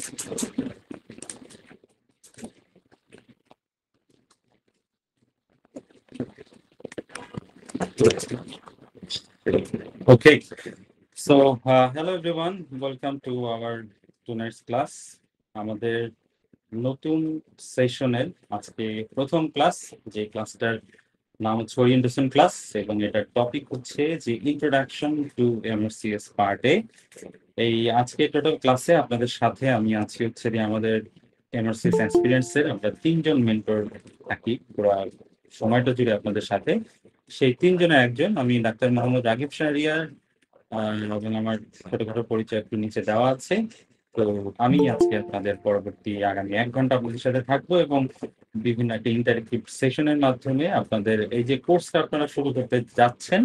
Okay, so hello everyone, welcome to our tonight's class. আমাদের নতুন সেশনের আজকে প্রথম ক্লাস, যে ক্লাসটার নাম হচ্ছে ওরিয়েন্টেশন ক্লাস, এবং এটার টপিক হচ্ছে যে ইন্ট্রোডাকশন টু এমএসসিএস পার্ট এ। এই আজকে টোটাল ক্লাসে আপনাদের সাথে আমি আছি হচ্ছে যে আমাদের এমএসসিএস এক্সপিরিয়েন্সের আমরা তিনজন মেন্টর থাকি পুরো সময়টা জুড়ে আপনাদের সাথে। সেই তিনজনের একজন আমি ডাক্তার মোহাম্মদ রাগিব শাহরিয়ার, এবং আমার ছোটখাটো পরিচয় একটু নিচে দেওয়া আছে। তো আমি আজকে আপনাদের পরবর্তী আগামী 1 ঘন্টা আপনাদের সাথে থাকবো এবং বিভিন্ন একটা ইন্টারেক্টিভ সেশনের মাধ্যমে আপনাদের এই যে কোর্সটা আপনারা শুরু করতে যাচ্ছেন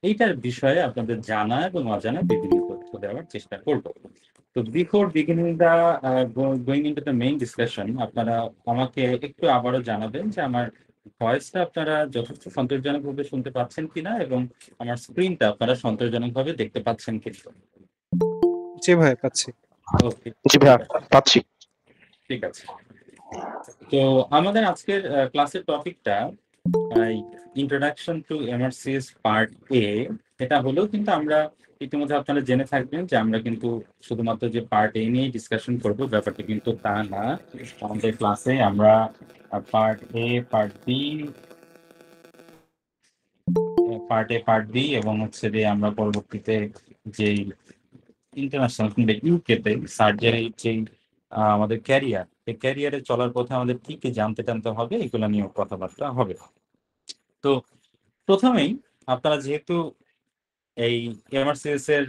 এইটার বিষয়ে আপনাদের জানা এবং অজানা বিভিন্ন তথ্য দেওয়ার চেষ্টা করব। তো before beginning the going into the main discussion, আপনারা আমাকে একটু আবারও জানাবেন যে আমার ভয়েসটা আপনারা যথেষ্ট সন্তোষজনকভাবে শুনতে পাচ্ছেন কিনা, এবং আমার স্ক্রিনটা আপনারা সন্তোষজনকভাবে দেখতে পাচ্ছেন কিনা। জি ভাই, পাচ্ছি। ওকে, জি ভাইয়া, পাচ্ছি। ঠিক আছে। তো আমাদের আজকের ক্লাসের টপিকটা ইন্ট্রোডাকশন টু এমআরসিএস পার্ট এ। এটা হলেও কিন্তু আমরা ইতিমধ্যে আপনারা জেনে থাকবেন যে আমরা কিন্তু শুধুমাত্র যে পার্ট এ নিয়ে ডিসকাশন করব, ব্যাপারটা কিন্তু তা না। আমাদের ক্লাসে আমরা part A, part B, part B এবং হচ্ছে যে আমরা পরবর্তীতে যে ইন্টারন্যাশনাল কিংবা ইউকেতে সার্জারির যে আমাদের ক্যারিয়ার, এই ক্যারিয়ারে চলার পথে আমাদের কি কি জানতে টানতে হবে এগুলো নিয়েও কথাবার্তা হবে। তো প্রথমেই আপনারা যেহেতু এই এমআরসিএস এর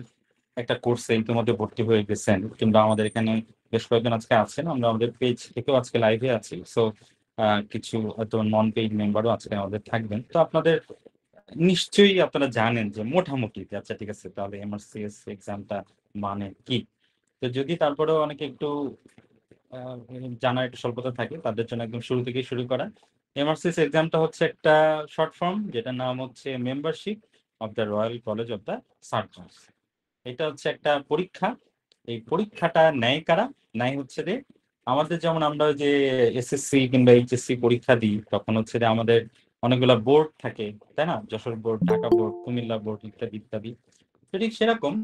একটা কোর্সে ইতিমধ্যে ভর্তি হয়ে গেছেন, কিংবা আমাদের এখানে বেশ কয়েকজন আজকে আছেন, আমরা আমাদের পেজ থেকেও আজকে লাইভে আছি, সো কিছু হয়তো নন পেইড মেম্বারও আজকে আমাদের থাকবেন। তো আপনাদের নিশ্চয়ই আপনারা জানেন যে মোটামুটি, আচ্ছা ঠিক আছে, তাহলে এমআরসিএস এক্সামটা মানে কি। তো যদি তারপরেও অনেকে একটু জানার একটু স্বল্পতা থাকে, তাদের জন্য একদম শুরু থেকেই শুরু করা। এমআরসিএস এক্সামটা হচ্ছে একটা শর্ট ফর্ম, যেটার নাম হচ্ছে membership of the royal college of the surgeons. এটা হচ্ছে একটা পরীক্ষা। এই পরীক্ষাটা নেয় কারা? নেয় হচ্ছে যে আমাদের, যেমন আমরা ওই যে এসএসসি কিংবা এইচএসসি পরীক্ষা দিই, তখন হচ্ছে যে আমাদের অনেকগুলা বোর্ড থাকে, তাই না? Jessore board, Dhaka board, Comilla board ইত্যাদি ইত্যাদি। তো ঠিক সেরকম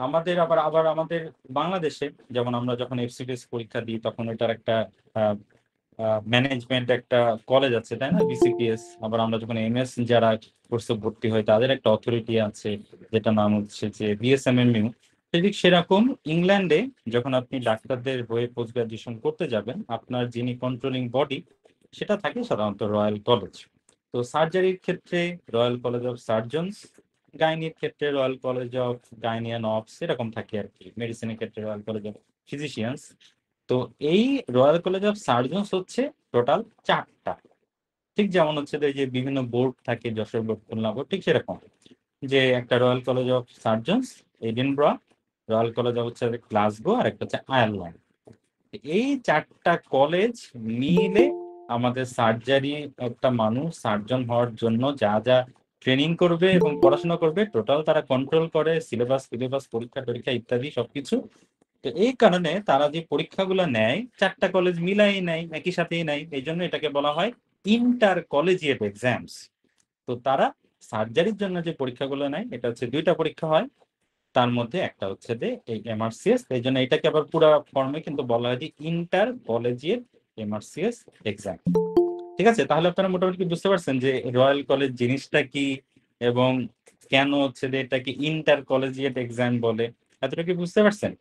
আমাদের আবার আবার আমাদের বাংলাদেশে যেমন আমরা যখন এফসিডিএস পরীক্ষা দিই, তখন ওটার একটা ম্যানেজমেন্ট একটা কলেজ আছে, তাই না, বিসিপিএস। আবার আমরা যখন এমএস যারা কোর্সে ভর্তি হয় তাদের একটা অথরিটি আছে, যেটা নাম হচ্ছে যে বিএসএমএমইউ। ঠিক সেরকম ইংল্যান্ডে যখন আপনি ডাক্তারদের হয়ে পোস্ট গ্রাজুয়েশন করতে যাবেন, আপনার যিনি কন্ট্রোলিং বডি সেটা থাকে সাধারণত রয়্যাল কলেজ। তো সার্জারির ক্ষেত্রে রয়্যাল কলেজ অফ সার্জনস, গাইনির ক্ষেত্রে রয়্যাল কলেজ অফ গাইনিয়ান অফস, এরকম থাকে আর কি। মেডিসিনের ক্ষেত্রে রয়্যাল কলেজ অফ ফিজিশিয়ানস। তো এই রয়্যাল কলেজ অফ সার্জনস হচ্ছে টোটাল 4টা। ঠিক যেমন হচ্ছে যে বিভিন্ন বোর্ড থাকে, যশোর বোর্ড, খুলনা বোর্ড, ঠিক সেরকম যে একটা royal college of surgeons Edinburgh, royal college of হচ্ছে গ্লাসগো, আর একটা হচ্ছে আয়ারল্যান্ড। এই 4টা কলেজ মিলে আমাদের সার্জারি, একটা মানুষ সার্জন হওয়ার জন্য যা যা ট্রেনিং করবে এবং পড়াশোনা করবে, টোটাল তারা কন্ট্রোল করে, সিলেবাস পরীক্ষা টরীক্ষা ইত্যাদি সবকিছু। তো এই কারণে তারা যে পরীক্ষাগুলো নেয় 4টা কলেজ মিলাই নেয়, একই সাথেই নেয়, এই জন্য এটাকে বলা হয় ইন্টার কলেজিয়েট এক্সামস। তো তারা সার্জারির জন্য যে পরীক্ষাগুলো নেয়, এটা হচ্ছে 2টা পরীক্ষা হয়, তার মধ্যে একটা হচ্ছে যে এই এমআরসিএস। এই জন্য এটাকে আবার পুরো ফর্মে কিন্তু বলা হয় যে ইন্টার কলেজিয়েট এমআরসিএস এক্সাম। ঠিক আছে, তাহলে আপনারা মোটামুটি বুঝতে পারছেন যে রয়্যাল কলেজ জিনিসটা কি এবং কেন হচ্ছে যে এটাকে ইন্টার কলেজিয়েট এক্সাম বলে, এতটা কি বুঝতে পারছেন?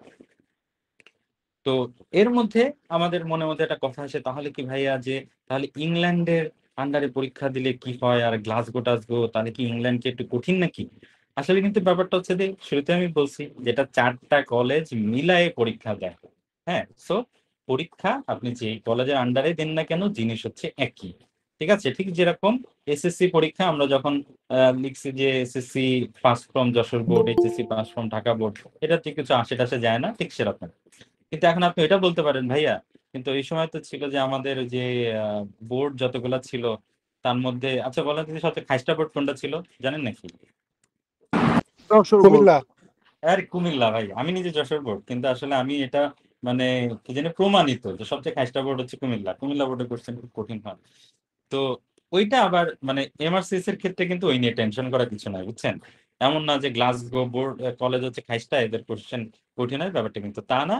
তো এর মধ্যে আমাদের মনে মধ্যে একটা কথা আসে, তাহলে কি ভাইয়া যে তাহলে ইংল্যান্ডের আন্ডারে পরীক্ষা দিলে কি হয়, আর গ্লাসগো টাসগো তাহলে কি ইংল্যান্ডকে একটু কঠিন নাকি? আসলে কিন্তু ব্যাপারটা হচ্ছে যে শুরুতে আমি বলছি যেটা 4টা কলেজ মিলায়ে পরীক্ষা দেয়। হ্যাঁ, সো পরীক্ষা আপনি যে কলেজের আন্ডারে দেন না কেন, জিনিস হচ্ছে একই। ঠিক আছে, ঠিক যেরকম এসএসসি পরীক্ষা আমরা যখন লিখছি যে SSC past form Jessore board, HSC past form Dhaka board, এটা ঠিক কিছু আসে টাসে যায় না, ঠিক সেরকম। কিন্তু এখন আপনি এটা বলতে পারেন ভাইয়া, কিন্তু এই সময় তো ছিল যে আমাদের যে বোর্ড যতগুলা ছিল তার মধ্যে, আচ্ছা বলেন তো সবচেয়ে খাইস্টা বোর্ড কোনটা ছিল, জানেন নাকি? কুমিল্লা। আরে কুমিল্লা ভাই, আমি নিজে যশোর বোর্ড, কিন্তু আসলে আমি এটা মানে কি জানি প্রমাণিত যে সবচেয়ে খাইস্টা বোর্ড হচ্ছে কুমিল্লা বোর্ডে কোশ্চেন খুব কঠিন হয়। তো ওইটা আবার মানে এমআরসিএস এর ক্ষেত্রে কিন্তু ওই নিয়ে টেনশন করার কিছু নাই, বুঝছেন? এমন না যে গ্লাসগো বোর্ড কলেজ হচ্ছে খাইস্টা, এদের কোশ্চেন কঠিন হয়, ব্যাপারটা কিন্তু তা না।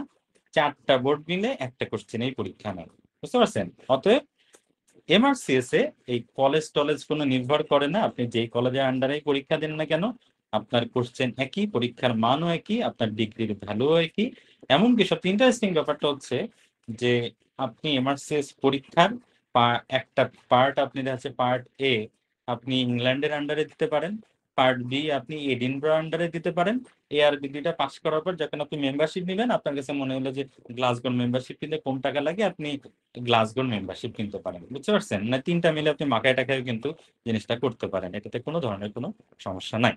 4টা বোর্ড মিলে একটা কোশ্চেনেই পরীক্ষা নেয়, বুঝতে পারছেন? অতএব এমআরসিএস এ এই কলেজ টলেজ কোনো নির্ভর করে না। আপনি যেই কলেজের আন্ডারে পরীক্ষা দেন না কেন, আপনার কোশ্চেন একই, পরীক্ষার মানও একই, আপনার ডিগ্রির ভ্যালুও একই। এমনকি সবচেয়ে ইন্টারেস্টিং ব্যাপারটা হচ্ছে যে আপনি এমআরসিএস পরীক্ষার একটা পার্ট আপনি দেখা যাচ্ছে পার্ট এ আপনি ইংল্যান্ডের আন্ডারে দিতে পারেন, পার্ট বি আপনি এডিনব্রা আন্ডারে দিতে পারেন। এ আর বি দুইটা পাস করার পর যখন আপনি মেম্বারশিপ নেবেন, আপনার কাছে মনে হলো যে গ্লাসগোর মেম্বারশিপ কিনতে কম টাকা লাগে, আপনি গ্লাসগোর মেম্বারশিপ কিনতে পারেন, বুঝতে পারছেন? না 3টা মিলে আপনি মাখায় টাকায় কিন্তু জিনিসটা করতে পারেন, এটাতে কোনো ধরনের কোনো সমস্যা নাই।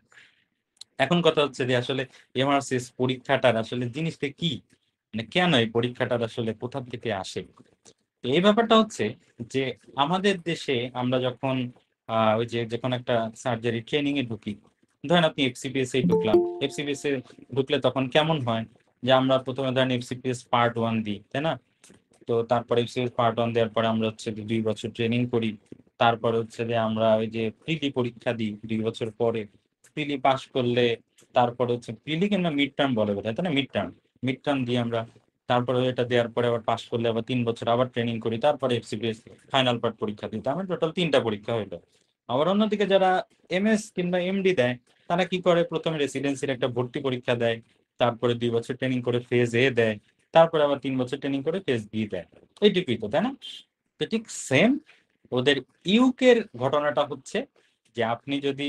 এখন কথা হচ্ছে যে আসলে এমআরসিএস পরীক্ষাটার আসলে জিনিসটা কি, মানে কেন এই পরীক্ষাটার আসলে কোথা থেকে আসে? তো এই ব্যাপারটা হচ্ছে যে আমাদের দেশে আমরা যখন ওই যে কোনো একটা সার্জারি ট্রেনিং এ ঢুকি, ধরেন আপনি এফসিপিএস এ ঢুকলাম, এফসিপিএস এ ঢুকলে তখন কেমন হয় যে আমরা প্রথমে ধরেন এফসিপিএস পার্ট 1 দিই, তাই না? তো তারপরে এফসিপিএস পার্ট 1 দেওয়ার পরে আমরা হচ্ছে 2 বছর ট্রেনিং করি। তারপরে হচ্ছে যে আমরা ওই যে প্রিলি পরীক্ষা দিই 2 বছর পরে। প্রিলি পাস করলে তারপরে হচ্ছে প্রিলি কিংবা মিড টার্ম বলে বোধহয়, তাই না? মিড টার্ম দিই আমরা। তারপরে এটা দেওয়ার পরে আবার পাস করলে আবার 3 বছর আবার ট্রেনিং করি, তারপরে এফসিপিএস ফাইনাল পার্ট পরীক্ষা দিই। তার মানে টোটাল 3টা পরীক্ষা হইলো। আবার অন্যদিকে যারা এমএস কিংবা এমডি দেয়, তারা কি করে, প্রথমে রেসিডেন্সির একটা ভর্তি পরীক্ষা দেয়, তারপরে 2 বছর ট্রেনিং করে ফেজ এ দেয়, তারপরে আবার 3 বছর ট্রেনিং করে ফেজ বি দেয়। এইটুকুই তো, তাই না? তো ঠিক সেম ওদের ইউকের ঘটনাটা হচ্ছে যে আপনি যদি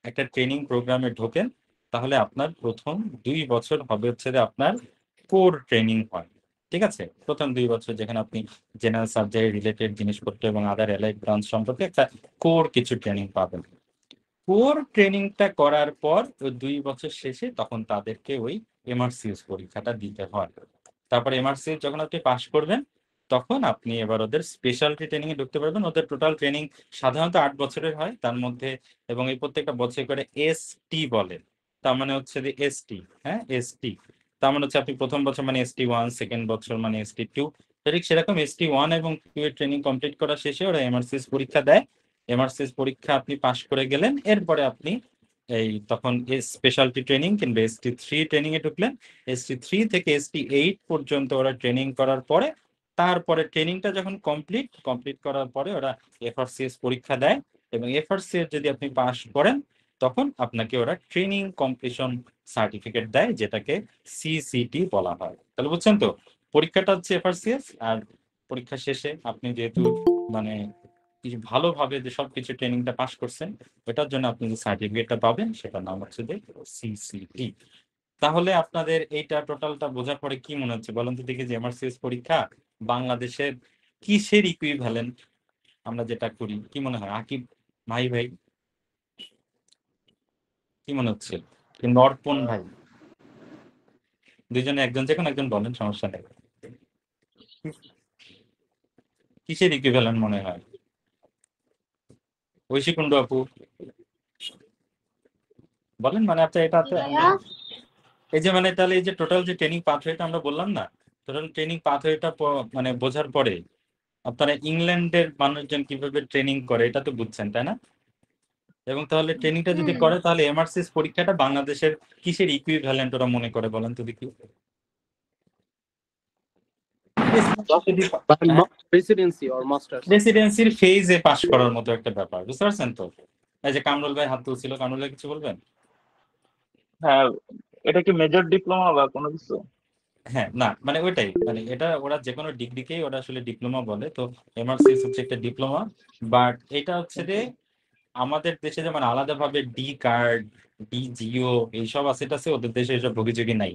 একটা ট্রেনিং প্রোগ্রামে ঢোকেন, তাহলে আপনার প্রথম 2 বছর হবে হচ্ছে যে আপনার কোর ট্রেনিং হয়, ঠিক আছে? প্রথম 2 বছর যেখানে আপনি জেনারেল সার্জারি রিলেটেড জিনিসপত্র এবং আদার অ্যালাইড ব্রাঞ্চ সম্পর্কে একটা কোর কিছু ট্রেনিং পাবেন। কোর ট্রেনিংটা করার পর ওই 2 বছর শেষে তখন তাদেরকে ওই এমআরসিএস পরীক্ষাটা দিতে হয়। তারপর এমআরসিএস যখন আপনি পাস করবেন, তখন আপনি এবার ওদের স্পেশালিটি ট্রেনিং এ ঢুকতে পারবেন। ওদের টোটাল ট্রেনিং সাধারণত 8 বছরের হয়, তার মধ্যে এবং এই প্রত্যেকটা বছর করে এসটি বলে। তার মানে হচ্ছে যে এসটি, হ্যাঁ এসটি, তার মানে হচ্ছে আপনি প্রথম বছর মানে ST1, সেকেন্ড বছর মানে ST2। ঠিক সেরকম ST1 এবং 2 এর ট্রেনিং কমপ্লিট করা শেষে ওরা এমআরসিএস পরীক্ষা দেয়। এমআরসিএস পরীক্ষা আপনি পাশ করে গেলেন, এরপরে আপনি এই তখন স্পেশালিটি ট্রেনিং কিংবা ST3 ট্রেনিং এ ঢুকলেন। ST3 থেকে ST8 পর্যন্ত ওরা ট্রেনিং করার পরে, তারপরে ট্রেনিংটা যখন কমপ্লিট করার পরে ওরা এফআরসিএস পরীক্ষা দেয়, এবং এফআরসিএস যদি আপনি পাস করেন, তখন আপনাকে ওরা ট্রেনিং কমপ্লিশন সার্টিফিকেট দেয়, যেটাকে সিসিটি বলা হয়। তাহলে বুঝছেন তো, পরীক্ষাটা হচ্ছে এফআরসিএস, আর পরীক্ষা শেষে আপনি যেহেতু মানে কিছু ভালোভাবে যে সবকিছু ট্রেনিংটা পাস করছেন, ওটার জন্য আপনি যে সার্টিফিকেটটা পাবেন সেটার নাম হচ্ছে যে সিসিটি। তাহলে আপনাদের এইটা টোটালটা বোঝার পরে কি মনে হচ্ছে বলেন তো দেখি, যে এমআরসিএস পরীক্ষা বাংলাদেশের কিসের ইকুইভ্যালেন্ট? আমরা যেটা করি, কি মনে হয় আকিব ভাই কি মনে হচ্ছে? কিংবা অর্পণ ভাই, দুইজনে একজন যে কোনো একজন বলেন, সমস্যা নেই। কিসের ইকুইভ্যালেন্ট মনে হয়? ঐশী কুণ্ডু আপু বলেন। মানে আচ্ছা, জি এটাতে আমরা ভাইয়া। এই যে মানে তাহলে এই যে টোটাল যে ট্রেনিং পাথওয়েটা আমরা বললাম না, টোটাল ট্রেনিং পাথওয়েটা মানে বোঝার পরে আপনারা ইংল্যান্ডের মানুষজন কিভাবে ট্রেনিং করে এটা তো বুঝছেন, তাই না? এবং তাহলে ট্রেনিংটা যদি হুম। করে, তাহলে এমআরসিএস পরীক্ষাটা বাংলাদেশের কিসের ইকুইভ্যালেন্ট ওরা মনে করে বলেন তো দেখি? হ্যাঁ, প্রেসিডেন্সি অর মাস্টার্স। প্রেসিডেন্সির ফেজে পাস করার মতো একটা ব্যাপার, বুঝতে পারছেন তো? এই যে কামরুল ভাই হাত তুলছিল, কামরুল ভাই কিছু বলবেন? হ্যাঁ, এটা কি মেজর ডিপ্লোমা বা কোনো কিছু? হ্যাঁ, না মানে ওইটাই, মানে এটা ওরা যে কোনো ডিগ্রিকেই ওরা আসলে ডিপ্লোমা বলে। তো এমআরসিএস হচ্ছে একটা ডিপ্লোমা, বাট এটা হচ্ছে যে আমাদের দেশে যেমন আলাদাভাবে ডি কার্ড, ডিজিও এইসব আছে, এটা আছে, ওদের দেশে এসব ভোগীযোগী নাই।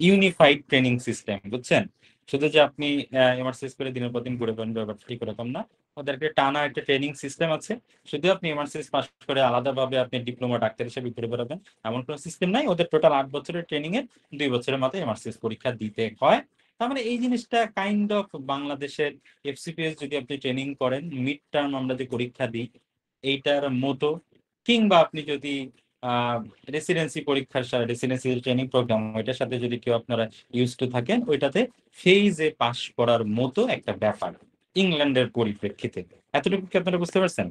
ইউনিফাইড ট্রেনিং সিস্টেম, বুঝছেন? শুধু যে আপনি এমআরসিএস করে দিনের পর দিন ঘুরে পাবেন, ব্যাপারটা ঠিক ওরকম না। ওদের একটা টানা একটা ট্রেনিং সিস্টেম আছে। শুধু আপনি এমআরসিএস পাস করে আলাদাভাবে আপনি ডিপ্লোমা ডাক্তার হিসেবে ঘুরে বেড়াবেন, এমন কোনো সিস্টেম নাই। ওদের টোটাল 8 বছরের ট্রেনিং এর 2 বছরের মাথায় এমআরসিএস পরীক্ষা দিতে হয়। তার মানে এই জিনিসটা কাইন্ড অফ বাংলাদেশের এফসিপিএস যদি আপনি ট্রেনিং করেন, মিড টার্ম আমরা যে পরীক্ষা দিই এইটার মতো। কিংবা আপনি যদি রেসিডেন্সি পরীক্ষার রেসিডেন্সি ট্রেনিং প্রোগ্রাম, ওইটার সাথে যদি কেউ আপনারা ইউজ টু থাকেন, ওইটাতে ফেইজে পাস করার মতো একটা ব্যাপার ইংল্যান্ডের পরিপ্রেক্ষিতে। এতটুকু কি আপনারা বুঝতে পারছেন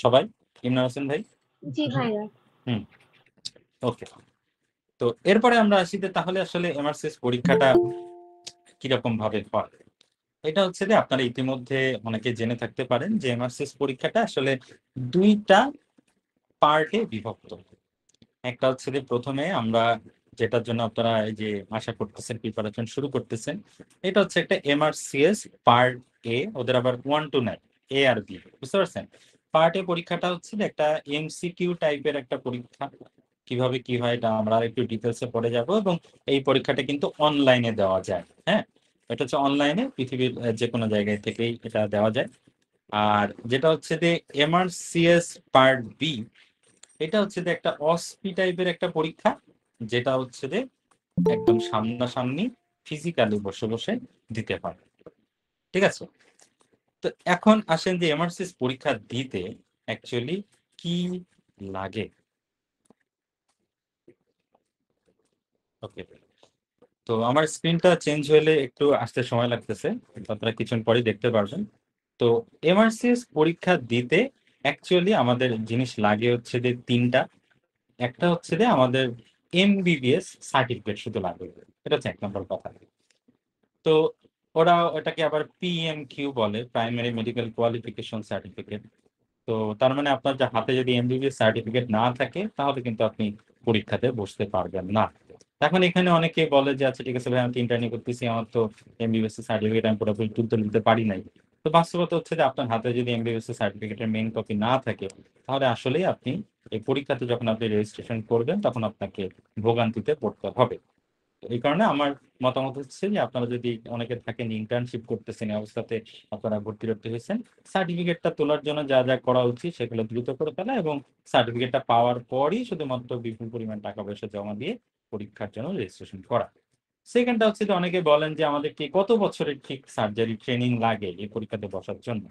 সবাই? ইমরান হোসেন ভাই? জি ভাইয়া। হুম, ওকে। তো এরপরে আমরা আসি যে তাহলে আসলে এমআরসিএস পরীক্ষাটা কিরকম ভাবে হয়। এটা হচ্ছে যে আপনারা ইতিমধ্যে অনেকে জেনে থাকতে পারেন যে এমআরসিএস পরীক্ষাটা আসলে দুইটা পার্টে বিভক্ত। একটা হচ্ছে যে প্রথমে আমরা যেটার জন্য আপনারা এই যে আশা করতেছেন, প্রিপারেশন শুরু করতেছেন, এটা হচ্ছে একটা এমআরসিএস পার্ট এ, ওদের আবার 1 to 9 এ আর বি, বুঝতে পারছেন? পার্ট এ পরীক্ষাটা হচ্ছে যে একটা এমসিকিউ টাইপের একটা পরীক্ষা। কিভাবে কি হয় এটা আমরা একটু ডিটেলসে পড়ে যাব, এবং এই পরীক্ষাটা কিন্তু অনলাইনে দেওয়া যায়। হ্যাঁ, এটা হচ্ছে অনলাইনে পৃথিবীর যে কোনো জায়গায় থেকেই এটা দেওয়া যায়। আর যেটা হচ্ছে যে এমআরসিএস পার্ট বি, এটা হচ্ছে যে একটা অসপি টাইপের একটা পরীক্ষা, যেটা হচ্ছে যে একদম সামনাসামনি ফিজিক্যালি বসে বসে দিতে হয়। ঠিক আছে? তো এখন আসেন যে এমআরসিএস পরীক্ষা দিতে অ্যাকচুয়ালি কি লাগে। ওকে, তো আমার স্ক্রিনটা চেঞ্জ হলে একটু আসতে সময় লাগতেছে, আপনারা কিছুক্ষণ পরেই দেখতে পারবেন। তো এমআরসিএস পরীক্ষা দিতে অ্যাকচুয়ালি আমাদের জিনিস লাগে হচ্ছে যে তিনটা। একটা হচ্ছে যে আমাদের এমবিবিএস সার্টিফিকেট শুধু লাগবে, এটা হচ্ছে 1 নম্বর কথা। তো ওরা ওটাকে আবার পিএমকিউ বলে, প্রাইমারি মেডিকেল কোয়ালিফিকেশন সার্টিফিকেট। তো তার মানে আপনার যে হাতে যদি এমবিবিএস সার্টিফিকেট না থাকে তাহলে কিন্তু আপনি পরীক্ষাতে বসতে পারবেন না। এখন এখানে অনেকে বলে যে আচ্ছা ঠিক আছে ভাই, আমি তো ইন্টার্নি করতেছি, আমার তো এমবিবিএস সার্টিফিকেট আমি পুরোপুরি তুলতে নিতে পারি নাই। তো বাস্তবতা হচ্ছে যে আপনার হাতে যদি এমবিবিএস সার্টিফিকেটের মেইন কপি না থাকে, তাহলে আসলেই আপনি এই পরীক্ষাতে যখন আপনি রেজিস্ট্রেশন করবেন তখন আপনাকে ভোগান্তিতে পড়তে হবে। এই কারণে আমার মতামত হচ্ছে যে আপনারা যদি অনেকে থাকেন ইন্টার্নশিপ করতেছেন, এই অবস্থাতে আপনারা ভর্তি করতে হয়েছেন, সার্টিফিকেটটা তোলার জন্য যা যা করা উচিত সেগুলো দ্রুত করে ফেলা, এবং সার্টিফিকেটটা পাওয়ার পরই শুধুমাত্র বিপুল পরিমাণ টাকা পয়সা জমা দিয়ে পরীক্ষার জন্য রেজিস্ট্রেশন করা। সেকেন্ডটা হচ্ছে যে অনেকে বলেন যে আমাদের কি কত বছরের ঠিক সার্জারি ট্রেনিং লাগে এই পরীক্ষাতে বসার জন্য।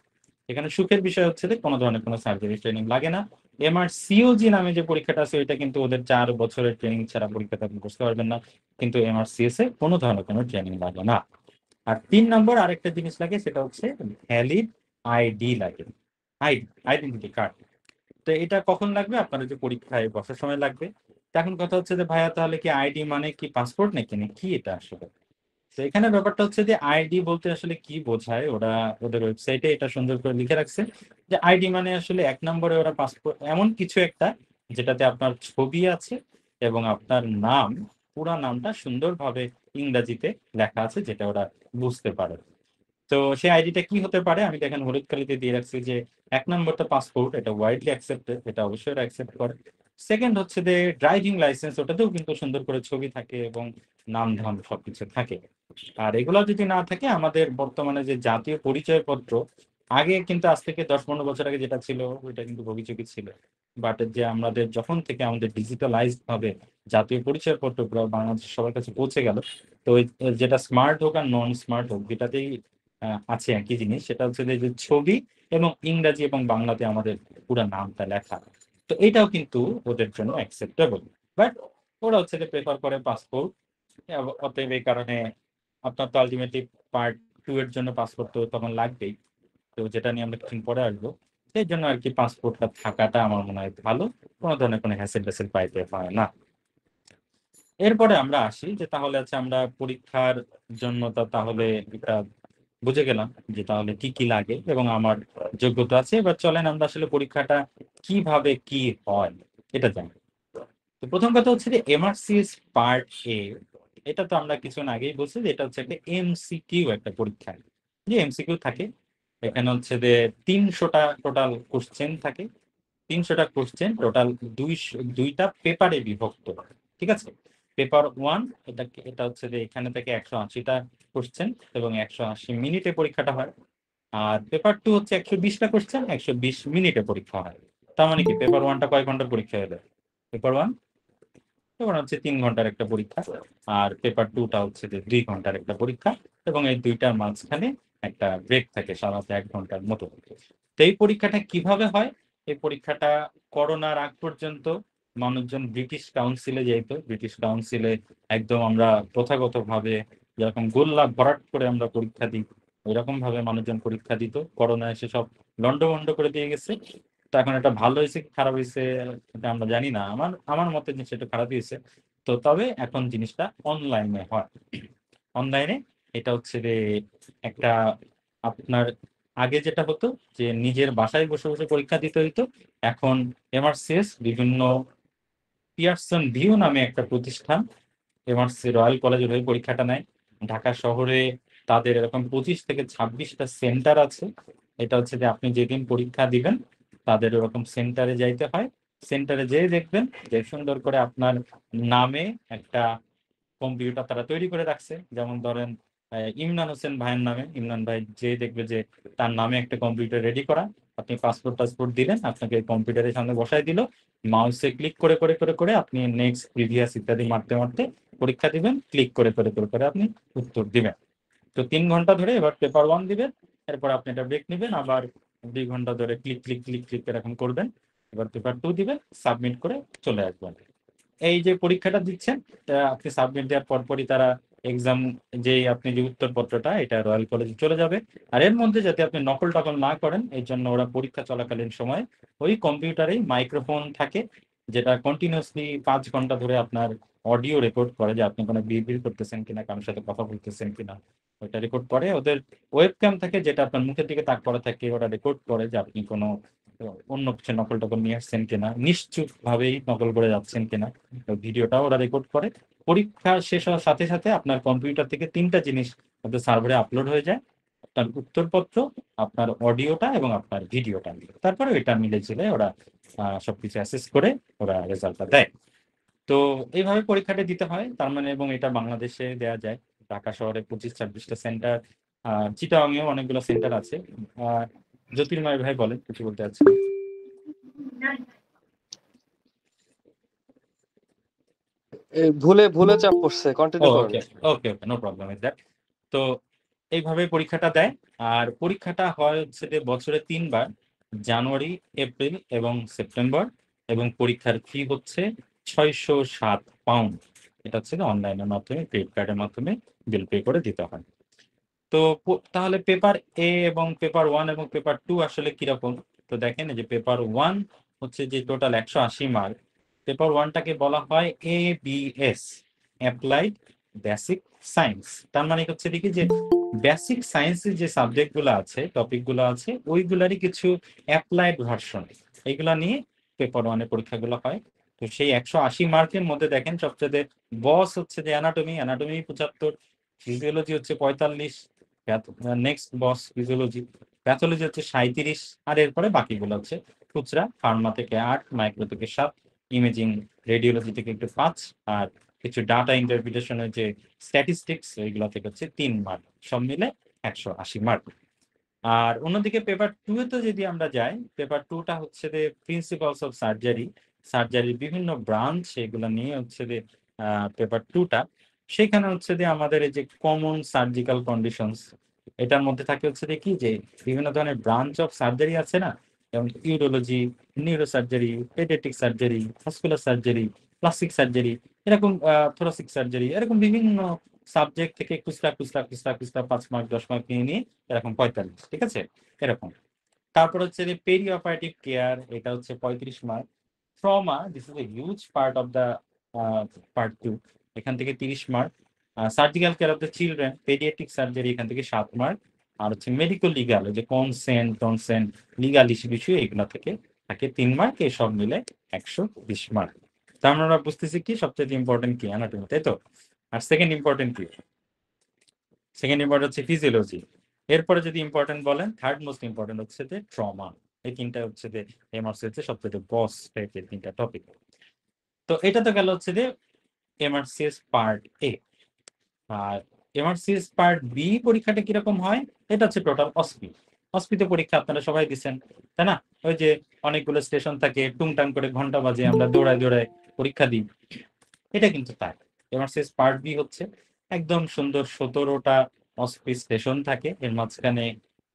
এখানে সুখের বিষয় হচ্ছে যে কোনো ধরনের কোনো সার্জারি ট্রেনিং লাগে না। এমআরসিওজি নামে যে পরীক্ষাটা আছে ওইটা কিন্তু ওদের 4 বছরের ট্রেনিং ছাড়া পরীক্ষাতে আপনি বসতে পারবেন না, কিন্তু এমআরসিএস এ কোনো ধরনের কোনো ট্রেনিং লাগে না। আর 3 নম্বর আরেকটা জিনিস লাগে, সেটা হচ্ছে ভ্যালিড আইডি লাগে, আইডেন্টিটি কার্ড। তো এটা কখন লাগবে? আপনারা যে পরীক্ষায় বসার সময় লাগবে। তো এখন কথা হচ্ছে যে ভাইয়া তাহলে কি আইডি মানে কি পাসপোর্ট নাকি, কি এটা আসলে? তো এখানে ব্যাপারটা হচ্ছে যে আইডি বলতে আসলে কি বোঝায়, ওরা ওদের ওয়েবসাইটে এটা সুন্দর করে লিখে রাখছে যে আইডি মানে আসলে 1 নম্বরে ওরা পাসপোর্ট এমন কিছু একটা যেটাতে আপনার ছবি আছে এবং আপনার নাম, পুরা নামটা সুন্দরভাবে ইংরেজিতে লেখা আছে, যেটা ওরা বুঝতে পারে। তো সেই আইডিটা কি হতে পারে? আমি দেখেন হলুদ কালিতে দিয়ে রাখছি যে 1 নম্বরটা পাসপোর্ট, এটা ওয়াইডলি অ্যাকসেপ্টেড, এটা অবশ্যই ওরা অ্যাকসেপ্ট করে। সেকেন্ড হচ্ছে যে ড্রাইভিং লাইসেন্স, ওটাতেও কিন্তু সুন্দর করে ছবি থাকে এবং নাম ধাম সবকিছু থাকে। আর এগুলো যদি না থাকে, আমাদের বর্তমানে যে জাতীয় পরিচয়পত্র, আগে কিন্তু আজ থেকে 10-15 বছর আগে যেটা ছিল ওইটা কিন্তু ভবিষ্যৎ ছিল, বাট যে আমাদের যখন থেকে আমাদের ডিজিটালাইজড ভাবে জাতীয় পরিচয়পত্র বাংলাদেশের সবার কাছে পৌঁছে গেল, তো যেটা স্মার্ট হোক আর নন স্মার্ট হোক যেটাতেই আছে একই জিনিস, সেটা হচ্ছে যে ছবি এবং ইংরাজি এবং বাংলাতে আমাদের পুরো নামটা লেখা। তো এটাও কিন্তু ওদের জন্য অ্যাকসেপ্টেবল, বাট ওরা হচ্ছে যে প্রেফার করে পাসপোর্ট। অতএব এই কারণে আপনার তো আলটিমেটলি পার্ট 2 এর জন্য পাসপোর্ট তো তখন লাগবেই। তো যেটা নিয়ে আমরা কিছুদিন পরে আসবো, সেই জন্য আর কি পাসপোর্টটা থাকাটা আমার মনে হয় ভালো, কোনো ধরনের কোনো হ্যাসেল ট্যাসেল পাইতে হয় না। এরপরে আমরা আসি যে তাহলে আছে আমরা পরীক্ষার জন্য তাহলে এটা বুঝে গেলাম যে তাহলে কি কি লাগে এবং আমার যোগ্যতা আছে। এবার চলেন আমরা আসলে পরীক্ষাটা কিভাবে কি হয় এটা জানি। তো প্রথম কথা হচ্ছে যে এমআরসিএস পার্ট এ, এটা তো আমরা কিছুক্ষণ আগেই বলছি যে এটা হচ্ছে একটা এমসিকিউ একটা পরীক্ষা, যে এমসিকিউ থাকে। এখানে হচ্ছে যে 300টা টোটাল কোশ্চেন থাকে, 300টা কোশ্চেন টোটাল দুইটা পেপারে বিভক্ত। ঠিক আছে? পেপার 1 এটা হচ্ছে যে এখানে থেকে 180টা কোশ্চেন এবং 180 মিনিটে পরীক্ষাটা হয়। আর পেপার 2 হচ্ছে 120টা কোশ্চেন, 120 মিনিটে পরীক্ষা হয়। তার মানে কি পেপার 1টা কয় ঘন্টার পরীক্ষা হলো? পেপার 1 পেপার হচ্ছে 3 ঘন্টার একটা পরীক্ষা, আর পেপার 2টা হচ্ছে যে 2 ঘন্টার একটা পরীক্ষা, এবং এই দুইটার মাঝখানে একটা ব্রেক থাকে সাধারণত 1 ঘন্টার মতো। তো এই পরীক্ষাটা কিভাবে হয়? এই পরীক্ষাটা করোনার আগ পর্যন্ত মানুষজন ব্রিটিশ কাউন্সিলে যেত, ব্রিটিশ কাউন্সিলে একদম আমরা প্রথাগতভাবে যেরকম গোল্লা ভরাট করে আমরা পরীক্ষা দিই, ওইরকম ভাবে মানুষজন পরীক্ষা দিত। করোনা এসে সব লন্ডভন্ড করে দিয়ে গেছে। তো এখন এটা ভালো হয়েছে কি খারাপ হয়েছে এটা আমরা জানি না। আমার আমার মতে জিনিসটা একটু খারাপ হয়েছে। তো তবে এখন জিনিসটা অনলাইনে হয়। অনলাইনে এটা হচ্ছে যে একটা আপনার আগে যেটা হতো যে নিজের বাসায় বসে বসে পরীক্ষা দিতে হইতো, এখন এমআরসিএস বিভিন্ন পিয়ারসন ভিউ নামে একটা প্রতিষ্ঠান এমআরসি রয়্যাল কলেজের হয়ে পরীক্ষাটা নেয়। ঢাকা শহরে তাদের এরকম 25 থেকে 26টা সেন্টার আছে। এটা হচ্ছে যে আপনি যেদিন পরীক্ষা দিবেন তাদের ওরকম সেন্টারে যাইতে হয়। সেন্টারে যেয়ে দেখবেন যে সুন্দর করে আপনার নামে একটা কম্পিউটার তারা তৈরি করে রাখছে। যেমন ধরেন ইমরান হোসেন ভাইয়ের নামে, ইমরান ভাই যে দেখবে যে তার নামে একটা কম্পিউটার রেডি করা। আপনি পাসপোর্ট টাসপোর্ট দিলেন, আপনাকে কম্পিউটারের সামনে বসাই দিল, মাউসে ক্লিক করে করে করে করে আপনি নেক্সট প্রিভিয়াস ইত্যাদি মারতে মারতে পরীক্ষা দিবেন, ক্লিক করে করে করে করে আপনি উত্তর দিবেন। তো 3 ঘন্টা ধরে এবার পেপার 1 দিবেন, এরপর আপনি এটা ব্রেক নেবেন, আবার 2 ঘন্টা ধরে ক্লিক ক্লিক ক্লিক ক্লিক এরকম করবেন, এবার পেপার 2 দিবেন, সাবমিট করে চলে আসবেন। এই যে পরীক্ষাটা দিচ্ছেন আপনি সাবমিট দেওয়ার পরপরই তারা এক্সাম যে আপনি যে উত্তরপত্রটা এটা রয়্যাল কলেজে চলে যাবে। আর এর মধ্যে যাতে আপনি নকল টকল না করেন এই জন্য ওরা পরীক্ষা চলাকালীন সময় ওই কম্পিউটারেই মাইক্রোফোন থাকে, যেটা কন্টিনিউয়াসলি 5 ঘন্টা ধরে আপনার অডিও রেকর্ড করে যে আপনি কোনো বিড়বিড় করতেছেন কিনা, কারোর সাথে কথা বলতেছেন কিনা, ওইটা রেকর্ড করে। ওদের ওয়েবক্যাম থাকে যেটা আপনার মুখের দিকে তাক করা থাকে, ওরা রেকর্ড করে যে আপনি কোনো অন্য কিছু নকল টকল নিয়ে আসছেন কিনা, নিশ্চুপ ভাবেই নকল করে যাচ্ছেন কিনা, ভিডিওটাও ওরা রেকর্ড করে। পরীক্ষা শেষ হওয়ার সাথে সাথে আপনার কম্পিউটার থেকে 3টা জিনিস আপনার সার্ভারে আপলোড হয়ে যায়, আপনার উত্তরপত্র, আপনার অডিওটা এবং আপনার ভিডিওটা। তারপরে এটা মিলে ঝিলে ওরা সবকিছু অ্যাসেস করে ওরা রেজাল্টটা দেয়। তো এইভাবে পরীক্ষাটা দিতে হয় তার মানে, এবং এটা বাংলাদেশে দেয়া যায়। ঢাকা শহরে 25-26টা সেন্টার, চিটাগাংয়েও অনেকগুলো সেন্টার আছে। জ্যোতির্ময় ভাই বলেন, কিছু বলতে চাচ্ছেন? ভুলে ভুলে চাপ পড়ছে, কন্টিনিউ করেন। ওকে ওকে ওকে, নো প্রবলেম উইথ দ্যাট। তো এইভাবে পরীক্ষাটা দেয়। আর পরীক্ষাটা হয় হচ্ছে যে বছরে 3বার, জানুয়ারি, এপ্রিল এবং সেপ্টেম্বর। এবং পরীক্ষার ফি হচ্ছে 607 পাউন্ড। এটা হচ্ছে অনলাইনের মাধ্যমে ক্রেডিট কার্ডের মাধ্যমে বিল পে করে দিতে হয়। তো তাহলে পেপার এ এবং পেপার 1 এবং পেপার 2 আসলে কিরকম? তো দেখেন যে পেপার 1 হচ্ছে যে টোটাল 180 মার্ক। পেপার 1টাকে বলা হয় ABS, অ্যাপ্লাইড বেসিক সায়েন্স। তার মানে হচ্ছে কি যে বেসিক সায়েন্সের যে সাবজেক্টগুলো আছে, টপিকগুলো আছে, ওইগুলারই কিছু অ্যাপ্লাইড ভার্সন, এইগুলা নিয়ে পেপার 1 পরীক্ষাগুলো হয়। তো সেই 180 মার্কের মধ্যে দেখেন সবচেয়ে বস হচ্ছে যে অ্যানাটমি, 75, ফিজিওলজি হচ্ছে 45, নেক্সট বস ফিজিওলজি, প্যাথোলজি হচ্ছে 37, আর এরপরে বাকিগুলো হচ্ছে খুচরা। ফার্মা থেকে 8, মাইক্রো থেকে 7, ইমেজিং রেডিওলজি থেকে একটু 5, আর কিছু ডাটা ইন্টারপ্রিটেশনের যে স্ট্যাটিস্টিক্স ওইগুলো থেকে হচ্ছে 3 মার্ক, সব মিলে 180 মার্ক। আর অন্যদিকে পেপার 2 তে যদি আমরা যাই, পেপার 2টা হচ্ছে যে প্রিন্সিপালস অফ সার্জারি, সার্জারির বিভিন্ন ব্রাঞ্চ, এগুলো নিয়ে হচ্ছে যে পেপার 2টা। সেখানে হচ্ছে যে আমাদের এই যে কমন সার্জিক্যাল কন্ডিশনস, এটার মধ্যে থাকে হচ্ছে যে কি যে বিভিন্ন ধরনের ব্রাঞ্চ অফ সার্জারি আছে না, যেমন urology, neuro surgery, paediatric surgery, vascular surgery, plastic surgery, এরকম থোরাসিক সার্জারি, এরকম বিভিন্ন সাবজেক্ট থেকে খুচরা খুচরা খুচরা খুচরা 5 মার্ক 10 মার্ক নিয়ে নিয়ে এরকম 45, ঠিক আছে, এরকম। তারপর হচ্ছে যে পেরি অপারেটিভ কেয়ার, এটা হচ্ছে 35 mark. Trauma, this is a huge part of the part 2, এখান থেকে 30 mark. Surgical care of the children, paediatric surgery, এখান থেকে 7 মার্ক। আর হচ্ছে মেডিকেল লিগাল, যে কনসেন্ট টনসেন্ট লিগাল ইস্যু বিষয়, এগুলো থেকে থাকে 3 মার্ক। এই সব মিলে 120 মার্ক। তার মানে আমরা বুঝতেছি কি সবচেয়ে ইম্পর্টেন্ট কি অ্যানাটমি, তাই তো? আর সেকেন্ড ইম্পর্টেন্ট কি? সেকেন্ড ইম্পর্টেন্ট হচ্ছে ফিজিওলজি। এরপরে যদি ইম্পর্টেন্ট বলেন, থার্ড মোস্ট ইম্পর্টেন্ট হচ্ছে যে ট্রমা। এই 3টা হচ্ছে যে এমআরসি হচ্ছে সবচেয়ে বস টাইপের 3টা টপিক। তো এটা তো গেল হচ্ছে যে এমআরসিএস পার্ট এ। আর এমআরসিএস পার্ট বি পরীক্ষাটা কিরকম হয়, এটা হচ্ছে টোটাল অসপি। অসপিতে পরীক্ষা আপনারা সবাই দিচ্ছেন, তাই না? ওই যে অনেকগুলো স্টেশন থাকে, টুংটাং করে ঘন্টা বাজে, আমরা দৌড়ায় দৌড়ায় পরীক্ষা দিই, এটা কিন্তু তাই। এমআরসিএস পার্ট বি হচ্ছে একদম সুন্দর 17টা অসপি স্টেশন থাকে, এর মাঝখানে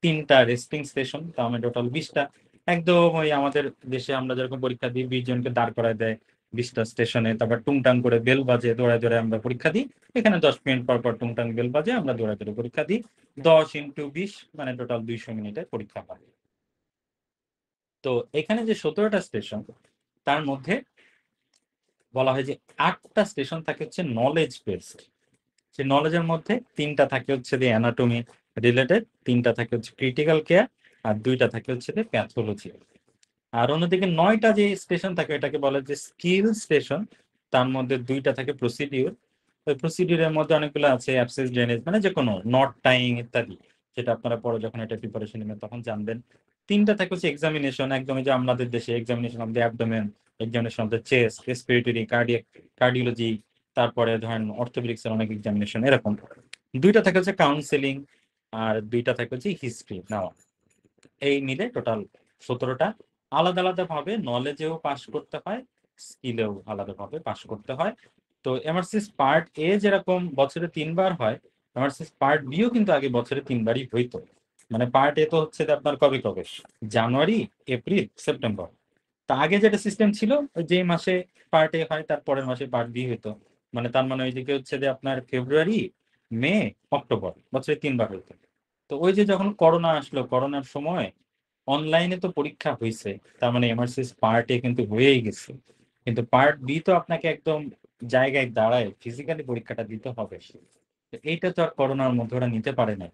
3টা রেস্টিং স্টেশন, তার মানে টোটাল 20টা। একদম ওই আমাদের দেশে আমরা যেরকম পরীক্ষা দিই 20 জনকে দাঁড় করায় দেয়, 20টা স্টেশনে, তারপর টুংটাং করে বেল বাজে, দৌড়ায় দৌড়ায় আমরা পরীক্ষা দিই। এখানে 10 মিনিট পর পর টুংটাং বেল বাজে, আমরা দৌড়ায় দৌড়ে পরীক্ষা দিই। 10 ইন্টু 20 মানে টোটাল 200 মিনিটের পরীক্ষা হয়। তো এখানে যে 17টা স্টেশন, তার মধ্যে বলা হয় যে 8টা স্টেশন থাকে হচ্ছে নলেজ বেসড। সেই নলেজের মধ্যে 3টা থাকে হচ্ছে যে অ্যানাটমি রিলেটেড, 3টা থাকে হচ্ছে ক্রিটিক্যাল কেয়ার, আর 2টা থাকে হচ্ছে যে প্যাথোলজি। আর অন্যদিকে 9টা যে স্টেশন থাকে এটাকে বলে যে স্কিল স্টেশন। তার মধ্যে 2টা থাকে প্রসিডিউর। ওই প্রসিডিউরের মধ্যে অনেকগুলো আছে অ্যাবসেস ড্রেনেজ, মানে যে কোনো নট টাইং ইত্যাদি, যেটা আপনারা পরে যখন এটা প্রিপারেশন নেবেন তখন জানবেন। 3টা থাকে হচ্ছে এক্সামিনেশন, একদম এই যে আমাদের দেশে examination of the abdomen, examination of the chest, respiratory, cardiology, তারপরে ধরেন অর্থোপেডিক্স এর অনেক এক্সামিনেশন এরকম। 2টা থাকে হচ্ছে কাউন্সেলিং, আর 2টা থাকে হচ্ছে হিস্ট্রি নেওয়া। এই মিলে টোটাল 17টা। আলাদা আলাদা ভাবে নলেজেও পাস করতে হয়, স্কিলেও আলাদাভাবে পাস করতে হয়। তো এমআরসিস পার্ট এ যেরকম বছরে 3বার হয়, এমআরসিস পার্ট বিও কিন্তু আগে বছরে 3বারই হইতো। মানে পার্ট এ তো হচ্ছে যে আপনার কবে কবে, জানুয়ারি, এপ্রিল, সেপ্টেম্বর। তা আগে যেটা সিস্টেম ছিল, ওই যে মাসে পার্ট এ হয় তার পরের মাসে পার্ট বি হইতো। মানে তার মানে ওইদিকে হচ্ছে যে আপনার ফেব্রুয়ারি, মে, অক্টোবর বছরে 3বার হইতো। তো ওই যে যখন করোনা আসলো, করোনার সময় অনলাইনে তো পরীক্ষা হয়েছে, তার মানে এমআরসিস পার্ট এ কিন্তু হয়েই গেছে। কিন্তু পার্ট বি তো আপনাকে একদম জায়গায় দাঁড়ায় ফিজিক্যালি পরীক্ষাটা দিতে হবে। তো এইটা তো আর করোনার মধ্যে ওরা নিতে পারে না।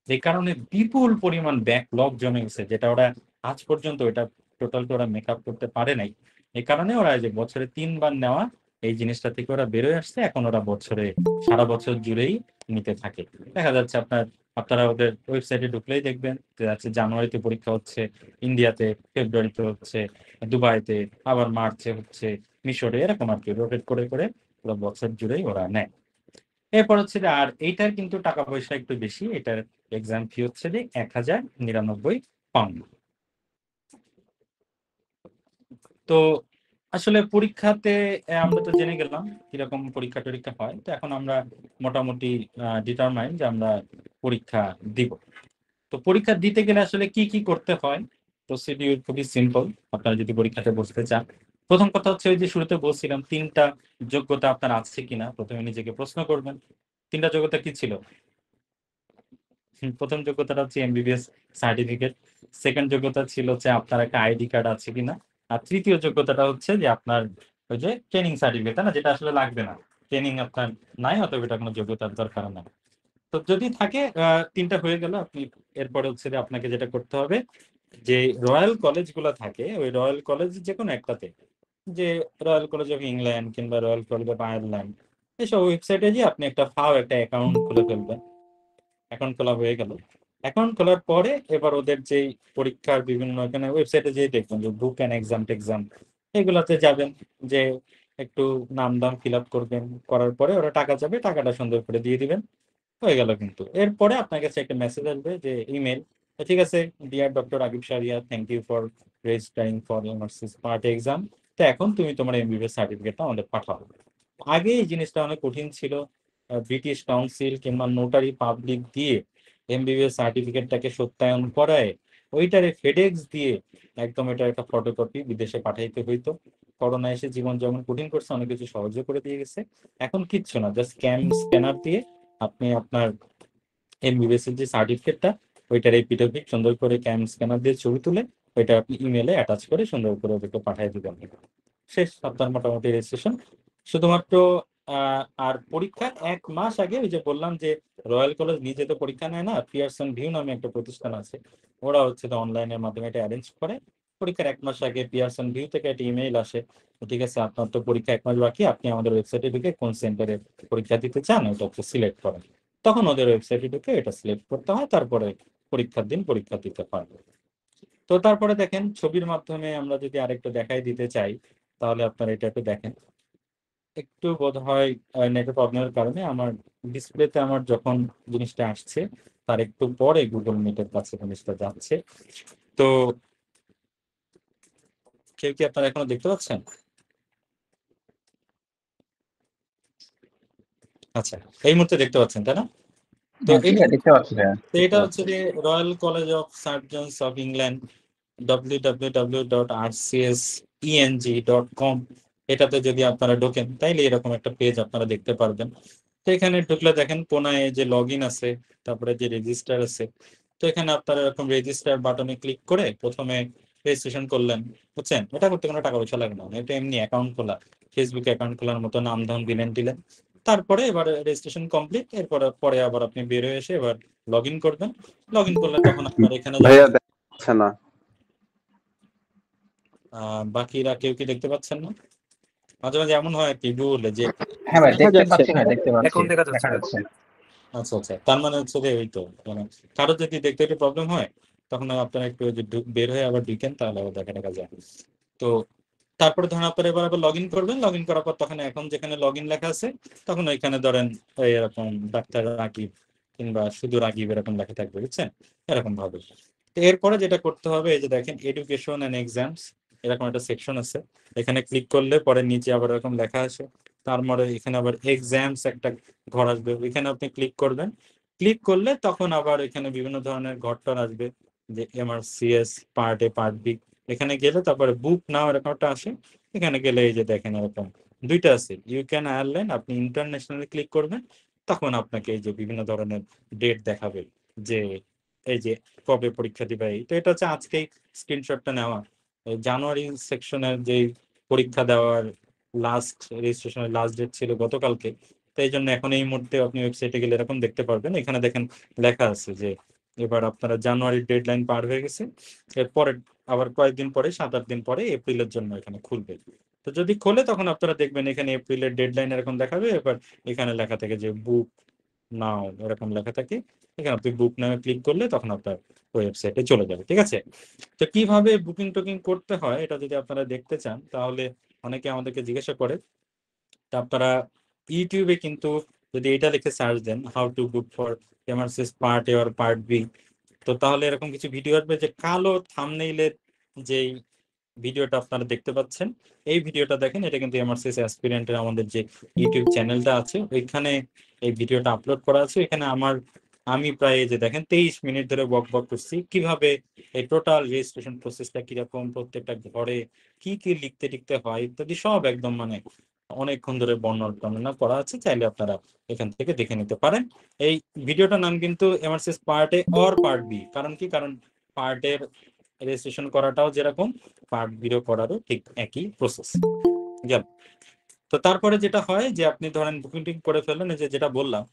এই কারণে বিপুল পরিমাণ ব্যাকলগ জমে গেছে, যেটা ওরা আজ পর্যন্ত এটা টোটালটা ওরা মেকআপ করতে পারে নাই। এই কারণে ওরা যে বছরে 3বার নেওয়া এই জিনিসটা থেকে ওরা বেরোয় আসছে। এখন ওরা বছরে সারা বছর জুড়েই নিতে থাকে। দেখা যাচ্ছে আপনারা ওদের ওয়েবসাইটে ঢুকলেই দেখবেন যে আছে জানুয়ারিতে পরীক্ষা হচ্ছে ইন্ডিয়াতে, ফেব্রুয়ারিতে হচ্ছে দুবাইতে, আবার মার্চে হচ্ছে মিশরে, এরকম আর কি রোটেট করে করে ওরা বছর জুড়েই ওরা নেয়। এরপর হচ্ছে যে আর এইটার কিন্তু টাকা পয়সা একটু বেশি, এটার এক্সাম ফি হচ্ছে যে 1099 পাউন্ড। তো আসলে পরীক্ষাতে আমরা তো জেনে গেলাম কিরকম পরীক্ষা টরীক্ষা হয়। তো এখন আমরা মোটামুটি ডিটারমাইন যে আমরা পরীক্ষা দিব। তো পরীক্ষা দিতে গেলে আসলে কি কি করতে হয়, প্রসিডিউর খুবই সিম্পল। আপনারা যদি পরীক্ষাতে বসতে চান, প্রথম কথা হচ্ছে ওই যে শুরুতে বলছিলাম 3টা যোগ্যতা আপনার আছে কিনা প্রথমে নিজেকে প্রশ্ন করবেন। 3টা যোগ্যতা কি ছিল? প্রথম যোগ্যতাটা হচ্ছে এমবিবিএস সার্টিফিকেট। সেকেন্ড যোগ্যতা ছিল হচ্ছে আপনার একটা আইডি কার্ড আছে কিনা। আর তৃতীয় যোগ্যতাটা হচ্ছে যে আপনার ওই যে ট্রেনিং সার্টিফিকেট, না যেটা আসলে লাগবে না, ট্রেনিং আপনার নাই, অথবা এটা কোনো যোগ্যতার দরকার নাই। তো যদি থাকে 3টা হয়ে গেল আপনি। এরপরে হচ্ছে যে আপনাকে যেটা করতে হবে, যে রয়্যাল কলেজগুলো থাকে ওই রয়্যাল কলেজ যে কোনো একটাতে, যে রয়্যাল কলেজ অফ ইংল্যান্ড কিংবা রয়্যাল কলেজ অফ আয়ারল্যান্ড, এসব ওয়েবসাইটে গিয়ে আপনি একটা অ্যাকাউন্ট খুলে ফেলবেন। অ্যাকাউন্ট খোলা হয়ে গেল। অ্যাকাউন্ট খোলার পরে এবার ওদের যেই পরীক্ষার বিভিন্ন এখানে ওয়েবসাইটে যেয়ে দেখবেন যে বুক অ্যান্ড এক্সাম এগুলাতে যাবেন, যে একটু নাম দাম ফিল আপ করবেন, করার পরে ওরা টাকা যাবে, টাকাটা সুন্দর করে দিয়ে দিবেন, হয়ে গেল। কিন্তু এরপরে আপনার কাছে একটা মেসেজ আসবে যে ইমেল, ঠিক আছে, dear doctor Akib Shahriya, thank you for registering for MRCS part exam. তো এখন তুমি তোমার এমবিবিএস সার্টিফিকেটটা আমাদের পাঠাও। আগে এই জিনিসটা অনেক কঠিন ছিল। ব্রিটিশ কাউন্সিল কিংবা নোটারি পাবলিক দিয়ে এমবিবিএস সার্টিফিকেটটাকে সত্যায়ন করায় ওইটারে ফেডেক্স দিয়ে একদম এটা একটা ফটোকপি বিদেশে পাঠাইতে হইতো। করোনা এসে জীবন যেমন কঠিন করছে, অনেক কিছু সহজে করে দিয়ে গেছে। এখন কিচ্ছু না, জাস্ট স্ক্যানার দিয়ে আপনি আপনার এমবিবিএস এর যে সার্টিফিকেটটা ওইটার এপিটোপিক সুন্দর করে স্ক্যানার দিয়ে ছবি তুলে ওইটা আপনি ইমেলে অ্যাটাচ করে সুন্দর করে ওদেরকে পাঠিয়ে দিবেন। শেষ আপনার মোটামুটি রেজিস্ট্রেশন। শুধুমাত্র আর পরীক্ষার 1 মাস আগে ওই যে বললাম যে রয়্যাল কলেজ নিজে তো পরীক্ষা নেয় না, পিয়ারসন ভিউ নামে একটা প্রতিষ্ঠান আছে, ওরা হচ্ছে অনলাইনের মাধ্যমে এটা অ্যারেঞ্জ করে। পরীক্ষার 1 মাস আগে পিয়ারসন ভিউ থেকে একটা ইমেইল আসে, ঠিক আছে আপনার তো পরীক্ষা 1 মাস বাকি, আপনি আমাদের ওয়েবসাইটে ঢুকে কোন সেন্টারে পরীক্ষা দিতে চান ওটা হচ্ছে সিলেক্ট করেন। তখন ওদের ওয়েবসাইটে ঢুকে এটা সিলেক্ট করতে হয়, তারপরে পরীক্ষার দিন পরীক্ষা দিতে হয়। তো তারপরে দেখেন ছবির মাধ্যমে আমরা যদি আরেকটু দেখাই দিতে চাই, তাহলে আপনারা এটা একটু দেখেন। একটু বোধ হয় নেটের প্রবলেমের কারণে আমার ডিসপ্লেতে আমার যখন জিনিসটা আসছে তার একটু পরে গুগল মিটের কাছে জিনিসটা যাচ্ছে। তো কেউ কি আপনারা এখনো দেখতে পাচ্ছেন? আচ্ছা, এই মুহূর্তে দেখতে পাচ্ছেন তাই না? তো দেখতে পাচ্ছি ভাইয়া। এটা হচ্ছে যে royal college of surgeons of England, www.rcseng.com। এটাতে যদি আপনারা ঢোকেন তাইলে এরকম একটা পেজ আপনারা দেখতে পারবেন। তো এখানে ঢুকলে দেখেন কোনায় যে লগ ইন আছে, তারপরে যে রেজিস্টার আছে। তো এখানে আপনারা এরকম রেজিস্টার বাটনে ক্লিক করে প্রথমে রেজিস্ট্রেশন করলেন, বুঝছেন? এটা করতে কোনো টাকা পয়সা লাগে না, এটা এমনি অ্যাকাউন্ট খোলা, ফেসবুক অ্যাকাউন্ট খোলার মতো নাম ধাম দিলেন। তারপরে এবার রেজিস্ট্রেশন কমপ্লিট, এরপরে পরে আবার আপনি বের হয়ে এসে এবার লগ ইন করবেন। লগ ইন করলে তখন আপনার এখানে ভাইয়া দেখা যাচ্ছে না। বাকিরা কেউ কি দেখতে পাচ্ছেন না? মাঝে মাঝে এমন হয় আর কি ভুল যে হ্যাঁ ভাই, দেখা দেখতে যাচ্ছে। পাচ্ছি ভাই, দেখতে পাচ্ছি, এখন দেখা দেখা যাচ্ছে। যাচ্ছে। আচ্ছা আচ্ছা, তার মানে হচ্ছে যে ওই তো মানে কারো যদি দেখতে একটু প্রবলেম হয় তখন আপনারা একটু ওই যে বের হয়ে আবার ঢুকেন, তাহলে আবার দেখা যায়। তো তারপরে ধরেন আপনারা এবার আবার লগ ইন করবেন। লগ ইন করার পর তখন এখন যেখানে লগ ইন লেখা আছে তখন ওইখানে ধরেন এরকম ডাক্তার রাকিব কিংবা শুধু রাকিব এরকম লেখা থাকবে, বুঝছেন? এরকম ভাবে। তো এরপরে যেটা করতে হবে, এই যে দেখেন এডুকেশন এন্ড এক্সামস এরকম একটা সেকশন আছে। এখানে ক্লিক করলে পরে নিচে আবার এরকম লেখা আছে, তারপরে এখানে আবার এক্সামস একটা ঘর আসবে, ওইখানে আপনি ক্লিক করবেন। ক্লিক করলে তখন আবার এখানে বিভিন্ন ধরনের ঘরটর আসবে, যে MRCS part A part B. এখানে গেলে তারপরে বুক নাও এরকম একটা আসে। এখানে গেলে এই যে দেখেন এরকম দুইটা আছে, ইউ ক্যান আয়ারল্যান্ড, আপনি ইন্টারন্যাশনালি ক্লিক করবেন। তখন আপনাকে এই যে বিভিন্ন ধরনের ডেট দেখাবে, যে এই যে কবে পরীক্ষা দিবে। তো এটা হচ্ছে আজকেই স্ক্রিনশটটা নেওয়া। এই জানুয়ারি সেকশনের যে পরীক্ষা দেওয়ার লাস্ট রেজিস্ট্রেশনের লাস্ট ডেট ছিল গতকালকে। তো এই জন্য এখন এই মুহূর্তে আপনি ওয়েবসাইটে গেলে এরকম দেখতে পারবেন, এখানে দেখেন লেখা আছে যে এবার আপনারা জানুয়ারির ডেডলাইন পার হয়ে গেছে, এরপরে আবার কয়েকদিন পরে 7-8 দিন পরে এপ্রিলের জন্য এখানে খুলবে। তো যদি খোলে তখন আপনারা দেখবেন এখানে এপ্রিলের ডেডলাইন এরকম দেখাবে। এবার এখানে লেখা থাকে যে বুক নাও এরকম লেখা থাকে, এখানে আপনি বুক নামে ক্লিক করলে তখন আপনার ওয়েবসাইটে চলে যাবে, ঠিক আছে? তো কিভাবে বুকিং টোকিং করতে হয় এটা যদি আপনারা দেখতে চান তাহলে অনেকে আমাদেরকে জিজ্ঞাসা করে। তা আপনারা ইউটিউবে কিন্তু যদি এটা লিখে সার্চ দেন how to book for MRCS part A or part B, তো তাহলে এরকম কিছু ভিডিও আসবে যে কালো থাম্বনেইলের যেই ভিডিওটা আপনারা দেখতে পাচ্ছেন। এই ভিডিওটা দেখেন, এটা কিন্তু এমআরসিএস অ্যাসপিরেন্টের আমাদের যে ইউটিউব চ্যানেলটা আছে ওইখানে এই ভিডিওটা আপলোড করা আছে। এখানে আমি প্রায় এই যে দেখেন 23 মিনিট ধরে বক করছি কিভাবে এই টোটাল রেজিস্ট্রেশন প্রসেসটা কিরকম, প্রত্যেকটা ঘরে কি কি লিখতে টিখতে হয় ইত্যাদি সব একদম মানে অনেকক্ষণ ধরে বর্ণনা করা আছে, চাইলে আপনারা এখান থেকে দেখে নিতে পারেন। এই ভিডিওটার নাম কিন্তু MRCS part A or part B, কারণ কি, কারণ পার্টের রেজিস্ট্রেশন করাটাও যেরকম পার্ট বিরো করারও ঠিক একই প্রসেস গেল। তো তারপরে যেটা হয় যে আপনি ধরেন বুকিং করে ফেললেন, এই যে যেটা বললাম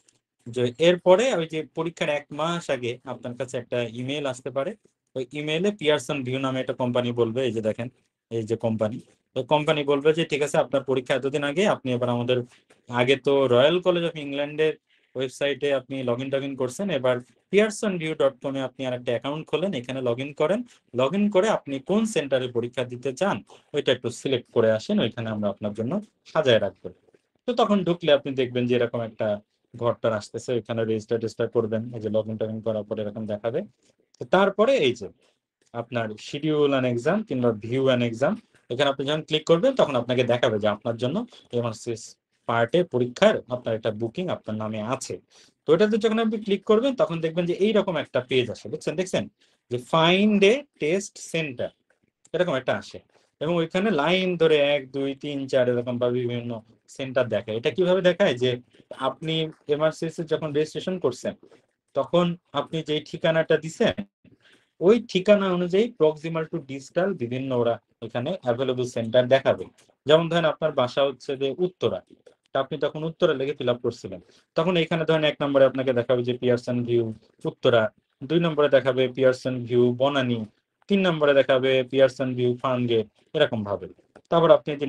যে এরপরে ওই যে পরীক্ষার 1 মাস আগে আপনার কাছে একটা ইমেল আসতে পারে। ওই ইমেলে পিয়ারসন ভিউ নামে একটা কোম্পানি বলবে, এই যে দেখেন এই যে কোম্পানি, ওই কোম্পানি বলবে যে ঠিক আছে আপনার পরীক্ষা এতদিন আগে, আপনি এবার আমাদের আগে তো রয়্যাল কলেজ অফ ইংল্যান্ডের ওয়েবসাইটে আপনি লগ ইন করছেন, এবার pearsonview.com এ আপনি আর একটা অ্যাকাউন্ট খোলেন, এখানে লগ ইন করেন। লগ ইন করে আপনি কোন সেন্টারে পরীক্ষা দিতে চান ওইটা একটু সিলেক্ট করে আসেন, ওইখানে আমরা আপনার জন্য সাজায় রাখবো। তো তখন ঢুকলে আপনি দেখবেন যে এরকম একটা ঘরটার আসতেছে, ওইখানে রেজিস্টার করবেন, এই যে লগ ইন করার পরে এরকম দেখাবে। তো তারপরে এই যে আপনার শিডিউল অ্যান এক্সাম কিংবা ভিউ অ্যান এক্সাম, এখানে আপনি যখন ক্লিক করবেন তখন আপনাকে দেখাবে যে আপনার জন্য এমআরসিএস পার্টে পরীক্ষার আপনার একটা বুকিং আপনার নামে আছে। তো এটাতে যখন আপনি ক্লিক করবেন তখন দেখবেন যে এইরকম একটা পেজ আসে, দেখছেন যে ফাইন্ড এ টেস্ট সেন্টার এরকম একটা আসে, এবং ওইখানে লাইন ধরে 1 2 3 4 এরকম বা বিভিন্ন সেন্টার দেখায়। এটা কিভাবে দেখায় যে আপনি এমআরসিএস যখন রেজিস্ট্রেশন করছেন তখন আপনি যে ঠিকানাটা দিছেন ওই ঠিকানা অনুযায়ী প্রক্সিমাল টু ডিজিটাল বিভিন্ন ওরা এখানে অ্যাভেলেবল সেন্টার দেখাবে। যেমন ধরেন আপনার বাসা হচ্ছে যে উত্তরা, তা আপনি তখন উত্তরা লেগে ফিল আপ করছিলেন, তখন এখানে ধরেন 1 নম্বরে আপনাকে দেখাবে যে পিয়ারসন ভিউ উত্তরা, 2 নম্বরে দেখাবে পিয়ারসন ভিউ বনানী, 3 নম্বরে দেখাবে পিয়ারসন ভিউ ফার্মগেট, এরকম ভাবে। তারপর আপনি যে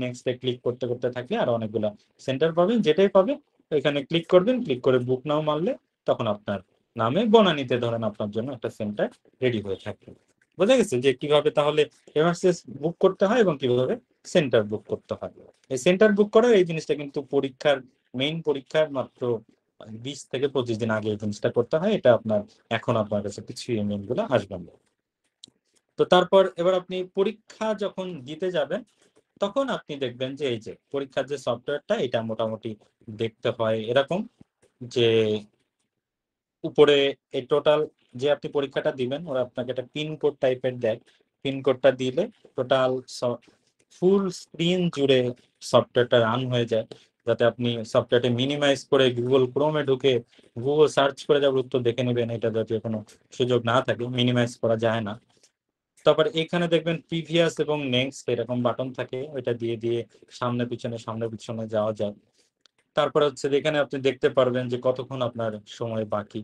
নেক্সটে ক্লিক করতে করতে থাকলে আর অনেকগুলা সেন্টার পাবেন, যেটাই পাবে এখানে ক্লিক করবেন, ক্লিক করে বুক নাও মারলে তখন আপনার নামে বনানীতে ধরেন আপনার জন্য একটা সেন্টার রেডি হয়ে থাকবে। বোঝা গেছে যে কিভাবে তাহলে এমআরসিএস বুক করতে হয় এবং কিভাবে সেন্টার বুক করতে হয়। এই সেন্টার বুক করার এই জিনিসটা কিন্তু মেইন পরীক্ষার মাত্র 20 থেকে 25 দিন আগে এই জিনিসটা করতে হয়। এটা এখন আপনার কাছে কিছু ইমেল গুলো আসবে না। তো তারপর এবার আপনি পরীক্ষা যখন দিতে যাবেন তখন আপনি দেখবেন যে এই যে পরীক্ষার যে সফটওয়্যারটা এটা মোটামুটি দেখতে হয় এরকম, যে উপরে এই টোটাল যে আপনি পরীক্ষাটা দিবেন ওরা আপনাকে একটা পিনকোড টাইপের দেয়, পিনকোডটা দিলে টোটাল ফুল স্ক্রিন জুড়ে সফটওয়্যারটা রান হয়ে যায়, যাতে আপনি সফটওয়্যারটা মিনিমাইজ করে গুগল ক্রোমে ঢুকে গুগল সার্চ করে যার উত্তর দেখে নেবেন, এটা যাতে কোনো সুযোগ না থাকে, মিনিমাইজ করা যায় না। তারপর এখানে দেখবেন প্রিভিয়াস এবং নেক্সট এরকম বাটন থাকে, ওইটা দিয়ে দিয়ে সামনে পিছনে যাওয়া যায়। তারপর হচ্ছে যে এখানে আপনি দেখতে পারবেন যে কতক্ষণ আপনার সময় বাকি।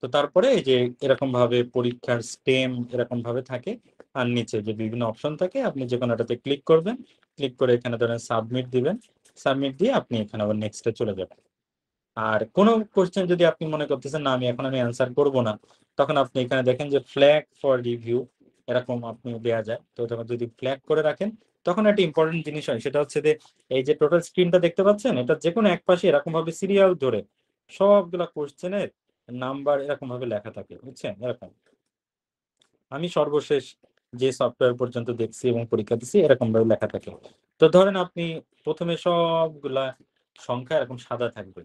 তো তারপরে এই যে এরকম ভাবে পরীক্ষার স্টেম এরকম ভাবে থাকে, আর নিচে যে বিভিন্ন অপশন থাকে আপনি যে কোনোটাতে ক্লিক করবেন, ক্লিক করে এখানে ধরেন সাবমিট দিবেন, সাবমিট দিয়ে আপনি এখানে আবার নেক্সটে চলে যাবেন। আর কোনো কোশ্চেন যদি আপনি মনে করতেছেন না আমি অ্যান্সার করব না, তখন আপনি এখানে দেখেন যে ফ্ল্যাগ ফর রিভিউ এরকম আপনি দেওয়া যায়। তো তখন যদি ফ্ল্যাগ করে রাখেন, তখন একটা ইম্পর্টেন্ট জিনিস হয়, সেটা হচ্ছে যে এই যে টোটাল স্ক্রিনটা দেখতে পাচ্ছেন, এটা যে কোনো এক পাশে এরকম ভাবে সিরিয়াল ধরে সবগুলা কোশ্চেনের নাম্বার এরকম ভাবে লেখা থাকে, বুঝছেন? এরকম আমি সর্বশেষ যে সফটওয়্যার পর্যন্ত দেখছি এবং পরীক্ষা দিচ্ছি এরকম ভাবে লেখা থাকে। তো ধরেন আপনি প্রথমে সবগুলা সংখ্যা এরকম সাদা থাকবে,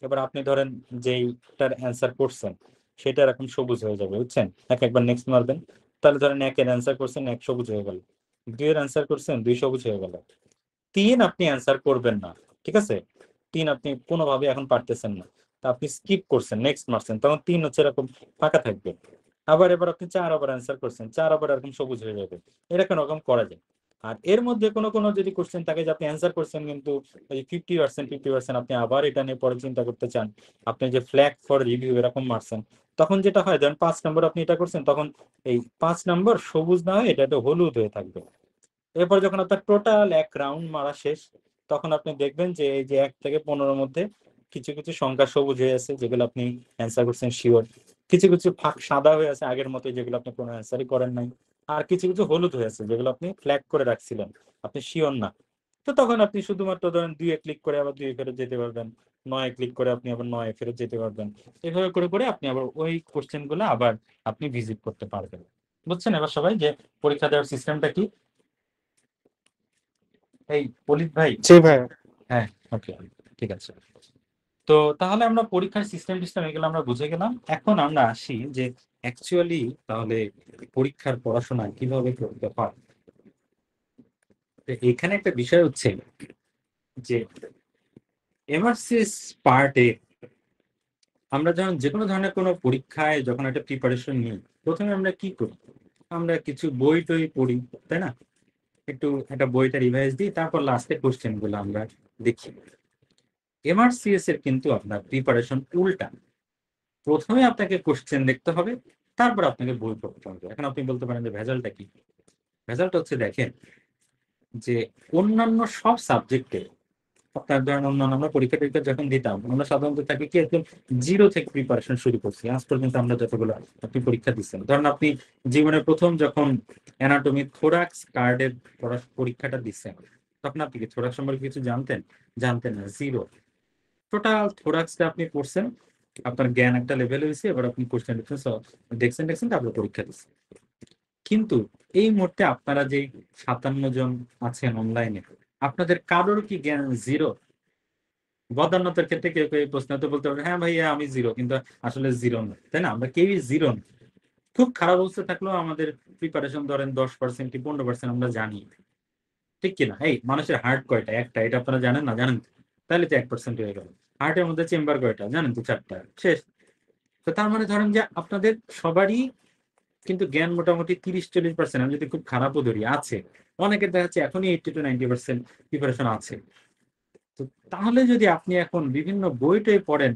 এবার আপনি ধরেন যেইটার অ্যান্সার করছেন সেটা এরকম সবুজ হয়ে যাবে, বুঝছেন? একবার নেক্সট মারবেন, তাহলে ধরেন একের অ্যান্সার করছেন, এক সবুজ হয়ে গেল, দুইয়ের অ্যান্সার করছেন, দুই সবুজ হয়ে গেল, তিন আপনি অ্যান্সার করবেন না, ঠিক আছে? তিন আপনি কোনোভাবে এখন পারতেছেন না, তা আপনি স্কিপ করছেন, নেক্সট মারছেন, তখন তিন হচ্ছে এরকম ফাঁকা থাকবে। আবার এবার আপনি চার আবার অ্যান্সার করছেন, চার আবার এরকম সবুজ হয়ে যাবে, এরকম রকম করা যায়। আর এর মধ্যে কোনো কোনো যদি কোশ্চেন থাকে যে আপনি অ্যান্সার করছেন কিন্তু ওই 50% আপনি আবার এটা নিয়ে পরে চিন্তা করতে চান, আপনি যে ফ্ল্যাগ ফর রিভিউ এরকম মারছেন, তখন যেটা হয় ধরেন 5 নম্বর আপনি এটা করছেন, তখন এই 5 নম্বর সবুজ না হয়ে এটা একটা হলুদ হয়ে থাকবে। এরপর যখন আপনার টোটাল এক রাউন্ড মারা শেষ, তখন আপনি দেখবেন যে এই যে 1 থেকে 15 মধ্যে কিছু কিছু সংখ্যা সবুজ হয়ে আছে যেগুলো আপনি অ্যান্সার করছেন শিওর, কিছু কিছু ফাঁক সাদা হয়ে আছে আগের মতো যেগুলো আপনি কোনো অ্যান্সারই করেন নাই, আর কিছু কিছু হলুদ হয়ে আছে যেগুলো আপনি ফ্ল্যাগ করে রাখছিলেন, আপনি শিওর না। তো তখন আপনি শুধুমাত্র ধরেন 2-এ ক্লিক করে আবার 2-এ ফেরত যেতে পারবেন, 9-এ ক্লিক করে আপনি আবার 9-এ ফেরত যেতে পারবেন। এভাবে করে করে আপনি আবার ওই কোশ্চেন গুলো আবার আপনি ভিজিট করতে পারবেন। বুঝছেন এবার সবাই যে পরীক্ষা দেওয়ার সিস্টেমটা কি? এই পলিত ভাই। জি ভাই। হ্যাঁ, ওকে, ঠিক আছে। তো তাহলে আমরা পরীক্ষার সিস্টেম টিস্টেম এগুলো আমরা বুঝে গেলাম। এখন আমরা আসি যে অ্যাকচুয়ালি তাহলে পরীক্ষার পড়াশোনা কিভাবে করতে হয়। তো এখানে একটা বিষয় হচ্ছে যে এমআরসিএস পার্টে আমরা যখন যে কোনো ধরনের কোনো পরীক্ষায় যখন একটা প্রিপারেশন নিই, প্রথমে আমরা কি করি? আমরা কিছু বই টই পড়ি, তাই না? একটু একটা বইটা রিভাইজ দিই, তারপর লাস্টে কোশ্চেন গুলো আমরা দেখি। এমআরসিএস এর কিন্তু আপনার প্রিপারেশন উল্টা, প্রথমে আপনাকে কোশ্চেন দেখতে হবে, তারপর আপনাকে বই পড়তে হবে। এখন আপনি বলতে পারেন যে ভেজালটা কি? ভেজালটা হচ্ছে দেখেন যে অন্যান্য সব সাবজেক্টে আপনার ধরেন অন্যান্য আমরা পরীক্ষা টরীক্ষা যখন দিতাম, আমরা সাধারণত থাকি কি একদম জিরো থেকে প্রিপারেশন শুরু করছি আজ পর্যন্ত আমরা যতগুলো আপনি পরীক্ষা দিচ্ছেন। ধরেন আপনি জীবনের প্রথম যখন অ্যানাটমি থোরাক্স কার্ডের পরীক্ষাটা দিচ্ছেন, তখন আপনি কি থোরাক্স সম্পর্কে কিছু জানতেন? জানতেন না, জিরো। টোটাল থোরাক্সটা আপনি পড়ছেন, আপনার জ্ঞান একটা লেভেল হয়েছে, এবার আপনি কোশ্চেন দেখছেন তারপরে পরীক্ষা দিচ্ছেন। কিন্তু এই মুহূর্তে আপনারা যে 57 জন আছেন অনলাইনে, আপনাদের কারোর কি জ্ঞান জিরো? বদান্যতার ক্ষেত্রে কেউ কেউ এই প্রশ্ন তো বলতে পারবে হ্যাঁ ভাইয়া আমি জিরো, কিন্তু আসলে জিরো না, তাই না? আমরা কেউই জিরো না। খুব খারাপ অবস্থা থাকলেও আমাদের প্রিপারেশন ধরেন 10% কি 15% আমরা জানি, ঠিক কিনা? এই মানুষের হার্ট কয়টা? একটা, এটা আপনারা জানেন না? জানেন? তাহলে তো 1% হয়ে গেল। হার্টের মধ্যে চেম্বার কয়টা? জানেন তো? 4টা, শেষ। তো তার মানে ধরেন যে আপনাদের সবারই কিন্তু জ্ঞান মোটামুটি 30-40%, আমি যদি খুব খারাপও ধরি, আছে। অনেকের দেখা যাচ্ছে এখনই 80-90% প্রিপারেশন আছে। তো তাহলে যদি আপনি এখন বিভিন্ন বই টই পড়েন,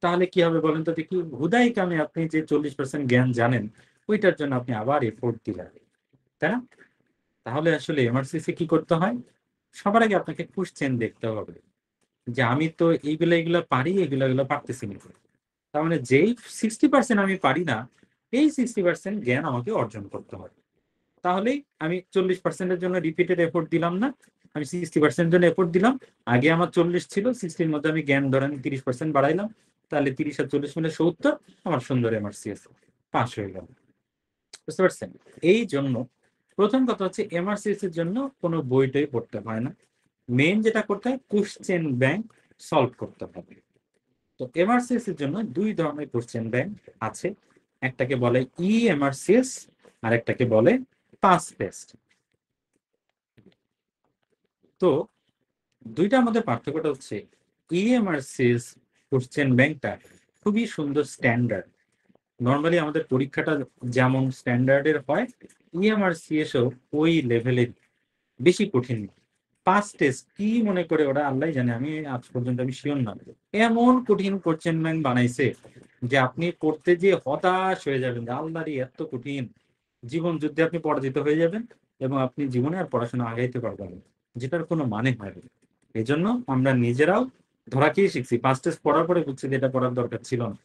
তাহলে কি হবে বলেন তো দেখি? হুদাই কামে আপনি যে 40% জ্ঞান জানেন, ওইটার জন্য আপনি আবার এফোর্ট দিলেন, তাই না? তাহলে আসলে এমআরসিসি কি করতে হয়? সবার আগে আপনাকে কোশ্চেন দেখতে হবে যে আমি তো এইগুলা পারি, এগুলা পারতেছি না। তার মানে যেই 60% আমি পারি না, এই 60% জ্ঞান আমাকে অর্জন করতে হবে। তাহলেই আমি 40%-এর জন্য রিপিটেড এফোর্ট দিলাম না, আমি 60% জন্য এফোর্ট দিলাম। আগে আমার 40 ছিল, 60-র মধ্যে আমি জ্ঞান ধরেন 30% বাড়াইলাম, তাহলে 30 আর 40 মিলে 70, আমার সুন্দর এমআরসিএস পাস হয়ে গেল। বুঝতে পারছেন? এই জন্য প্রথম কথা হচ্ছে এমআরসিএস এর জন্য কোনো বইটাই পড়তে হয় না, মেইন যেটা করতে হয় কোশ্চেন ব্যাংক সলভ করতে হবে। তো এমআরসিএস এর জন্য 2 ধরনের কোশ্চেন ব্যাংক আছে, একটাকে বলে ই এমআরসিএস আর একটাকে বলে পাস টেস্ট। তো দুইটার মধ্যে পার্থক্যটা হচ্ছে ইএমআরসিএস কোশ্চেন ব্যাংকটা খুবই সুন্দর স্ট্যান্ডার্ড। নর্মালি আমাদের পরীক্ষাটা যেমন স্ট্যান্ডার্ডের হয়, ইএমআরসিএসও ওই লেভেলের, বেশি কঠিন। পাঁচ টেস্ট কি মনে করে ওরা আল্লাহ জানে, আমি আজ পর্যন্ত আমি শিওর না। এমন কঠিন কোশ্চেন ব্যাংক বানাইছে যে আপনি পড়তে যে হতাশ হয়ে যাবেন, যে আল্লাহরই এত কঠিন, জীবন যুদ্ধে আপনি পরাজিত হয়ে যাবেন এবং আপনি জীবনে আর পড়াশোনা আগাইতে পারবেন না, যেটার কোনো মানে হয় না। এই জন্য আমরা নিজেরাও ধরা খেয়ে শিখছি, পাঁচ টেস্ট পড়ার পরে বুঝছি যে এটা পড়ার দরকার ছিল না।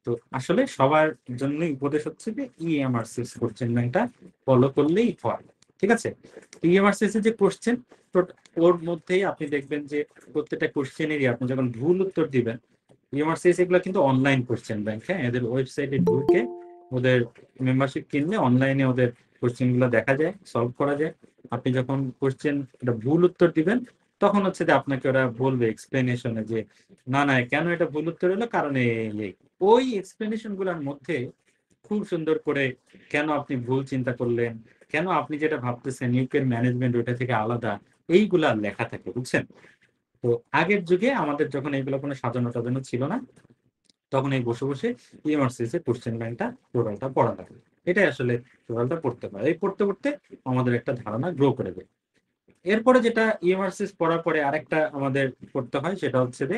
তো আসলে সবার জন্য উপদেশ হচ্ছে যে ইএমআরসিএস কোশ্চেন ব্যাংকটা ফলো করলেই হয়। ঠিক আছে, ইএমআরসিএস এর যে কোশ্চেন, ওর মধ্যেই আপনি দেখবেন যে প্রত্যেকটা কোশ্চেনেরই আপনি যখন ভুল উত্তর দিবেন, ইএমআরসিএস এগুলো কিন্তু অনলাইন কোশ্চেন ব্যাংক, হ্যাঁ, এদের ওয়েবসাইটে ঢুকে ওদের মেম্বারশিপ কিনলে অনলাইনে ওদের কোশ্চেন গুলো দেখা যায়, সলভ করা যায়। আপনি যখন কোশ্চেন ভুল উত্তর দিবেন, তখন হচ্ছে যে আপনাকে ওরা বলবে এক্সপ্লেনেশনে যে না না কেন এটা ভুল উত্তর হলো, কারণ এই ওই এক্সপ্লেনেশন গুলোর মধ্যে খুব সুন্দর করে কেন আপনি ভুল চিন্তা করলেন, কেন আপনি যেটা ভাবতেছেন ইউকের ম্যানেজমেন্ট ওইটা থেকে আলাদা, এইগুলা লেখা থাকে, বুঝছেন। তো আগের যুগে আমাদের যখন এইগুলো কোনো সাজানো টাজানো ছিল না, তখন এই বসে বসে ইএমআরসিএস এর কোশ্চেন ব্যাংকটা টোটালটা পড়া লাগে। এটাই আসলে টোটালটা পড়তে পারে, এই পড়তে পড়তে আমাদের একটা ধারণা গ্রো করে দেয়। এরপরে যেটা ইএমআরসিএস পড়ার পরে আরেকটা আমাদের করতে হয়, সেটা হচ্ছে যে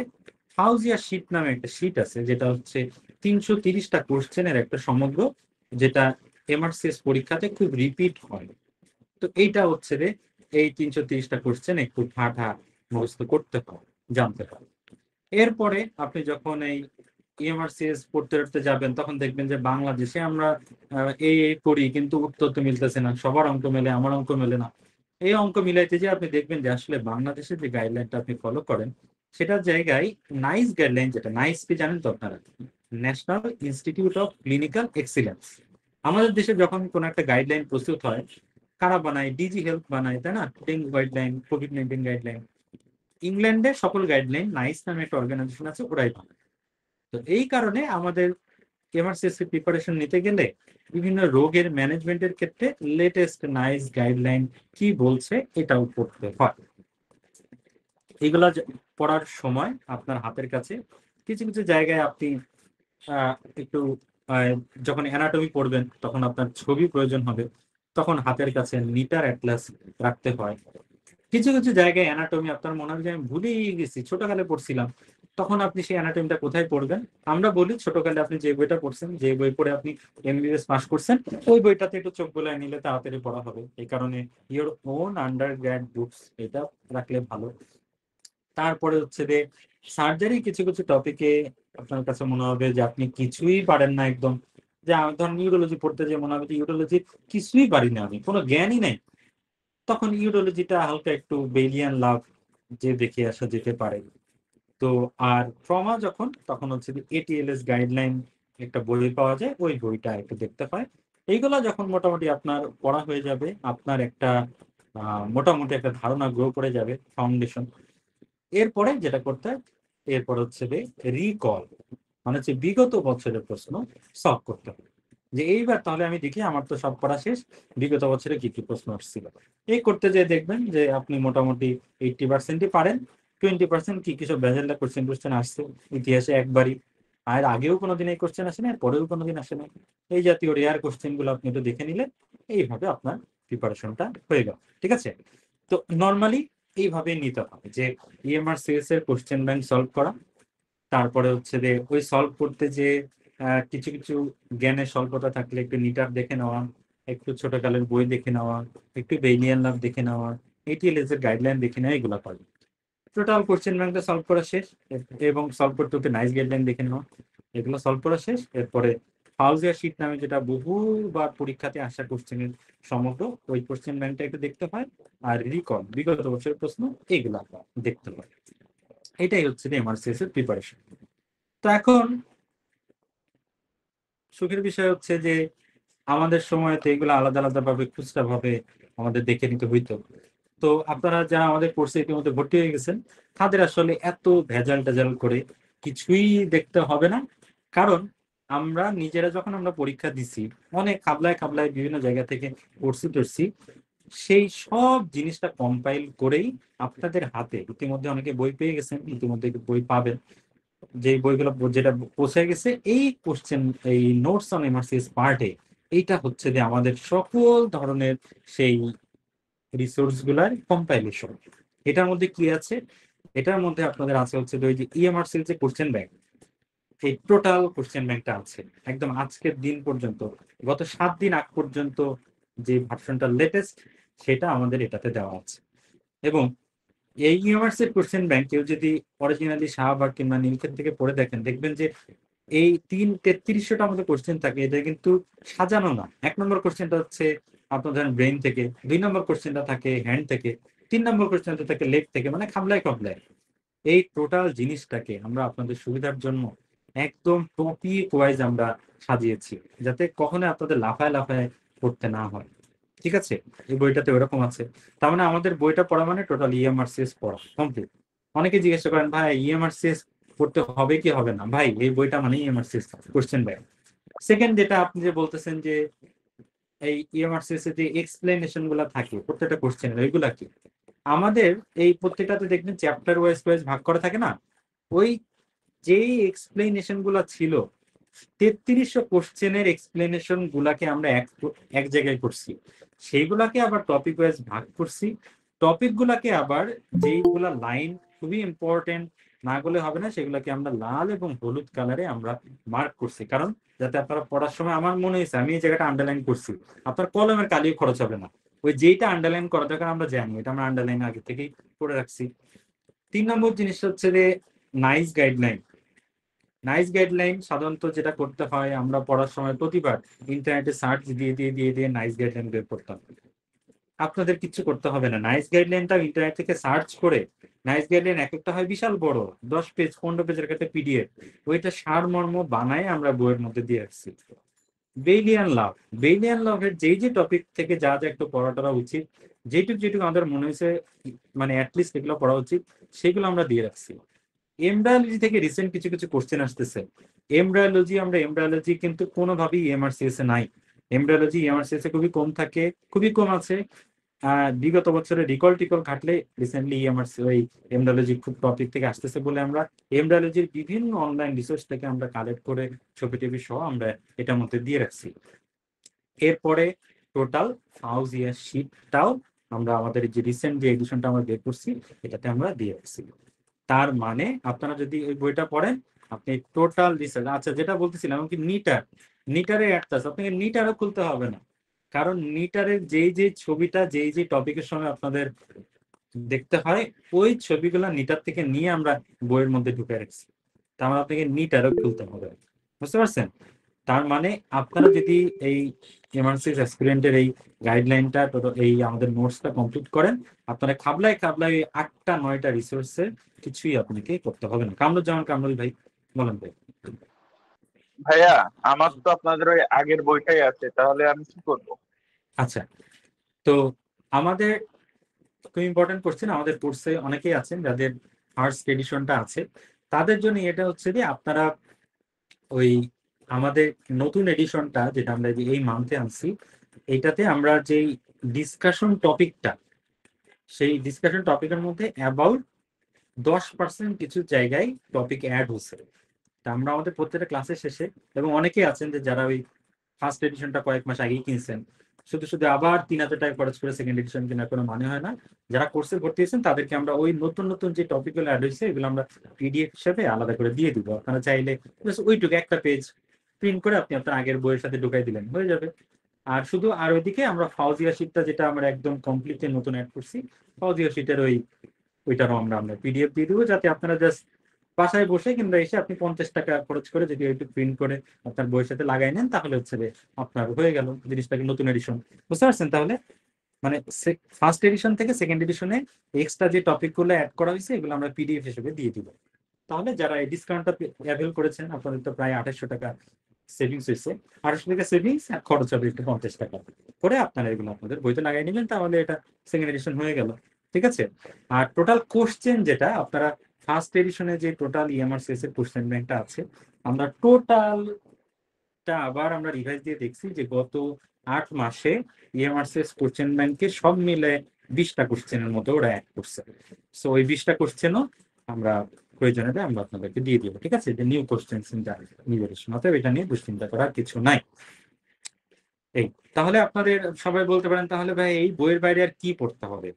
হাউজিয়া শীট নামে একটা শীট আছে, যেটা হচ্ছে 330টা কোশ্চেনের একটা সমগ্র, যেটা এমআরসিএস পরীক্ষাতে খুব রিপিট হয়। তো এইটা হচ্ছে যে এই 330টা কোশ্চেন একটু ঠাঠা মুখস্থ করতে হয়, জানতে হয়। এরপরে আপনি যখন এই ইএমআরসিএস পড়তে পড়তে যাবেন, তখন দেখবেন যে বাংলাদেশে আমরা এই করি, কিন্তু উত্তর তো মিলতেছে না, সবার অঙ্ক মেলে, আমার অঙ্ক মেলে না। এই অঙ্ক মিলাইতে যে আপনি দেখবেন যে আসলে বাংলাদেশের যে গাইডলাইনটা আপনি ফলো করেন, সেটার জায়গায় নাইস গাইডলাইন, যেটা নাইস কি জানেন তো আপনারা, national institute of clinical excellence. আমাদের দেশে যখন কোনো একটা গাইডলাইন প্রস্তুত হয়, কারা বানায়? ডিজি হেলথ বানায়, তাই না? Dengue guideline, COVID-19 guideline. ইংল্যান্ডের সকল গাইডলাইন নাইস নামে একটা অর্গানাইজেশন আছে, ওরাই বানায়। তো এই কারণে আমাদের এমআরসিএসসি প্রিপারেশন নিতে গেলে বিভিন্ন রোগের ম্যানেজমেন্টের ক্ষেত্রে লেটেস্ট নাইস গাইডলাইন কি বলছে এটাও পড়তে হয়। এগুলা পড়ার সময় আপনার হাতের কাছে কিছু কিছু জায়গায় আপনি একটু যখন অ্যানাটমি পড়বেন, তখন আপনার ছবি প্রয়োজন হবে, তখন হাতের কাছে নিটার অ্যাটলাস রাখতে হয়। কিছু কিছু জায়গায় অ্যানাটমি আপনার মনে হয় যে আমি ভুলেই গেছি, ছোটকালে পড়ছিলাম, তখন আপনি সেই অ্যানাটমিটা কোথায় পড়বেন? আমরা বলি ছোটকালে আপনি যে বইটা পড়ছেন, যে বই পড়ে আপনি এমবিবিএস পাস করছেন, ওই বইটাতে একটু চোখ বোলায় নিলে তাড়াতাড়ি পড়া হবে। এই কারণে your own under grad books এটা রাখলে ভালো। তারপরে হচ্ছে যে সার্জারি কিছু কিছু টপিকে আপনার কাছে মনে হবে যে আপনি কিছুই পারেন না একদম, যে ধরেন ইউরোলজি পড়তে যে মনে হবে যে ইউরোলজি কিছুই পারি না, আমি কোনো জ্ঞানই নাই, তখন ইউরোলজিটা হালকা একটু বেলিয়ান লাভ যে দেখে আসা যেতে পারে। তো আর ট্রমা যখন, তখন হচ্ছে যে এটিএলএস গাইডলাইন একটা বই পাওয়া যায়, ওই বইটা একটু দেখতে হয়। এইগুলা যখন মোটামুটি আপনার পড়া হয়ে যাবে, আপনার একটা মোটামুটি একটা ধারণা গ্রো করে যাবে, ফাউন্ডেশন। এরপরে যেটা করতে হয়, এরপর হচ্ছে যে রিকল, মানে হচ্ছে বিগত বছরের প্রশ্ন সলভ করতে হবে। যে এইবার তাহলে আমি দেখি আমার তো সব পড়া শেষ, বিগত বছরে কি কি প্রশ্ন আসছিল। এই করতে যেয়ে দেখবেন যে আপনি মোটামুটি 80%ই পারেন, 20% কি কিছু ভেজাল্লা কোশ্চেন টোশ্চেন আসছে ইতিহাসে একবারই, আর আগেও কোনোদিন এই কোশ্চেন আসে না, আর পরেও কোনোদিন আসে না। এই জাতীয় রেয়ার কোশ্চেন গুলো আপনি একটু দেখে নিলেন, এইভাবে আপনার প্রিপারেশনটা হয়ে গেল। ঠিক আছে, তো নর্মালি এইভাবে নিতে হবে যে ইএমআরসিএস এর কোশ্চেন ব্যাংক সলভ করা, তারপরে হচ্ছে যে ওই সলভ করতে যে কিছু কিছু জ্ঞানের স্বল্পতা থাকলে একটু নিটার দেখে নেওয়া, একটু ছোটকালের বই দেখে নেওয়া, একটু বেইলিয়ান লাভ দেখে নেওয়া, এটিএলএস এর গাইডলাইন দেখে নেওয়া, এগুলো পাবে। টোটাল কোশ্চেন ব্যাংকটা সলভ করা শেষ, এবং সলভ করতে হতে নাইস গাইডলাইন দেখে নেওয়া, এগুলো সলভ করা শেষ। এরপরে হাউজিয়া শীট নামে যেটা বহুবার পরীক্ষাতে আসা কোশ্চেনের সমগ্র, ওই কোশ্চেন ব্যাংকটা একটু দেখতে হয়। আর রিকল, বিগত বছরের প্রশ্ন, এগুলা দেখতে হয়। এটাই হচ্ছে এমআরসিএস এর প্রিপারেশন। তো এখন সুখের বিষয় হচ্ছে যে আমাদের সময় তো এগুলো আলাদা আলাদা ভাবে খুচরা ভাবে আমাদের দেখে নিতে হইতো। তো আপনারা যারা আমাদের কোর্সে ইতিমধ্যে ভর্তি হয়ে গেছেন, তাদের আসলে এত ভেজাল টেজাল করে কিছুই দেখতে হবে না। কারণ আমরা নিজেরা যখন আমরা পরীক্ষা দিছি, অনেক খাবলায় খাবলায় বিভিন্ন জায়গা থেকে পড়ছি টরছি, সেই সব জিনিসটা কম্পাইল করেই আপনাদের হাতে ইতিমধ্যে অনেকে বই পেয়ে গেছেন, ইতিমধ্যে বই পাবেন, যে বইগুলো যেটা পৌঁছে গেছে এই কোশ্চেন, এই নোটস অন এমআরসিএস পার্টে, এইটা হচ্ছে যে আমাদের সকল ধরনের সেই রিসোর্স গুলার কম্পাইলেশন। এটার মধ্যে কি আছে? এটার মধ্যে আপনাদের আছে হচ্ছে যে ওই যে ইএমআরসিএল যে কোশ্চেন ব্যাংক, এই টোটাল কোশ্চেন ব্যাংকটা আছে একদম আজকের দিন পর্যন্ত, গত 7 দিন আগ পর্যন্ত যে ভার্সনটা লেটেস্ট সেটা আমাদের এটাতে দেওয়া আছে। এবং এই ইউনিভার্সের কোশ্চেন ব্যাংক কেউ যদি অরিজিনালি শাহবাগ কিংবা নীলক্ষেত থেকে পড়ে দেখেন, দেখবেন যে এই 3300টার মতো কোশ্চেন থাকে, এটা কিন্তু সাজানো না। 1 নম্বর কোশ্চেনটা হচ্ছে আপনার ধরেন ব্রেইন থেকে, 2 নম্বর কোশ্চেনটা থাকে হ্যান্ড থেকে, 3 নম্বর কোশ্চেনটা থাকে লেগ থেকে, মানে খামলায় খামলায়। এই টোটাল জিনিসটাকে আমরা আপনাদের সুবিধার জন্য একদম টপিক ওয়াইজ আমরা সাজিয়েছি, যাতে কখনো আপনাদের লাফায় লাফায় পড়তে না হয়। ঠিক আছে, এই বইটাতে ওরকম আছে। তার মানে আমাদের বইটা পড়া মানে টোটাল ইএমআরসিএস পড়া কমপ্লিট। অনেকে জিজ্ঞেস করেন ভাই ইএমআরসিএস পড়তে হবে কি হবে না? ভাই এই বইটা মানে ইএমআরসিএস কোশ্চেন ব্যাংক। সেকেন্ড যেটা আপনি যে বলতেছেন যে এই ইএমআরসিএস এর যে এক্সপ্লেনেশন গুলা থাকে প্রত্যেকটা কোশ্চেনের, ওইগুলা কি আমাদের এই প্রত্যেকটাতে দেখবেন চ্যাপ্টার ওয়াইজ ওয়াইজ ভাগ করা থাকে না? ওই যেই এক্সপ্লেনেশন গুলা ছিল 3300 কোশ্চেনের এক্সপ্লেনেশন গুলাকে আমরা এক জায়গায় করছি, সেইগুলাকে আবার টপিক ওয়াইজ ভাগ করছি। টপিক গুলাকে আবার যেইগুলা লাইন খুবই ইম্পর্টেন্ট না গেলে হবে না, সেগুলাকে আমরা লাল এবং হলুদ কালারে আমরা মার্ক করছি, কারণ যাতে আপনারা পড়ার সময়, আমার মনে হয়েছে আমি এই জায়গাটা আন্ডারলাইন করছি, আপনার কলমের কালিও খরচ হবে না। ওই যেইটা আন্ডারলাইন করা দরকার আমরা জানি, এটা আমরা আন্ডারলাইন আগে থেকেই করে রাখছি। 3 নম্বর জিনিসটা হচ্ছে যে নাইস গাইডলাইন। নাইস গাইডলাইন সাধারণত যেটা করতে হয়, আমরা পড়ার সময় প্রতিবার ইন্টারনেটে সার্চ দিয়ে দিয়ে দিয়ে দিয়ে নাইস গাইডলাইন বের করতাম। আপনাদের কিছু করতে হবে না, নাইস গাইডলাইনটা ইন্টারনেট থেকে সার্চ করে, নাইস গাইডলাইন এক একটা হয় বিশাল বড়, 10 পেজ 15 পেজের একটা পিডিএফ, ওইটা সারমর্ম বানায় আমরা বইয়ের মধ্যে দিয়ে রাখছি। বেইলিয়ান লাভ, বেইলিয়ান লাভের যেই যে টপিক থেকে যা যা একটু পড়াটা উচিত, যেটুকু যেটুকু আমাদের মনে হয়েছে মানে অ্যাটলিস্ট এগুলো পড়া উচিত, সেগুলো আমরা দিয়ে রাখছি। এমব্রায়োলজি থেকে রিসেন্ট কিছু কিছু কোশ্চেন আসতেছে। এমব্রায়োলজি কিন্তু কোনোভাবেই এমআরসিএস এ নাই। এমব্রায়োলজি এমআরসিএস এ খুবই কম থাকে, খুবই কম আছে। বিগত বছরে রিকল টিকল ঘাটলে রিসেন্টলি এমআরসি ওই এমব্রায়োলজি খুব টপিক থেকে আসতেছে বলে আমরা এমব্রায়োলজির বিভিন্ন অনলাইন রিসোর্স থেকে আমরা কালেক্ট করে ছবি টবি সহ আমরা এটার মধ্যে দিয়ে রাখছি। এরপরে টোটাল ফাউজিয়া শীটটাও আমরা আমাদের যে রিসেন্ট যে এডিশনটা আমরা বের করছি এটাতে আমরা দিয়ে রাখছি। তার মানে আপনারা যদি ওই বইটা পড়েন, আপনি টোটাল রিসার্চ, আচ্ছা যেটা বলতেছিলাম কি নিটারে অ্যাডটাস আপনাকে নিটারও খুলতে হবে না, কারণ নিটারের যেই যে ছবিটা যেই যে টপিকের সময় আপনাদের দেখতে হয়, ওই ছবিগুলো নিটার থেকে নিয়ে আমরা বইয়ের মধ্যে ঢুকে রাখছি। তার মানে আপনাকে নিটারও খুলতে হবে, বুঝতে পারছেন? তার মানে আপনারা যদি এই এমার্সিস অ্যাসপিরেন্টের এই গাইডলাইনটা, এই আমাদের নোটসটা কমপ্লিট করেন, আপনারা খাবলায় খাবলায় 8টা 9টা রিসোর্সে কিছুই আপনাকে করতে হবে না। কামরুল ভাই বলেন ভাই। ভাইয়া, আমার তো আপনাদের ওই আগের বইটাই আছে, তাহলে আমি কি করবো? আচ্ছা, তো আমাদের খুব ইম্পর্টেন্ট কোশ্চেন, আমাদের কোর্সে অনেকেই আছেন যাদের ফার্স্ট এডিশনটা আছে, তাদের জন্য এটা হচ্ছে যে আপনারা ওই আমাদের নতুন এডিশনটা যেটা আমরা এই মান্থে আনছি, এইটাতে আমরা যেই ডিসকাশন টপিকটা, সেই ডিসকাশন টপিকের মধ্যে অ্যাবাউট 10% কিছু জায়গায় টপিক অ্যাড হচ্ছে। তা আমরা আমাদের প্রত্যেকটা ক্লাসের শেষে, এবং অনেকেই আছেন যে যারা ওই ফার্স্ট এডিশনটা কয়েক মাস আগেই কিনছেন, শুধু শুধু আবার 3000 টাকা খরচ করে সেকেন্ড এডিশন কেনার কোনো মানে হয় না। যারা কোর্সে ভর্তি হয়েছেন তাদেরকে আমরা ওই নতুন নতুন যে টপিকগুলো অ্যাড হয়েছে এগুলো আমরা পিডিএফ হিসেবে আলাদা করে দিয়ে দিব। আপনারা চাইলে ওইটুকু একটা পেজ প্রিন্ট করে আপনি আপনার আগের বইয়ের সাথে ঢুকাই দিলেন, হয়ে যাবে। আর শুধু আর ওইদিকে আমরা ফাউজিয়া শীটটা যেটা আমরা একদম কমপ্লিটলি নতুন অ্যাড করছি, ফাউজিয়া শীটের ওইটারও আমরা পিডিএফ দিয়ে দেবো, যাতে আপনারা জাস্ট বাসায় বসে কিংবা এসে আপনি 50 টাকা খরচ করে যদি একটু প্রিন্ট করে আপনার বইয়ের সাথে লাগাই নেন, তাহলে হচ্ছে যে আপনার হয়ে গেল জিনিসটাকে নতুন এডিশন। বুঝতে পারছেন? তাহলে মানে ফার্স্ট এডিশন থেকে সেকেন্ড এডিশনে এক্সট্রা যে টপিকগুলো অ্যাড করা হয়েছে এগুলো আমরা পিডিএফ হিসেবে দিয়ে দিব। তাহলে যারা এই ডিসকাউন্টটা অ্যাভেল করেছেন, আপনাদের তো প্রায় 2800 টাকা সেভিংস হয়েছে। 2800 টাকা সেভিংস, আর খরচ হবে একটু 50 টাকা করে, আপনারা এগুলো আপনাদের বইতে লাগাই নেবেন, তাহলে এটা সেকেন্ড এডিশন হয়ে গেল। ঠিক আছে? আর টোটাল কোশ্চেন যেটা আপনারা ফার্স্ট এডিশনে যে টোটাল ইএমআরসিএস এর কোশ্চেন ব্যাংকটা আছে, আমরা টোটাল টা আবার আমরা রিভাইজ দিয়ে দেখছি যে গত 8 মাসে ইএমআরসিএস কোশ্চেন ব্যাংকে সব মিলে 20টা কোশ্চেনের মতো ওরা অ্যাড করছে। সো ওই 20টা কোশ্চেনও আমরা প্রয়োজনে আমরা আপনাদেরকে দিয়ে দিব, ঠিক আছে, যে নিউ কোশ্চেন নির্বাচন, অতএব এটা নিয়ে দুশ্চিন্তা করার কিছু নাই। এই তাহলে আপনাদের সবাই বলতে পারেন, তাহলে ভাই এই বইয়ের বাইরে আর কি পড়তে হবে?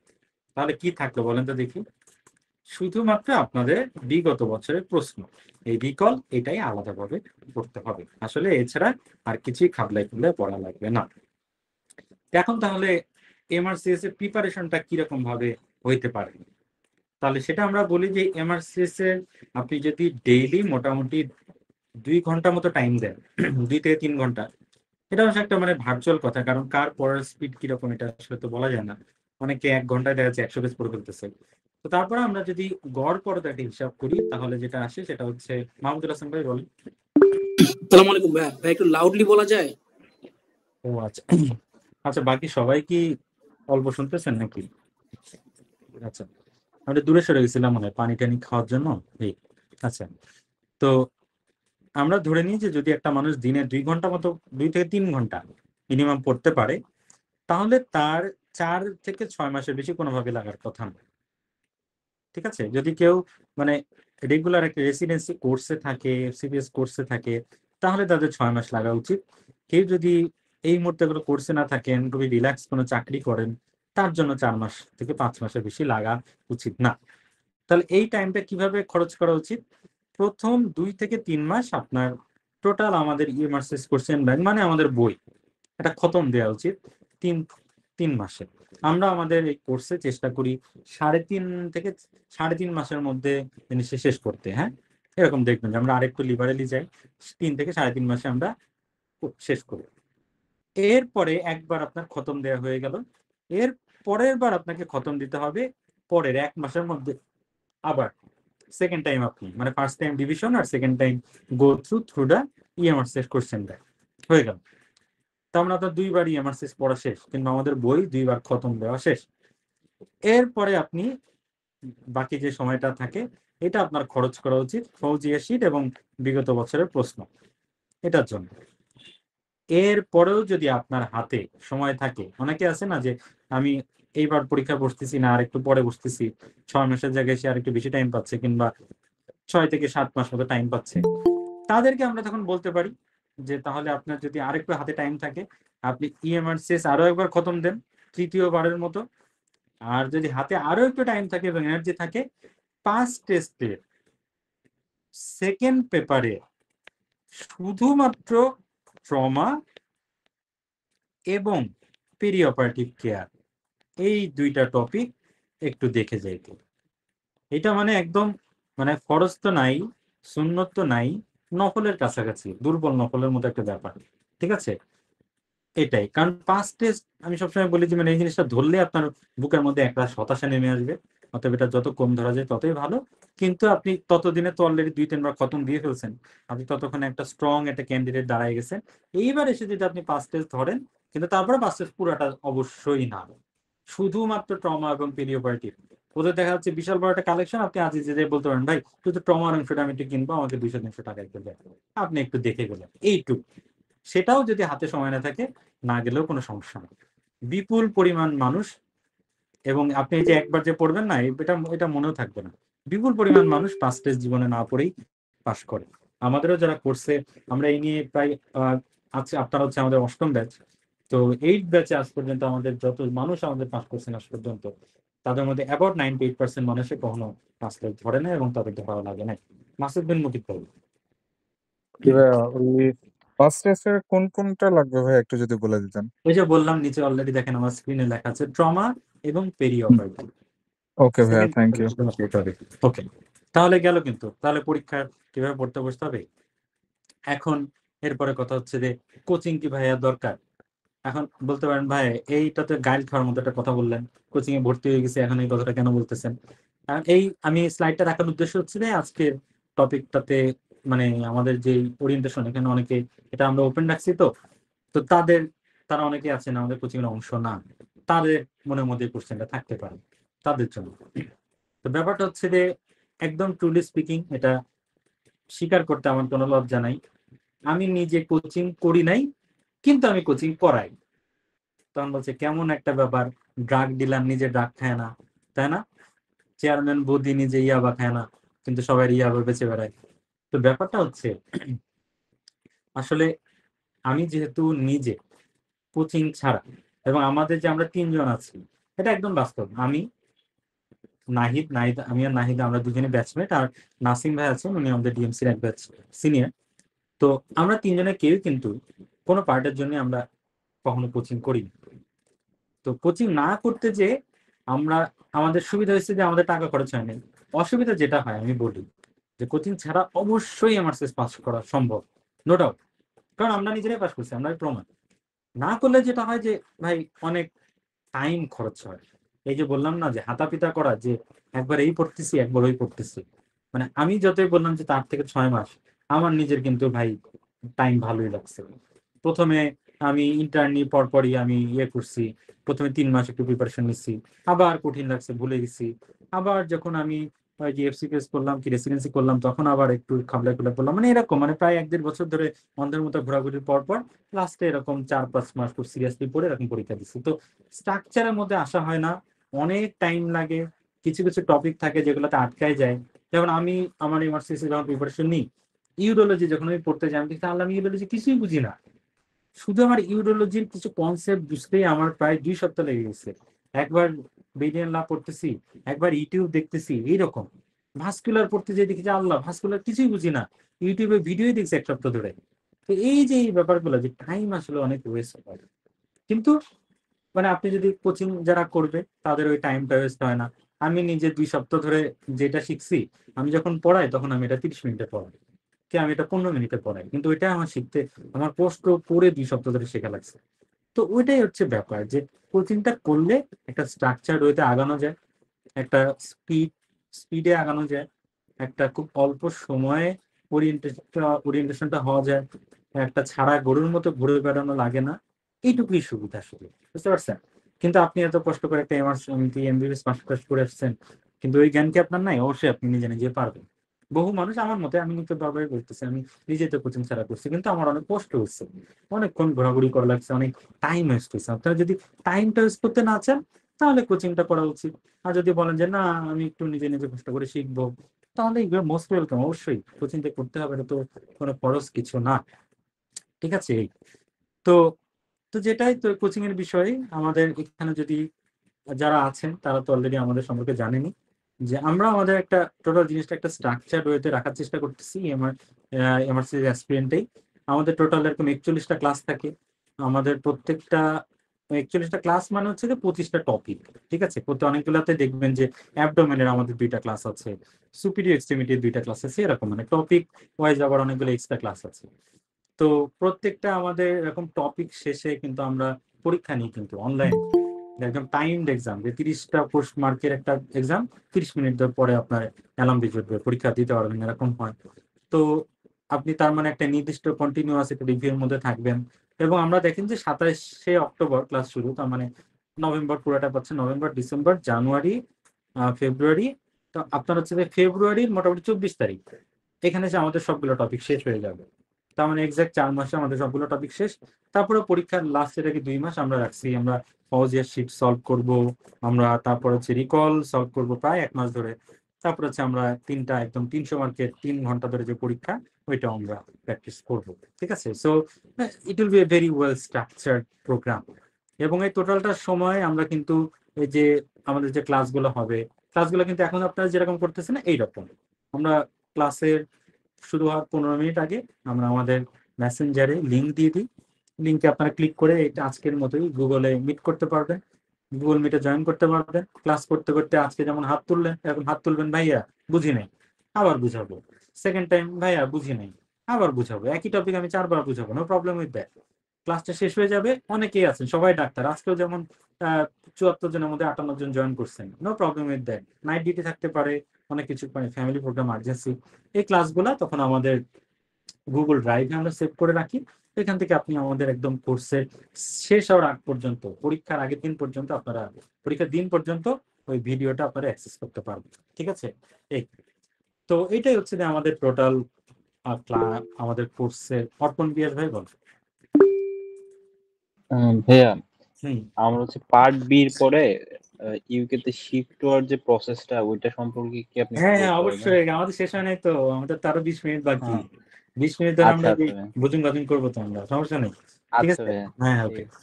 তাহলে কি থাকলো বলেন তো দেখি? শুধুমাত্র আপনাদের বিগত বছরের প্রশ্ন, এই রিকল এটাই আলাদাভাবে পড়তে হবে, আসলে এছাড়া আর কিছুই খাবলাই খুবলাই পড়া লাগবে না। এখন তাহলে এমআরসিএস এর প্রিপারেশনটা কিরকম ভাবে হইতে পারে? তাহলে সেটা আমরা বলি যে এমআরসিএস এর আপনি যদি ডেইলি মোটামুটি 2 ঘন্টা মতো টাইম দেন, 2 থেকে 3 ঘন্টা, এটা হচ্ছে একটা মানে ভার্চুয়াল কথা, কারণ কার পড়ার স্পিড কিরকম এটা আসলে তো বলা যায় না। অনেকে 1 ঘন্টায় দেখা যাচ্ছে 100 পেজ পড়ে ফেলতেছে। তো তারপরে আমরা যদি গড় পড়াটা হিসাব করি তাহলে যেটা আসে সেটা হচ্ছে, মাহমুদুল হাসান ভাই বলেন। আসসালামু আলাইকুম ভাই, ভাই একটু লাউডলি বলা যায়? ও আচ্ছা, আচ্ছা বাকি সবাই কি অল্প শুনতেছেন নাকি? আচ্ছা, আমরা দূরে সরে গেছিলাম মনে হয় পানি টানি খাওয়ার জন্য। এই আচ্ছা, তো আমরা ধরে নিই যে যদি একটা মানুষ দিনে 2 ঘন্টা মতো, 2 থেকে 3 ঘন্টা মিনিমাম পড়তে পারে, তাহলে তার 4 থেকে 6 মাসের বেশি কোনোভাবে লাগার কথা না, ঠিক আছে। যদি কেউ মানে রেগুলার একটা রেসিডেন্সি কোর্সে থাকে, সিবিএস কোর্সে থাকে, তাহলে তাদের 6 মাস লাগা উচিত। কেউ যদি এই মুহূর্তে কোনো কোর্সে না থাকেন, খুবই রিল্যাক্স কোনো চাকরি করেন, তার জন্য 4 মাস থেকে 5 মাসের বেশি লাগা উচিত না। তাহলে এই টাইমটা কিভাবে খরচ করা উচিত? প্রথম 2 থেকে 3 মাস আপনার টোটাল আমাদের ইএমআরসিএস কোশ্চেন ব্যাংক মানে আমাদের বই, এটা খতম দেওয়া উচিত 3 মাসে। আমরা আমাদের এই কোর্সে চেষ্টা করি 3.5 থেকে 3.5 মাসের মধ্যে জিনিসটা শেষ করতে। হ্যাঁ, এরকম দেখবেন যে আমরা আরেকটু লিবারেলি যাই, 3 থেকে 3.5 মাসে আমরা শেষ করি। এরপরে একবার আপনার খতম দেওয়া হয়ে গেল, এর পরের বার আপনাকে খতম দিতে হবে পরের 1 মাসের মধ্যে। আবার সেকেন্ড টাইম আপনি মানে ফার্স্ট টাইম ডিভিশন আর second time go through the EMRCS question bank হয়ে গেল। তো আমরা তো 2 বার ইএমআরসিএস পড়া শেষ, কিন্তু আমাদের বই 2 বার খতম দেওয়া শেষ। এরপরে আপনি বাকি যে সময়টা থাকে এটা আপনার খরচ করা উচিত ফৌজিয়া শীট এবং বিগত বছরের প্রশ্ন এটার জন্য। এরপরেও যদি আপনার হাতে সময় থাকে, অনেকে আছে না যে আমি এইবার পরীক্ষা বসতেছি না, আর একটু পরে বসতেছি, 6 মাসের জায়গায় সে আর একটু বেশি টাইম পাচ্ছে, কিংবা 6 থেকে 7 মাস মতো টাইম পাচ্ছে, তাদেরকে আমরা তখন বলতে পারি যে তাহলে আপনার যদি আরেকটু হাতে টাইম থাকে, আপনি ইএমআরসিএস আরো একবার খতম দেন তৃতীয়বারের মতো। আর যদি হাতে আরো একটু টাইম থাকে এবং এনার্জি থাকে, 5 টেস্টের সেকেন্ড পেপারে শুধুমাত্র ট্রমা এবং পেরি অপারেটিভ কেয়ার, এই 2টা টপিক একটু দেখে যাইতে। এটা মানে একদম মানে ফরজ তো নাই, সুন্নত তো নাই, নফলের কাছাকাছি, দুর্বল নফলের মতো একটা ব্যাপার, ঠিক আছে। এটাই কারণ 5 টেস্ট আমি সবসময় বলি যে মানে এই জিনিসটা ধরলে আপনার বুকের মধ্যে একটা হতাশা নেমে আসবে, অতএব এটা যত কম ধরা যায় ততই ভালো। কিন্তু আপনি ততদিনে তো অলরেডি 2-3 বার খতম দিয়ে ফেলছেন, আপনি ততক্ষণে একটা স্ট্রং একটা ক্যান্ডিডেট দাঁড়ায় গেছেন। এইবার এসে যদি আপনি 5 টেস্ট ধরেন, কিন্তু তারপরে 5 টেস্ট পুরাটা অবশ্যই না, শুধুমাত্র ট্রমা এবং পেরিওপারেটিভ। ওদের দেখা যাচ্ছে বিশাল বড় একটা কালেকশন, আপনি আজ যে বলতে পারেন ভাই শুধু ট্রমার অংশটা আমি একটু কিনবো, আমাকে 200-300 টাকা একটু দেয়, আপনি একটু দেখে গেলেন এইটুকু। সেটাও যদি হাতে সময় না থাকে, না গেলেও কোনো সমস্যা নেই। বিপুল পরিমাণ মানুষ, এবং আপনি যে একবার যে পড়বেন না এটা এটা মনেও থাকবে না, বিপুল পরিমাণ মানুষ 5 টেস্ট জীবনে না পড়েই পাস করে। আমাদেরও যারা কোর্সে, আমরা এই নিয়ে প্রায় আছে, আপনারা হচ্ছে আমাদের 8ম ব্যাচ, তো 8 ব্যাচে আজ পর্যন্ত আমাদের যত মানুষ আমাদের পাস করছেন আজ পর্যন্ত, তাদের মধ্যে অ্যাবাউট 98% মানুষে কখনো 5 টেস্ট ধরে না এবং তাদের ধরা লাগে না। মাসুদ বিন মুকিত বলুন। কি ভাইয়া, ওই ফার্স্ট টেস্টের কোন কোনটা লাগবে ভাই, একটু যদি বলে দিতেন। ওই যে বললাম নিচে অলরেডি দেখেন আমার স্ক্রিনে লেখা আছে ট্রমা এবং পেরি অপারেটিভ। ওকে ভাইয়া, থ্যাংক ইউ। ওকে, তাহলে গেল। কিন্তু তাহলে পরীক্ষা কিভাবে পড়তে বসতে হবে। এখন এরপরে কথা হচ্ছে যে কোচিং কি ভাইয়া দরকার? এখন বলতে পারেন ভাই এইটা তো গাইড খাওয়ার মতো একটা কথা বললেন, কোচিং এ ভর্তি হয়ে গেছে, এখন এই কথাটা কেন বলতেছেন? এই আমি স্লাইডটা রাখার উদ্দেশ্য হচ্ছে যে আজকের টপিকটাতে মানে আমাদের যে ওরিয়েন্টেশন, এখানে অনেকে এটা আমরা ওপেন রাখছি, তো তো তারা অনেকে আছেন আমাদের কোচিং এর অংশ না, তাদের মনের মধ্যে কোশ্চেনটা থাকতে পারে, তাদের জন্য। তো ব্যাপারটা হচ্ছে যে একদম ট্রুলি স্পিকিং, এটা স্বীকার করতে আমার কোনো লজ্জা নাই, আমি নিজে কোচিং করি নাই, কিন্তু আমি কোচিং করাই। তখন বলছে কেমন একটা ব্যাপার, ড্রাগ ডিলার নিজে ড্রাগ খায় না, তাই না? চেয়ারম্যান বৌদি নিজে ইয়াবা খায় না, কিন্তু সবাই ইয়াবা বেঁচে বেড়ায়। তো ব্যাপারটা হচ্ছে আসলে আমি যেহেতু নিজে কোচিং ছাড়া, এবং আমাদের যে আমরা 3 জন আছি, এটা একদম বাস্তব। আমি নাহিদ, আমি আর নাহিদ আমরা দুজনে ব্যাচমেট, আর নাসিম ভাই আছেন, উনি আমাদের ডিএমসির এক ব্যাচ সিনিয়র। তো আমরা 3 জনের কেউ কিন্তু কোনো পার্টের জন্য আমরা কখনো কোচিং করি। তো কোচিং না করতে যে আমরা, আমাদের সুবিধা হয়েছে যে আমাদের টাকা খরচ হয়নি। অসুবিধা যেটা হয় আমি বলি যে কোচিং ছাড়া অবশ্যই এমআরসিএস পাস করা সম্ভব, নো ডাউট, কারণ আমরা নিজেরাই পাস করছি, আমরা প্রমাণ। না করলে যেটা হয় যে ভাই অনেক টাইম খরচ হয়। এই যে বললাম না যে হাতাপিতা করা, যে একবার এই পড়তেছি একবার ওই পড়তেছি, মানে আমি যতই বললাম যে 4 থেকে 6 মাস, আমার নিজের কিন্তু ভাই টাইম ভালোই লাগছে। প্রথমে আমি ইন্টার্নি পরপরই আমি করছি, প্রথমে 3 মাস একটু প্রিপারেশন নিচ্ছি, আবার কঠিন লাগছে, ভুলে গেছি। আবার যখন আমি ওই যে এফসিপিএস করলাম কি রেসিডেন্সি করলাম, তখন আবার একটু খাবলা খুলে পড়লাম, মানে এরকম, মানে প্রায় 1-1.5 বছর ধরে অন্ধের মতো ঘোরাঘুরির পর লাস্টে এরকম 4-5 মাস খুব সিরিয়াসলি পড়ে এরকম পরীক্ষা দিচ্ছি। তো স্ট্রাকচারের মধ্যে আসা হয় না, অনেক টাইম লাগে, কিছু কিছু টপিক থাকে যেগুলোতে আটকায় যায়। যেমন আমি আমার ইউনিভার্সিটি যখন প্রিপারেশন নিই, ইউরোলজি যখন আমি পড়তে যাই, আমি দেখি আল্লাহ, আমি ইউরোলজি কিছুই বুঝি না। শুধু আমার ইউরোলজির কিছু কনসেপ্ট বুঝতেই আমার প্রায় 2 সপ্তাহ লেগে গেছে। একবার বেরিয়ান লা পড়তেছি, একবার ইউটিউব দেখতেছি, এইরকম। ভাস্কুলার পড়তে যেয়ে দেখি যে আল্লাহ, ভাস্কুলার কিছুই বুঝি না, ইউটিউবে ভিডিওই দেখছি 1 সপ্তাহ ধরে। তো এই যে এই ব্যাপারগুলো, যে টাইম আসলে অনেক ওয়েস্ট হয়, কিন্তু মানে আপনি যদি কোচিং যারা করবে তাদের ওই টাইমটা ওয়েস্ট হয় না। আমি নিজে 2 সপ্তাহ ধরে যেটা শিখছি, আমি যখন পড়াই তখন আমি এটা 30 মিনিটে পড়াই, কি আমি এটা 15 মিনিটে পড়াই, কিন্তু ওইটা আমার শিখতে আমার কষ্ট করে 2 সপ্তাহ ধরে শেখা লাগছে। তো ওইটাই হচ্ছে ব্যাপার, যে কোচিংটা করলে একটা স্ট্রাকচার ওইতে আগানো যায়, একটা স্পিডে আগানো যায়, একটা খুব অল্প সময়ে ওরিয়েন্টেশনটা হওয়া যায়, একটা ছাড়া গরুর মতো ঘুরে বেড়ানো লাগে না। এইটুকুই সুবিধা শুধু, বুঝতে পারছেন? কিন্তু আপনি এত কষ্ট করে একটা এমবিবিএস মাস্টার্স করে আসছেন, কিন্তু ওই জ্ঞান কি আপনার নাই? অবশ্যই আপনি নিজে নিজে পারবেন। বহু মানুষ আমার মতে, আমি কিন্তু বারবারই বলতেছি, আমি নিজে তো কোচিং ছাড়া করছি, কিন্তু আমার অনেক কষ্ট হচ্ছে, অনেকক্ষণ ঘোরাঘুরি করা লাগছে, অনেক টাইম ওয়েস্ট হয়েছে। আপনারা যদি টাইমটা ওয়েস্ট করতে না চান, তাহলে কোচিংটা করা উচিত। আর যদি বলেন যে না, আমি একটু নিজে নিজে কষ্ট করে শিখবো, তাহলে মোস্ট ওয়েলকাম, অবশ্যই কোচিংটা করতে হবে, এটা তো কোনো খরচ কিছু না। ঠিক আছে? এই তো, যেটাই তো কোচিং এর বিষয়ে আমাদের এখানে যদি যারা আছেন তারা তো অলরেডি আমাদের সম্পর্কে জানেনি, যে আমরা আমাদের একটা টোটাল জিনিসটা একটা স্ট্রাকচার ওয়েতে রাখার চেষ্টা করতেছি। এমআরসি অ্যাসপিরেন্টেই আমাদের টোটাল এরকম 41টা ক্লাস থাকে। আমাদের প্রত্যেকটা 41টা ক্লাস মানে হচ্ছে যে 25টা টপিক। ঠিক আছে? প্রতি অনেকগুলাতে দেখবেন যে অ্যাবডোমেনের আমাদের 2টা ক্লাস আছে, সুপিরিয়র এক্সট্রিমিটির 2টা ক্লাস আছে, এরকম মানে টপিক ওয়াইজ আবার অনেকগুলো এক্সট্রা ক্লাস আছে। তো প্রত্যেকটা আমাদের এরকম টপিক শেষে কিন্তু আমরা পরীক্ষা নিই, কিন্তু অনলাইন একদম টাইমড এক্সাম, যে 30টা কোর্স মার্কের একটা এক্সাম, 30 মিনিট পরে আপনার অ্যালার্ম বেজে উঠবে, পরীক্ষা দিতে পারবেন, এরকম হয়। তো আপনি তার মানে একটা নির্দিষ্ট কন্টিনিউয়াস একটা রিভিউর মধ্যে থাকবেন। এবং আমরা দেখেন যে 27শে অক্টোবর ক্লাস শুরু, তার মানে নভেম্বর পুরোটা পাচ্ছে, নভেম্বর, ডিসেম্বর, জানুয়ারি, ফেব্রুয়ারি। তো আপনার হচ্ছে যে ফেব্রুয়ারির মোটামুটি 24 তারিখ এখানে যে আমাদের সবগুলো টপিক শেষ হয়ে যাবে। তার মানে এক্সাক্ট 4 মাসে আমাদের সবগুলো টপিক শেষ। তারপরে পরীক্ষার লাস্টের আগে 2 মাস আমরা রাখছি, আমরা ফৌজিয়ার শিট সলভ করব, আমরা তারপর হচ্ছে রিকল সলভ করব প্রায় 1 মাস ধরে। তারপর হচ্ছে আমরা 3টা একদম 300 মার্কের 3 ঘন্টা ধরে যে পরীক্ষা, ওইটাও আমরা প্র্যাকটিস করব। ঠিক আছে? So it will be a very well structured program. এবং এই টোটালটার সময় আমরা কিন্তু এই যে আমাদের যে ক্লাসগুলো হবে, ক্লাসগুলো কিন্তু এখন আপনারা যেরকম করতেছেন এইরকম। আমরা ক্লাসের শুরু হওয়ার 15 মিনিট আগে আমরা আমাদের মেসেঞ্জারে লিঙ্ক দিয়ে দিই। লিঙ্কে আপনারা ক্লিক করে এটা আজকের মতোই গুগলে মিট করতে পারবেন, গুগল মিটে জয়েন করতে পারবেন। ক্লাস করতে করতে আজকে যেমন হাত তুললেন, এরকম হাত তুলবেন, ভাইয়া বুঝি নাই, আবার বুঝাবো। সেকেন্ড টাইম, ভাইয়া বুঝি নাই, আবার বুঝাবো। একই টপিক আমি 4 বার বুঝাবো, নো প্রবলেম উইথ দ্যাট। ক্লাসটা শেষ হয়ে যাবে, অনেকেই আছেন, সবাই ডাক্তার, আজকেও যেমন 74 জনের মধ্যে 58 জন জয়েন করছেন, no problem with that. Night duty থাকতে পারে, অনেক কিছু, মানে ফ্যামিলি প্রোগ্রাম, আর্জেন্সি। এই ক্লাসগুলা তখন আমাদের গুগল ড্রাইভে আমরা সেভ করে রাখি। এখান থেকে আপনি আমাদের একদম কোর্সের শেষ হওয়ার আগ পর্যন্ত, পরীক্ষার আগের দিন পর্যন্ত, আপনারা পরীক্ষার দিন পর্যন্ত ওই ভিডিওটা আপনারা অ্যাক্সেস করতে পারবেন। ঠিক আছে? এই তো এটাই হচ্ছে যে আমাদের টোটাল আমাদের কোর্সের অর্পণ বিয়াস ভাই বল। ভাইয়া হুম আমরা হচ্ছে পার্ট বির পরে ইউকে তে শিফট হওয়ার যে প্রসেসটা ওইটা সম্পর্কে কি আপনি একটু হ্যাঁ হ্যাঁ বলতে পারবেন? অবশ্যই, আমাদের শেষ হয় নাই তো, আমাদের তো আরো 20 মিনিট বাকি। হ্যাঁ 20 মিনিট ধরে আচ্ছা আমরা আচ্ছা ভাইয়া বুঝুন গাজুন করবো, তো আমরা সমস্যা নেই, ঠিক আচ্ছা আছে। ভাইয়া হ্যাঁ হ্যাঁ ঠিক ওকে। আছে।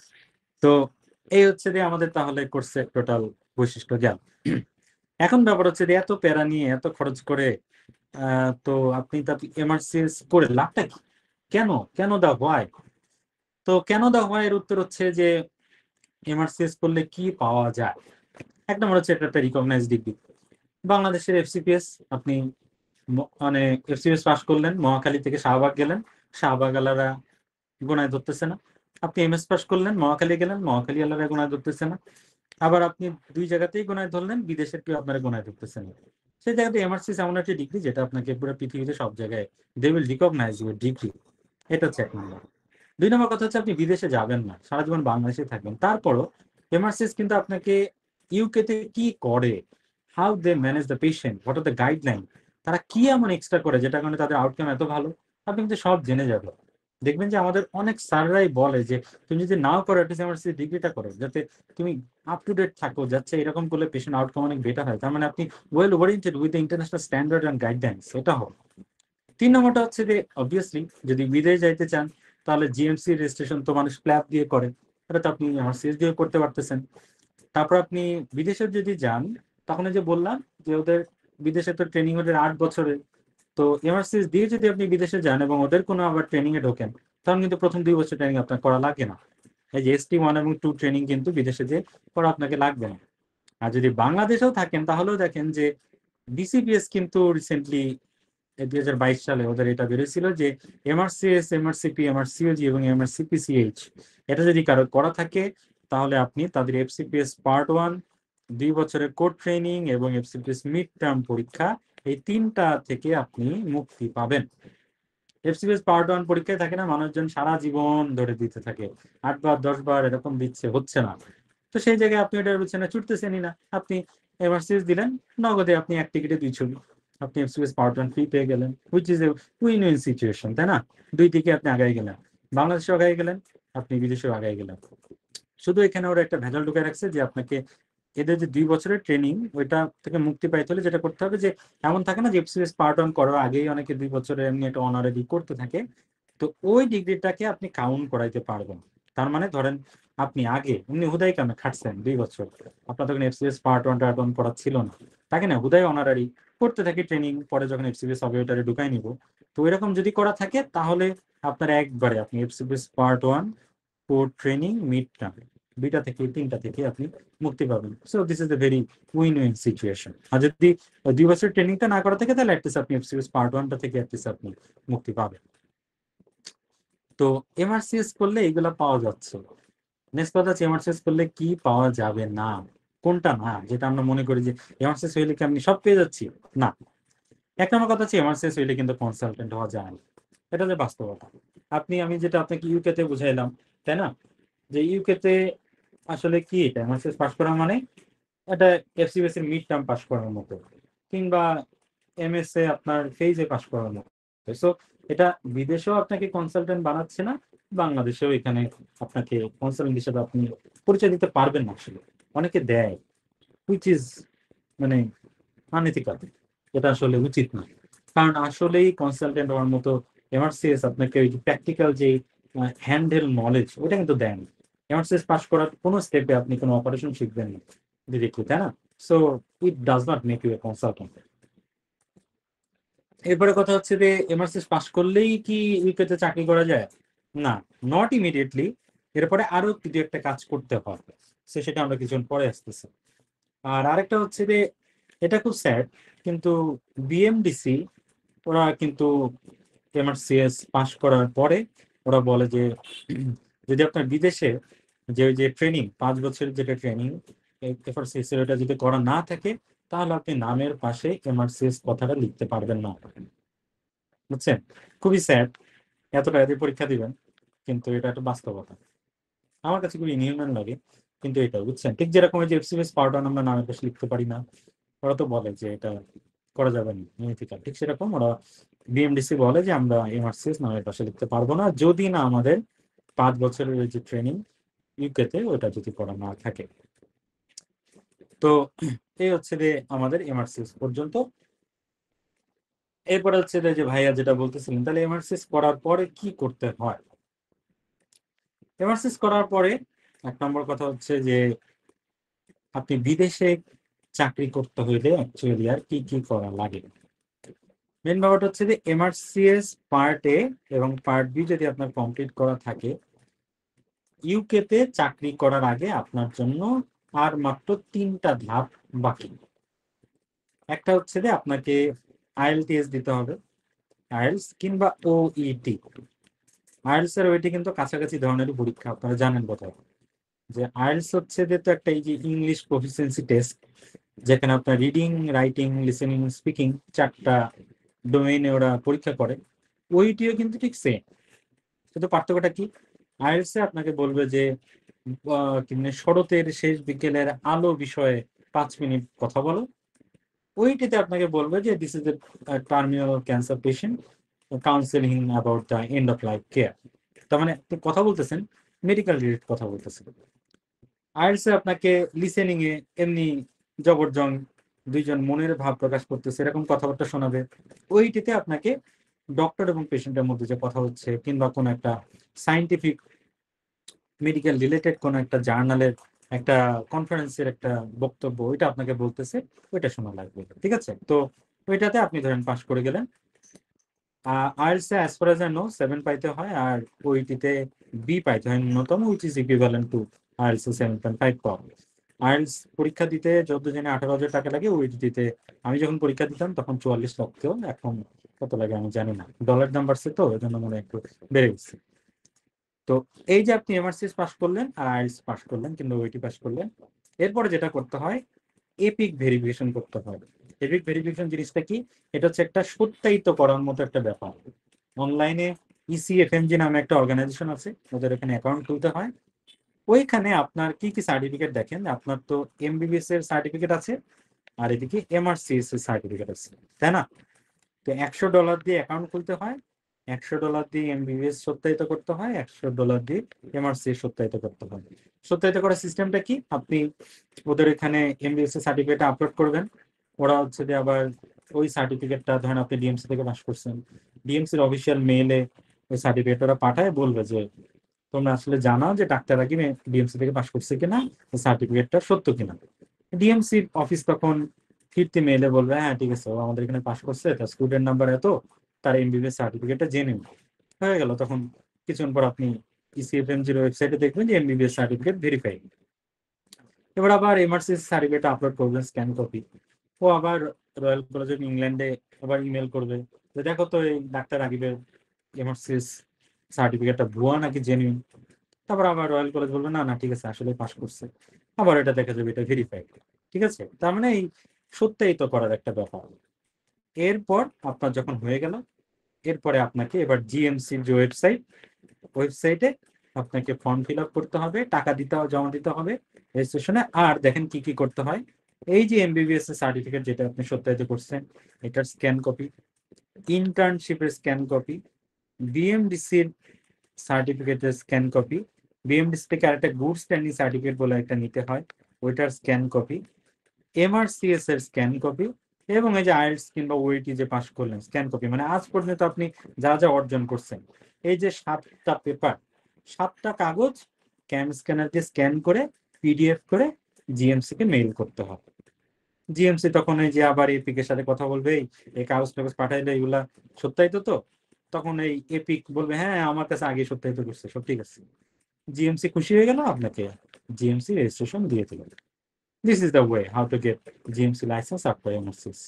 তো এই হচ্ছে যে আমাদের তাহলে কোর্সের টোটাল বৈশিষ্ট্য গেল। এখন ব্যাপার হচ্ছে যে এত প্যারা নিয়ে এত খরচ করে তো আপনি এমআরসিএস করে লাভটা কি? কেন কেন দা হয়? তো কেন দা হয় এর উত্তর হচ্ছে যে এমআরসিএস করলে কি পাওয়া যায়। এক নম্বর হচ্ছে এটা একটা রিকগনাইজ ডিগ্রি। বাংলাদেশের এফসিপিএস আপনি মানে এফসিপিএস পাস করলেন, মহাখালী থেকে শাহবাগ গেলেন, শাহবাগ আলারা গোনায় ধরতেছে না। আপনি এমএস পাস করলেন, মহাখালী গেলেন, মহাখালী আলারা গোনায় ধরতেছে না। আবার আপনি দুই জায়গাতেই গোনায় ধরলেন, বিদেশের কেউ আপনারা গোনায় ধরতেছে না। সেই জায়গাতে এমআরসিএস এমন একটা ডিগ্রি যেটা আপনাকে পুরো পৃথিবীতে সব জায়গায় they will recognise your degree. এটা হচ্ছে এক নম্বর। 2 নম্বর কথা হচ্ছে আপনি বিদেশে যাবেন না, সারা জীবন বাংলাদেশে থাকবেন, তারপরও এমআরসিএস কিন্তু আপনাকে ইউকেতে কি করে, how they manage the patient, what are the guideline, তারা কি এমন এক্সট্রা করে যেটা কারণে তাদের আউটকাম এত ভালো, আপনি কিন্তু সব জেনে যাবেন। দেখবেন যে আমাদের অনেক স্যাররাই বলে যে তুমি যদি নাও করো অ্যাটলিস্ট এমআরসিএস ডিগ্রিটা করো, যাতে তুমি আপ টু ডেট থাকো, যাচ্ছে এরকম করলে পেশেন্ট আউটকাম অনেক বেটার হয়, তার মানে আপনি well oriented with the international standard and guidelines, এটা হোক। 3 নম্বরটা হচ্ছে যে অবভিয়াসলি যদি বিদেশ যাইতে চান তাহলে জিএমসি রেজিস্ট্রেশন তো মানুষ ক্ল্যাপ দিয়ে করে, এটা তো আপনি এমআরসিএস দিয়ে করতে পারতেছেন। তারপর আপনি বিদেশে যদি যান, তখন যে বললাম যে ওদের বিদেশে তো ট্রেনিং ওদের 8 বছরের, তো এমআরসিএস দিয়ে যদি আপনি বিদেশে যান এবং ওদের কোনো আবার ট্রেনিং এ ঢোকেন, তখন কিন্তু প্রথম 2 বছর ট্রেনিং আপনার করা লাগে না। এই যে ST1 এবং 2 ট্রেনিং কিন্তু বিদেশে যে করা আপনাকে লাগবে না। আর যদি বাংলাদেশেও থাকেন তাহলেও দেখেন যে বিসিপিএস কিন্তু রিসেন্টলি 2022 সালে ওদের এটা বেরিয়েছিল যে এমআরসিএস, এমআরসিপি, এমআরসিওজি এবং এমআরসিপিসিএইচ এটা যদি কারো করা থাকে তাহলে আপনি তাদের এফসিপিএস পার্ট 1, 2 বছরের কোর ট্রেনিং এবং এফসিপিএস মিড টার্ম পরীক্ষা, এই 3টা থেকে আপনি মুক্তি পাবেন। এফসিপিএস পার্ট 1 পরীক্ষায় থাকে না, মানুষজন সারা জীবন ধরে দিতে থাকে, 8 বার 10 বার এরকম দিচ্ছে, হচ্ছে না। তো সেই জায়গায় আপনি ওটার পিছনে ছুটতেছেনই না, আপনি এমআরসিএস দিলেন, নগদে আপনি 1 টিকিটে 2 ছবি, আপনি এফসিপিএস পার্ট 1 ফ্রি পেয়ে গেলেন, which is a win win situation, তাই না? 2 দিকে আপনি আগাই গেলেন, বাংলাদেশেও আগাই গেলেন, আপনি বিদেশেও আগাই গেলেন। শুধু এখানে ওরা একটা ভেজাল ঢুকে রাখছে যে আপনাকে এদের যে 2 বছরের ট্রেনিং ওইটা থেকে মুক্তি পাইতে হলে যেটা করতে হবে, যে এমন থাকে না যে এফসিপিএস পার্ট 1 করার আগেই অনেকে 2 বছরের এমনি একটা অনারারি করতে থাকে, তো ওই ডিগ্রিটাকে আপনি কাউন্ট করাইতে পারবেন। তার মানে ধরেন আপনি আগে এমনি হুদাই কামে খাটছেন 2 বছর, আপনার তখন এফসিপিএস পার্ট 1 করা ছিল না, তাকে না হুদাই অনারারি করতে থাকি ট্রেনিং, পরে যখন এফসিপিএস হবে ওটারে ঢুকাই নিব। তো এরকম যদি করা থাকে তাহলে আপনার একবারে আপনি FCPS part 1 core training mid term 2টা থেকে 3টা থেকে আপনি মুক্তি পাবেন। So this is the very win win situation. আর যদি 2 বছর ট্রেনিংটা না করা থাকে তাহলে অ্যাটলিস্ট আপনি এফসিপিএস পার্ট 1টা থেকে অ্যাটলিস্ট আপনি মুক্তি পাবেন। তো এমআরসিএস করলে এগুলা পাওয়া যাচ্ছে। নেক্সট কথা হচ্ছে এমআরসিএস করলে কি পাওয়া যাবে না, কোনটা না, যেটা আমরা মনে করি যে এমআরসিএস হইলে কি আমি সব পেয়ে যাচ্ছি, না। 1 নম্বর কথা হচ্ছে এমআরসিএস হইলে কিন্তু কনসালটেন্ট হওয়া যায় না, এটা যে বাস্তবতা। আমি যেটা আপনাকে ইউকেতে বুঝাইলাম, তাই না, যে ইউকেতে আসলে কি এটা এমআরসিএস পাস করা মানে এটা এফসিবিএস এর মিড টার্ম পাস করার মতো, কিংবা এমএসএ আপনার ফেজে পাস করার মতো। সো এটা বিদেশেও আপনাকে কনসালটেন্ট বানাচ্ছে না, বাংলাদেশেও এখানে আপনাকে কনসালটেন্ট হিসেবে আপনি পরিচয় দিতে পারবেন না। আসলে অনেকে দেয়, হুইচ ইজ মানে আনএথিক্যাল, এটা আসলে উচিত না। কারণ আসলেই কনসালটেন্ট হওয়ার মতো এমআরসিএস আপনাকে ওই প্র্যাকটিক্যাল যে হ্যান্ডেল নলেজ ওটা কিন্তু দেন। এমআরসিএস পাস করার কোনো স্টেপে আপনি কোনো অপারেশন শিখবেন না ডিরেক্টলি, তাই না? So it does not make you a consultant. এরপরে কথা হচ্ছে যে এমআরসিএস পাস করলেই কি ইউকেতে চাকরি করা যায়? না, নট ইমিডিয়েটলি। এরপরে আরো কিছু একটা কাজ করতে হবে, সেটা আমরা কিছুক্ষণ পরে আসতেছি। আর আরেকটা হচ্ছে যে এটা খুব স্যাড, কিন্তু বিএমডিসি ওরা কিন্তু এমআরসিএস পাস করার পরে ওরা বলে যে যদি আপনার বিদেশে যে ট্রেনিং 5 বছরের যেটা ট্রেনিং এফআরসিএস এর ওটা যদি করা না থাকে তাহলে আপনি নামের পাশে এমআরসিএস কথাটা লিখতে পারবেন না, বুঝছেন? খুবই স্যাড, এত টাকা দিয়ে পরীক্ষা দিবেন, কিন্তু এটা একটা বাস্তবতা। আমার কাছে খুবই ইনহিউম্যান লাগে, কিন্তু এটা বুঝছেন, ঠিক যেরকম যে এফসিএস পার্ট 1 আমরা নামের পাশে লিখতে পারি না, ওরা তো বলে যে এটা করা যাবে না, ঠিক সেরকম ওরা বিএমডিসি বলে যে আমরা এমআরসিএস নামের পাশে লিখতে পারবো না যদি না আমাদের 5 বছরের ওই যে ট্রেনিং ইউকেতে ওটা যদি করা না থাকে। তো এই হচ্ছে যে আমাদের এমআরসিএস পর্যন্ত। এরপরে হচ্ছে যে ভাইয়া যেটা বলতেছিলেন, তাহলে এমআরসিএস করার পরে কি করতে হয়? এমআরসিএস করার পরে 1 নম্বর কথা হচ্ছে যে আপনি বিদেশে চাকরি করতে হইলে অ্যাকচুয়ালি আর কি কি করা লাগে। মেন ব্যাপারটা হচ্ছে যে এমআরসিএস পার্ট এ এবং পার্ট বি যদি আপনার কমপ্লিট করা থাকে, ইউকেতে চাকরি করার আগে আপনার জন্য আর মাত্র 3টা ধাপ বাকি। একটা হচ্ছে যে আপনাকে আইএলটিএস দিতে হবে, আইএলস কিংবা ওইটি। আইএলস আর ওইটি কিন্তু কাছাকাছি ধরনেরই পরীক্ষা, আপনারা জানেন বোধহয়। যে আইএলস হচ্ছে যে তো একটা এই যে ইংলিশ প্রফিসিয়েন্সি টেস্ট, যেখানে আপনার রিডিং, রাইটিং, লিসেনিং, স্পিকিং 4টা ডোমেইনে ওরা পরীক্ষা করে। ওইটিও কিন্তু ঠিক সেম, শুধু পার্থক্যটা কি, আইএলস এ আপনাকে বলবে যে শরতের শেষ বিকেলের আলো বিষয়ে 5 মিনিট কথা বলো। ওইটিতে আপনাকে বলবে যে this is a terminal cancer patient, counselling about the end of life care. তার মানে আপনি কথা বলতেছেন, মেডিকেল রিলেটেড কথা বলতেছেন। আইএলস এ আপনাকে লিসেনিং এ এমনি জবরজং 2জন মনের ভাব প্রকাশ করতেছে এরকম কথাবার্তা শোনাবে। ওইটিতে আপনাকে ডক্টর এবং পেশেন্টের মধ্যে যে কথা হচ্ছে কিংবা কোনো একটা সায়েন্টিফিক মেডিকেল রিলেটেড কোনো একটা জার্নালের একটা কনফারেন্সের একটা বক্তব্য ওইটা আপনাকে বলতেছে, ওইটা শোনা লাগবে। ঠিক আছে, তো ওইটাতে আপনি ধরেন পাস করে গেলেন। আইএলস এ as far as I know 7 পাইতে হয়, আর ওইটিতে বি পাইতে হয় ন্যূনতম, which is equivalent to IELTS এ 7.5 পাওয়া। আইএলস পরীক্ষা দিতে যত জেনে 18,000 টাকা লাগে, ওইটি দিতে আমি যখন পরীক্ষা দিতাম তখন 44 লক্ষ, এখন কত লাগে আমি জানি না, ডলার দাম বাড়ছে তো ওই জন্য মনে হয় একটু বেড়ে গেছে। তো এই যে আপনি এমআরসিএস পাস করলেন আর আইএলস পাস করলেন কিন্তু ওইটি পাস করলেন, এরপরে যেটা করতে হয় এপিক ভেরিফিকেশন করতে হয়। এপিক ভেরিফিকেশন জিনিসটা কি? এটা হচ্ছে একটা সত্যায়িত করার মতো একটা ব্যাপার। অনলাইনে ইসিএফএমজি নামে একটা অর্গানাইজেশন আছে, ওদের এখানে অ্যাকাউন্ট খুলতে হয়। ওইখানে আপনার কি কি সার্টিফিকেট দেখেন, আপনার তো এমবিবিএস এর সার্টিফিকেট আছে আর এদিকে এমআরসিএস এর সার্টিফিকেট আছে, তাই না? তো $100 দিয়ে অ্যাকাউন্ট খুলতে হয়, $100 দিয়ে এমবিবিএস সত্যায়িত করতে হয়, $100 দিয়ে এমআরসিএস সত্যায়িত করতে হয়। সত্যায়িত করার সিস্টেমটা কি? আপনি ওদের এখানে এমবিবিএস এর সার্টিফিকেট আপলোড করবেন, ওরা হচ্ছে যে আবার ওই সার্টিফিকেটটা ধরেন আপনি ডিএমসি থেকে পাস করছেন, ডিএমসির অফিসিয়াল মেইলে ওই সার্টিফিকেট ওরা পাঠায়, বলবে যে তোমরা আসলে জানাও যে ডাক্তাররা কি ডিএমসি থেকে পাস করছে কিনা, সার্টিফিকেটটা সত্য কিনা। ডিএমসির অফিস তখন ফিরতি মেইলে বলবে হ্যাঁ ঠিক আছে, ও আমাদের এখানে পাস করছে, তার স্টুডেন্ট নাম্বার এত, তার এমবিবিএস সার্টিফিকেটটা জেনে হয়ে গেল। তখন কিছুক্ষণ পর আপনি ইসিএফএমজির ওয়েবসাইটে দেখবেন যে এমবিবিএস সার্টিফিকেট ভেরিফাই। এবার আবার এমআরসিএস সার্টিফিকেট আপলোড করবেন স্ক্যান কপি, ও আবার রয়্যাল কলেজ অফ ইংল্যান্ডে আবার ইমেল করবে যে দেখো তো এই ডাক্তার আকিবের এমআরসিএস সার্টিফিকেটটা ভুয়া নাকি জেনুইন। তারপর আবার রয়্যাল কলেজ বলবে না না ঠিক আছে আসলে পাস করছে, আবার এটা দেখা যাবে এটা ভেরিফাইড। ঠিক আছে, তার মানে এই সত্যায়িত করার একটা ব্যাপার। এরপর আপনার যখন হয়ে গেল, এরপরে আপনাকে এবার জিএমসির যে ওয়েবসাইটে আপনাকে ফর্ম ফিল আপ করতে হবে, টাকা জমা দিতে হবে রেজিস্ট্রেশনে। আর দেখেন কি কি করতে হয়, এই যে এমবিবিএস এর সার্টিফিকেট যেটা আপনি সত্যায়িত করছেন এটার স্ক্যান কপি, ইন্টার্নশিপের স্ক্যান কপি, বিএমডিসির সার্টিফিকেটের স্ক্যান কপি, বিএমডিসি থেকে আরেকটা গুড স্ট্যান্ডিং সার্টিফিকেট বলে একটা নিতে হয়, ওইটার স্ক্যান কপি, এমআরসিএস এর স্ক্যান কপি, এবং এই যে আইএলটিএস কিংবা ওইটি যে পাস করলেন স্ক্যান কপি। মানে আজ পর্যন্ত আপনি যা যা অর্জন করছেন এই যে 7টা পেপার, 7টা কাগজ ক্যাম স্ক্যানার দিয়ে স্ক্যান করে পিডিএফ করে জিএমসি কে মেইল করতে হবে। জিএমসি তখন এই যে আবার এপিক এর সাথে কথা বলবে, এই কাগজ টাগজ পাঠাইলে এগুলা সত্যায়িত তো, তখন এই এপিক বলবে হ্যাঁ আমার কাছে আগে সত্যায়িত করছে, সব ঠিক আছে। জিএমসি খুশি হয়ে গেল, আপনাকে জিএমসি রেজিস্ট্রেশন দিয়ে দিল। This is the way how to get GMC license after MRCS.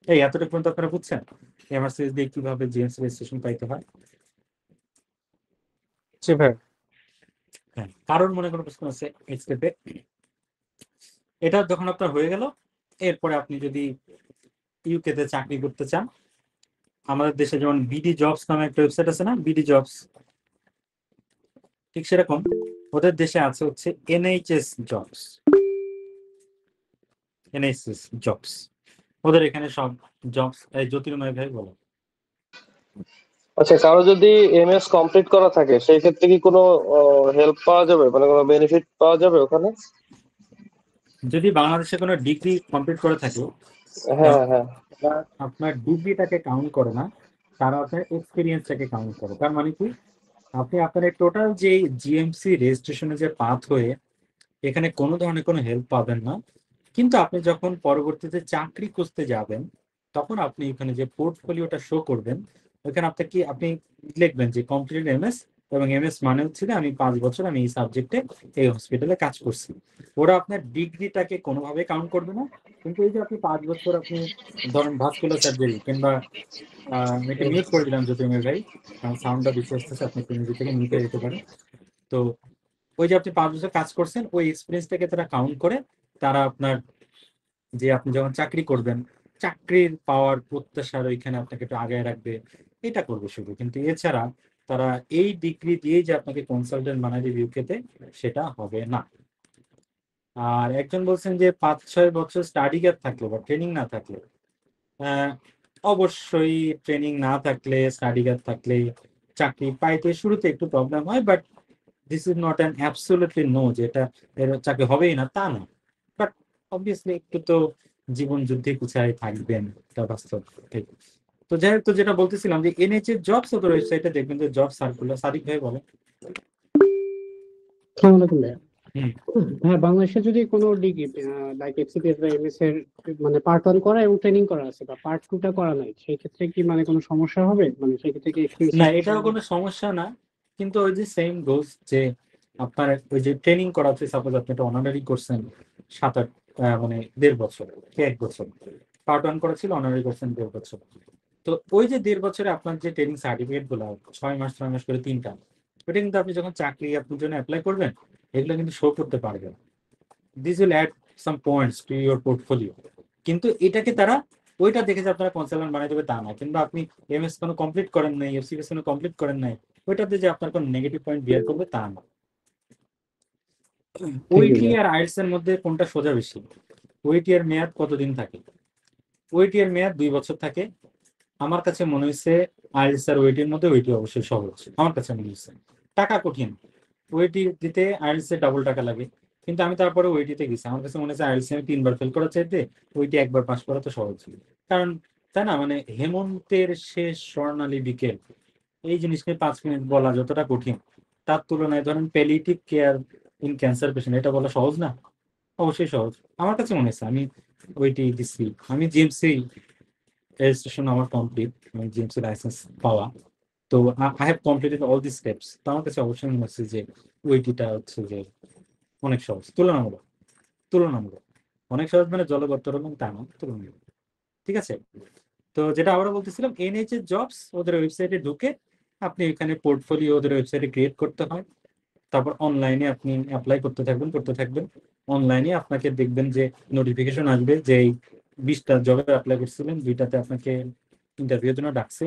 এই এতটুকু পর্যন্ত আপনারা বুঝছেন এমআরসিএস দিয়ে কিভাবে জিএমসি রেজিস্ট্রেশন পাইতে হয়? জি ভাই। হ্যাঁ, কারণ মনে কোনো প্রশ্ন আছে এই স্টেপে? এটা যখন আপনার হয়ে গেল, এরপরে আপনি যদি ইউকেতে চাকরি করতে চান, আমাদের দেশে যেমন বিডি জবস নামে একটা ওয়েবসাইট আছে না, বিডি জবস, ঠিক সেরকম ওদের দেশে আছে হচ্ছে এনএইচএস জবস। এনএইচএস জবস ওদের এখানে সব জবস। এই জ্যোতির্ময় ভাই বলো। আচ্ছা, কারো যদি এমএস কমপ্লিট করা থাকে সেই ক্ষেত্রে কি কোনো হেল্প পাওয়া যাবে, মানে কোনো বেনিফিট পাওয়া যাবে ওখানে? যদি বাংলাদেশে কোনো ডিগ্রি কমপ্লিট করে থাকে, হ্যাঁ হ্যাঁ। তারা আপনার ডিগ্রিটাকে কাউন্ট করে না, তারা আপনার এক্সপিরিয়েন্সটাকে কাউন্ট করে। তার মানে কি, আপনি আপনার টোটাল যে জিএমসি রেজিস্ট্রেশনে যে পাথ হয়ে এখানে কোনো ধরনের কোনো হেল্প পাবেন না। কিন্তু আপনি যখন পরবর্তীতে চাকরি খুঁজতে যাবেন, তখন আপনি এখানে যে পোর্টফোলিওটা শো করবেন, ওখানে আপনি লিখবেন যে কমপ্লিট এমএস, এবং এমএস মানে হচ্ছে যে আমি 5 বছর আমি এই সাবজেক্টে এই হসপিটালে কাজ করছি। ওরা আপনার ডিগ্রিটাকে কোনোভাবে কাউন্ট করবে না। কিন্তু এই যে আপনি 5 বছর আপনি ধরেন ভাস্কুলার সার্জারি কিংবা আমি একটু মিউট করে দিলাম যতীন্দ্র ভাই, কারণ সাউন্ডটা বেশি আসতেছে, আপনি একটু নিজে থেকে মিউটে যেতে পারেন। তো ওই যে আপনি 5 বছর কাজ করছেন, ওই এক্সপিরিয়েন্সটাকে তারা কাউন্ট করে। তারা আপনার যে আপনি যখন চাকরি করবেন, চাকরির পাওয়ার প্রত্যাশার ওইখানে আপনাকে একটু আগায় রাখবে, এটা করবে শুধু। কিন্তু এছাড়া তারা এই ডিগ্রি দিয়েই যে আপনাকে কনসালটেন্ট বানায় দিবে ইউকেতে, সেটা হবে না। আর একজন বলছেন যে 5-6 বছর স্টাডি গ্যাপ থাকলে বা ট্রেনিং না থাকলে, আহ, অবশ্যই ট্রেনিং না থাকলে, স্টাডি গ্যাপ থাকলে চাকরি পাইতে শুরুতে একটু প্রবলেম হয়, but this is not an absolutely no যে এটা এর চাকরি হবেই না, তা না। বাট অবভিয়াসলি একটু তো জীবন যুদ্ধে পিছায় থাকবেন, এটা বাস্তব। ঠিক। তো যাই হোক, তো যেটা বলতেছিলাম যে এনএচএ জবস ওদের ওয়েবসাইটে দেখবেন যে জব সার্কুলার। সাদিক ভাই বলে। আসসালামু আলাইকুম ভাইয়া। হুম। হ্যাঁ, বাংলাদেশে যদি কোনো ডিগ্রি লাইক এফসিপিএস বা এমএস এর মানে পার্ট 1 করা এবং ট্রেনিং করা আছে বা পার্ট 2টা করা নাই, সেই ক্ষেত্রে কি মানে কোনো সমস্যা হবে? মানে সেই ক্ষেত্রে কি এক্সপিরিয়েন্স না, নিতে এটাও হবে? কোনো সমস্যা না। কিন্তু ওই যে সেম গোজ যে আপনার ওই যে ট্রেনিং করা হচ্ছে, সাপোজ আপনি একটা অনারারি করছেন 7-8 মানে 1.5 বছর কি 1 বছর, পার্ট 1 করা ছিল, অনারারি করছেন 1.5 বছর। তো ওই যে 1.5 বছরে আপনার যে ট্রেনিং সার্টিফিকেট গুলো 6 মাস করে 3টা, ওটা কিন্তু আপনি যখন চাকরি আপনার জন্য অ্যাপ্লাই করবেন, এগুলো কিন্তু শো করতে পারবেন। This will add some points to your portfolio. কিন্তু এটাকে তারা ওইটা দেখে যে আপনারা কনসালটেন্ট বানাই দেবে তা না। কিংবা আপনি এমএস কোনো কমপ্লিট করেন নাই, এফসিপিএস কোনো কমপ্লিট করেন নাই, ওইটাতে যে আপনার কোনো নেগেটিভ পয়েন্ট বিয়ার করবে তা না। ওইটি আর আইএলটিএস এর মধ্যে কোনটা সোজা বেশি? ওইটি এর মেয়াদ কতদিন থাকে? ওইটি এর মেয়াদ 2 বছর থাকে। আমার কাছে মনে হয়েছে আইএলটিএস আর ওইটির মধ্যে ওইটি অবশ্যই সহজ, আমার কাছে মনে হয়েছে। টাকা কঠিন, ওইটি দিতে আইএলটিএস এ ডাবল টাকা লাগে। কিন্তু আমি তারপরে ওইটিতে গেছি, আমার কাছে মনে হচ্ছে আইএলটিএস আমি 3বার ফেল করার চাইতে ওইটি 1বার পাস করা তো সহজ ছিল। কারণ তাই না, মানে হেমন্তের শেষ স্বর্ণালী বিকেল, এই জিনিস নিয়ে 5 মিনিট বলা যতটা কঠিন, তার তুলনায় ধরেন palliative care in cancer patient, এটা বলা সহজ না? অবশ্যই সহজ। আমার কাছে মনে হচ্ছে আমি ওইটি দিচ্ছি। আমি জিএমসি রেজিস্ট্রেশন আমার কমপ্লিট, আমি জিএমসি লাইসেন্স পাওয়া। তো I have completed all the steps. তো আমার কাছে অবশ্যই মনে হচ্ছে যে ওইটিটা হচ্ছে যে অনেক সহজ, তুলনামূলক। তুলনামূলক অনেক সহজ মানে জলগত্তর এবং তা না, তুলনামূলক। ঠিক আছে। তো যেটা আমরা বলতেছিলাম, এনএইচএ জবস ওদের ওয়েবসাইটে ঢুকে আপনি এখানে পোর্টফোলিও ওদের ওয়েবসাইটে ক্রিয়েট করতে হয়। তারপর অনলাইনে আপনি অ্যাপ্লাই করতে থাকবেন। অনলাইনে আপনাকে দেখবেন যে নোটিফিকেশন আসবে যে এই 20টা জবে অ্যাপ্লাই করছিলেন, 2টাতে আপনাকে ইন্টারভিউর জন্য ডাকছে।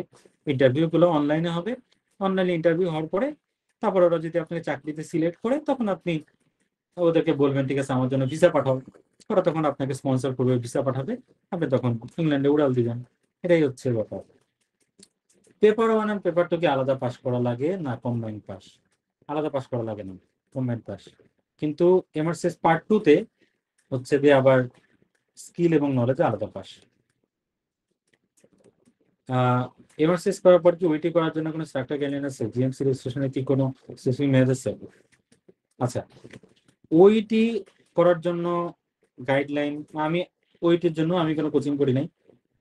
ইন্টারভিউ গুলো অনলাইনে হবে। অনলাইনে ইন্টারভিউ হওয়ার পরে তারপর ওরা যদি আপনাকে চাকরিতে সিলেক্ট করে, তখন আপনি ওদেরকে বলবেন ঠিক আছে আমার জন্য ভিসা পাঠাও। ওরা তখন আপনাকে স্পন্সর করবে, ভিসা পাঠাবে, আপনি তখন ইংল্যান্ডে উড়াল দিবেন। এটাই হচ্ছে ব্যাপার। পেপার 1 আর পেপার 2 কি আলাদা পাস করা লাগে না কম্বাইন্ড পাস? আলাদা পাস করা লাগে না, কম্বাইন্ড পাস। কিন্তু এমআরসিএস পার্ট 2 তে হচ্ছে যে আবার স্কিল এবং নলেজে আলাদা পাস। এমআরসিএস করার পর কি ওইটি করার জন্য কোনো স্ট্রাকচার গাইডলাইন আছে? জিএমসি রেজিস্ট্রেশনে কি কোনো স্পেসিফিক মেয়াদ আছে? আচ্ছা, ওইটি করার জন্য গাইডলাইন, আমি ওইটির জন্য আমি কোনো কোচিং করি নাই।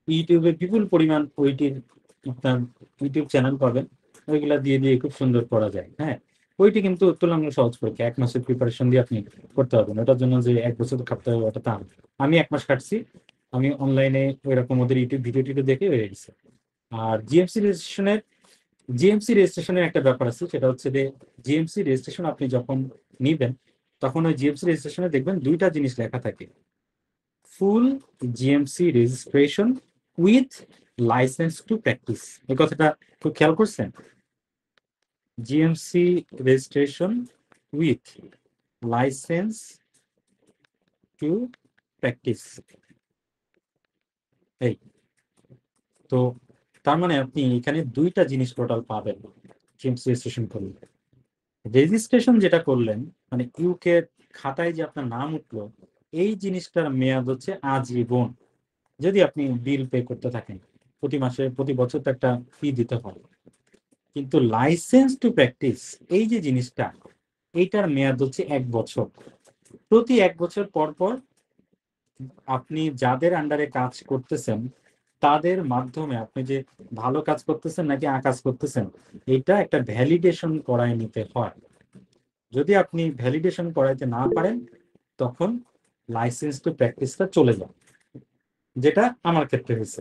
ইউটিউবে বিপুল পরিমাণ ওইটির আপনার ইউটিউব চ্যানেল পাবেন, ওইগুলা দিয়ে দিয়ে খুব সুন্দর করা যায়। হ্যাঁ, ওইটি কিন্তু তুলনামূলক সহজ পরীক্ষা, 1 মাসের প্রিপারেশন দিয়ে আপনি করতে পারবেন। ওটার জন্য যে 1 বছর খাটতে হবে ওটা তা না। আমি 1 মাস খাটছি, আমি অনলাইনে ওইরকম ওদের ইউটিউব ভিডিও টিডিও দেখে হয়ে গেছে। আর জিএমসি রেজিস্ট্রেশনের একটা ব্যাপার আছে, সেটা হচ্ছে যে জিএমসি রেজিস্ট্রেশন আপনি যখন নিবেন, তখন ওই জিএমসি রেজিস্ট্রেশনে দেখবেন 2টা জিনিস লেখা থাকে, full GMC registration with licence to practise. এই কথাটা খুব খেয়াল করছেন? GMC registration with licence to practise. এই তো তার মানে আপনি এখানে দুইটা জিনিস টোটাল পাবেন জিএমসি রেজিস্ট্রেশন করলে। রেজিস্ট্রেশন যেটা করলেন মানে ইউকে খাতায় যে আপনার নাম উঠলো, এই জিনিসটার মেয়াদ হচ্ছে আজীবন, যদি আপনি বিল পে করতে থাকেন। প্রতি মাসে প্রতি বছর তো একটা ফি দিতে হয়। কিন্তু লাইসেন্স টু প্র্যাকটিস এই যে জিনিসটা, এইটার মেয়াদ হচ্ছে 1 বছর। প্রতি 1 বছর পর পর আপনি যাদের আন্ডারে কাজ করতেছেন তাদের মাধ্যমে আপনি যে ভালো কাজ করতেছেন নাকি আকাজ করতেছেন, এটা একটা ভ্যালিডেশন করায় নিতে হয়। যদি আপনি ভ্যালিডেশন করাইতে না পারেন তখন লাইসেন্স টু প্র্যাকটিসটা চলে যায়, যেটা আমার ক্ষেত্রে হয়েছে।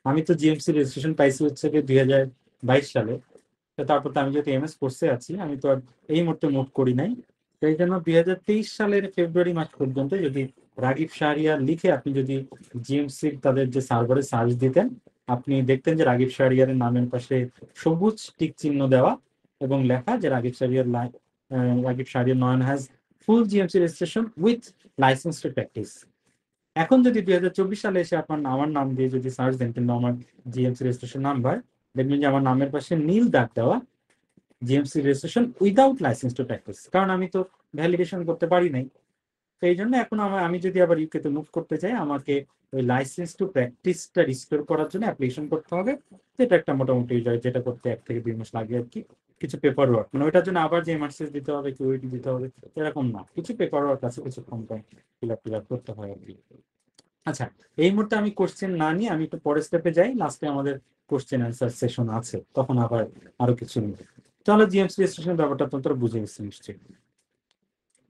আমি তো জিএমসি রেজিস্ট্রেশন পাইছি হচ্ছে 2022 সালে। তো তারপর তো আমি যেহেতু এমএস কোর্সে আছি, আমি তো আর এই মুহূর্তে মুভ করি নাই। সেই জন্য 2023 সালের ফেব্রুয়ারি মাস পর্যন্ত যদি রাগিব শাহরিয়ার লিখে আপনি যদি জিএমসি তাদের যে সার্ভারে সার্চ দিতেন, আপনি দেখতেন যে রাগিব শাহরিয়ারের নামের পাশে সবুজ টিক চিহ্ন দেওয়া এবং লেখা যে Ragib Shahriar Nayan has full GMC registration with licence to practise. এখন যদি 2024 সালে এসে আপনার আমার নাম দিয়ে যদি সার্চ দেন কিন্তু আমার জিএমসি রেজিস্ট্রেশন নাম্বার, দেখবেন যে আমার নামের পাশে নীল দাগ দেওয়া GMC registration without licence to practise, কারণ আমি তো ভ্যালিডেশন করতে পারি নাই। তো এই জন্য এখন আমি যদি আবার ইউকেতে মুভ করতে চাই, আমাকে ওই লাইসেন্স টু প্র্যাকটিসটা রিস্টোর করার জন্য অ্যাপ্লিকেশন করতে হবে, যেটা একটা মোটামুটি যেটা করতে 1 থেকে 2 মাস লাগে আর কি। কিছু পেপার ওয়ার্ক, মানে ওইটার জন্য আবার যে এমআরসিএস দিতে হবে, কিউইটি দিতে হবে, এরকম না, কিছু পেপার ওয়ার্ক আছে, কিছু ফর্ম ফিল আপ করতে হয় আর কি। আচ্ছা, এই মুহূর্তে আমি কোশ্চেন না নিয়ে আমি একটু পরের স্টেপে যাই, লাস্টে আমাদের কোশ্চেন অ্যান্সার সেশন আছে, তখন আবার আরো কিছু নিয়ে। তাহলে জিএমসি রেজিস্ট্রেশন ব্যাপারটা তো তোরা বুঝে গেছি নিশ্চয়ই।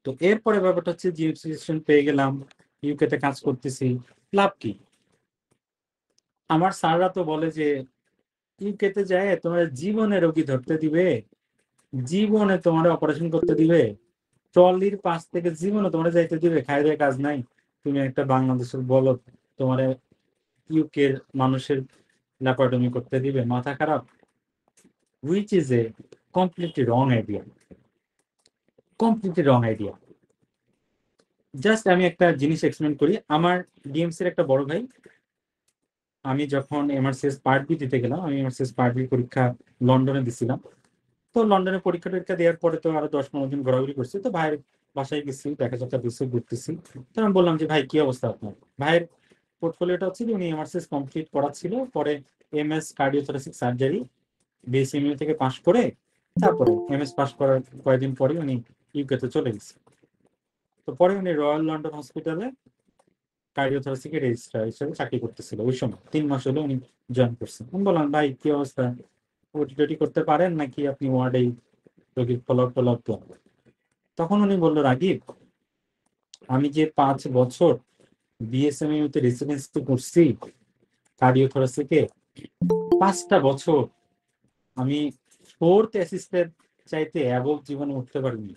তো এরপরে ব্যাপারটা হচ্ছে জিএমসি রেজিস্ট্রেশন পেয়ে গেলাম, ইউকেতে কাজ করতেছি, লাভ কি? আমার স্যাররা তো বলে যে ইউকেতে যায় তোমার জীবনে রোগী ধরতে দিবে, জীবনে তোমার অপারেশন করতে দিবে, ট্রলির পাশ থেকে জীবনে তোমার যাইতে দিবে, খাইয়ে কাজ নাই, তুমি একটা বাংলাদেশের বলদ, তোমার ইউকের মানুষের ল্যাপারটমি করতে দিবে, মাথা খারাপ। Which is a completely wrong idea, completely wrong idea. Just আমি একটা জিনিস এক্সপ্লেন করি। আমার ডিএমসির একটা বড় ভাই, আমি যখন এমআরসিএস পার্ট বি দিতে গেলাম, আমি এমআরসিএস পার্ট বি পরীক্ষা লন্ডনে দিছিলাম। তো লন্ডনে পরীক্ষা টরীক্ষা দেওয়ার পরে তো আরো 10-15 দিন ঘোরাঘুরি করছি, তো ভাইয়ের বাসায় গেছি, দেখা যাচ্ছে দিচ্ছি, ঘুরতেছি। তো আমি বললাম যে ভাই কি অবস্থা আপনার? ভাইয়ের পোর্টফোলিওটা হচ্ছে যে উনি এমআরসিএস কমপ্লিট করা ছিল, পরে এমএস কার্ডিওথোরাসিক সার্জারি বিএসএমইউ থেকে পাশ করে তারপরে এমএস পাশ করার কয়েকদিন পরে উনি ইউকেতে চলে গেছে। তো পরে উনি রয়্যাল লন্ডন হসপিটালে কার্ডিওথোরাসিকের রেজিস্ট্রার হিসেবে চাকরি করতেছিল। ওই সময় 3 মাস হলে উনি জয়েন করছেন। আমি বললাম ভাই কি অবস্থা, ওটি করতে পারেন নাকি আপনি ওয়ার্ডেই রোগীর ফলো আপ দেন? তখন উনি বললো রাগিব, আমি যে 5 বছর বিএসএমইউ তে রেসিডেন্সি করছি কার্ডিওথোরাসিকে, 5টা বছর আমি 4th অ্যাসিস্ট্যান্ট চাইতে অ্যাবভ জীবনে উঠতে পারিনি।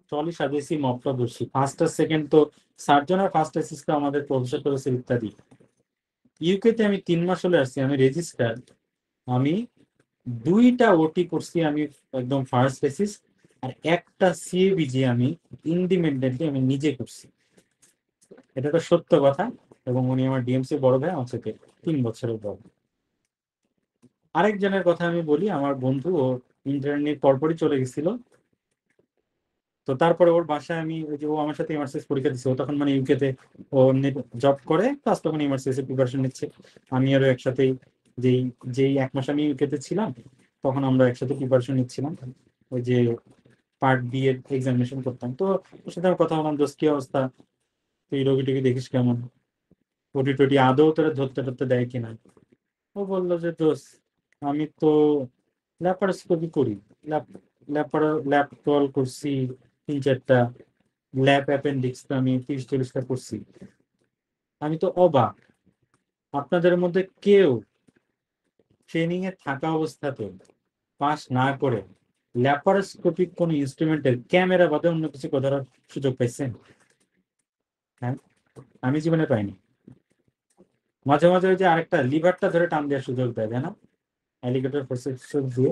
ট্রলি সাজিয়েছি, মপটা বসছি, ফার্স্ট আর সেকেন্ড তো সার্জন আর ফার্স্ট অ্যাসিস্ট্যান্ট আমাদের প্রফেসর করেছে ইত্যাদি। ইউকেতে আমি 3 মাস হলে আসছি, আমি রেজিস্টার, আমি 2টা ওটি করছি আমি একদম ফার্স্ট বেসিস, আর একটা সিএবিজি আমি ইন্ডিপেন্ডেন্টলি আমি নিজে করছি। এটা তো সত্য কথা। এবং উনি আমার ডিএমসি বড় ভাই, আমার থেকে 3 বছরের বড়। আরেকজনের কথা আমি বলি, আমার বন্ধু, ও ইন্টারনেট পরপরই চলে গেছিল। তো তারপরে ওর বাসায় আমি, ওই যে ও আমার সাথে এমআরসিএস পরীক্ষা দিচ্ছে, ও তখন মানে ইউকেতে ও জব করে, প্লাস তখন এমআরসিএস এর প্রিপারেশন নিচ্ছে। আমি আরো একসাথেই যেই যেই 1 মাস আমি ইউকেতে ছিলাম, তখন আমরা একসাথে প্রিপারেশন নিচ্ছিলাম, ওই যে পার্ট বি এর এক্সামিনেশন করতাম। তো ওর সাথে আমি কথা বললাম, দোস্ত কি অবস্থা, তুই রোগী টোগী দেখিস কেমন, ওটি টোটি আদৌ তোরা ধরতে টরতে দেয় কিনা? ও বললো যে দোস্ত আমি তো ল্যাপারোস্কোপি করি, ল্যাপ কল করছি 3-4টা, ল্যাব অ্যাপেন্ডিক্স তো আমি 30-40টা করছি। আমি তো অবাক, আপনাদের মধ্যে কেউ ট্রেনিং এ থাকা অবস্থাতে পাস না করে ল্যাপারোস্কোপিক কোন ইনস্ট্রুমেন্টের ক্যামেরা বাদে অন্য কিছু ধরার সুযোগ পাইছেন? হ্যাঁ, আমি জীবনে পাইনি। মাঝে মাঝে ওই যে আরেকটা লিভারটা ধরে টান দেওয়ার সুযোগ দেয়, তাই না, অ্যালিগেটর প্রসেসর দিয়ে,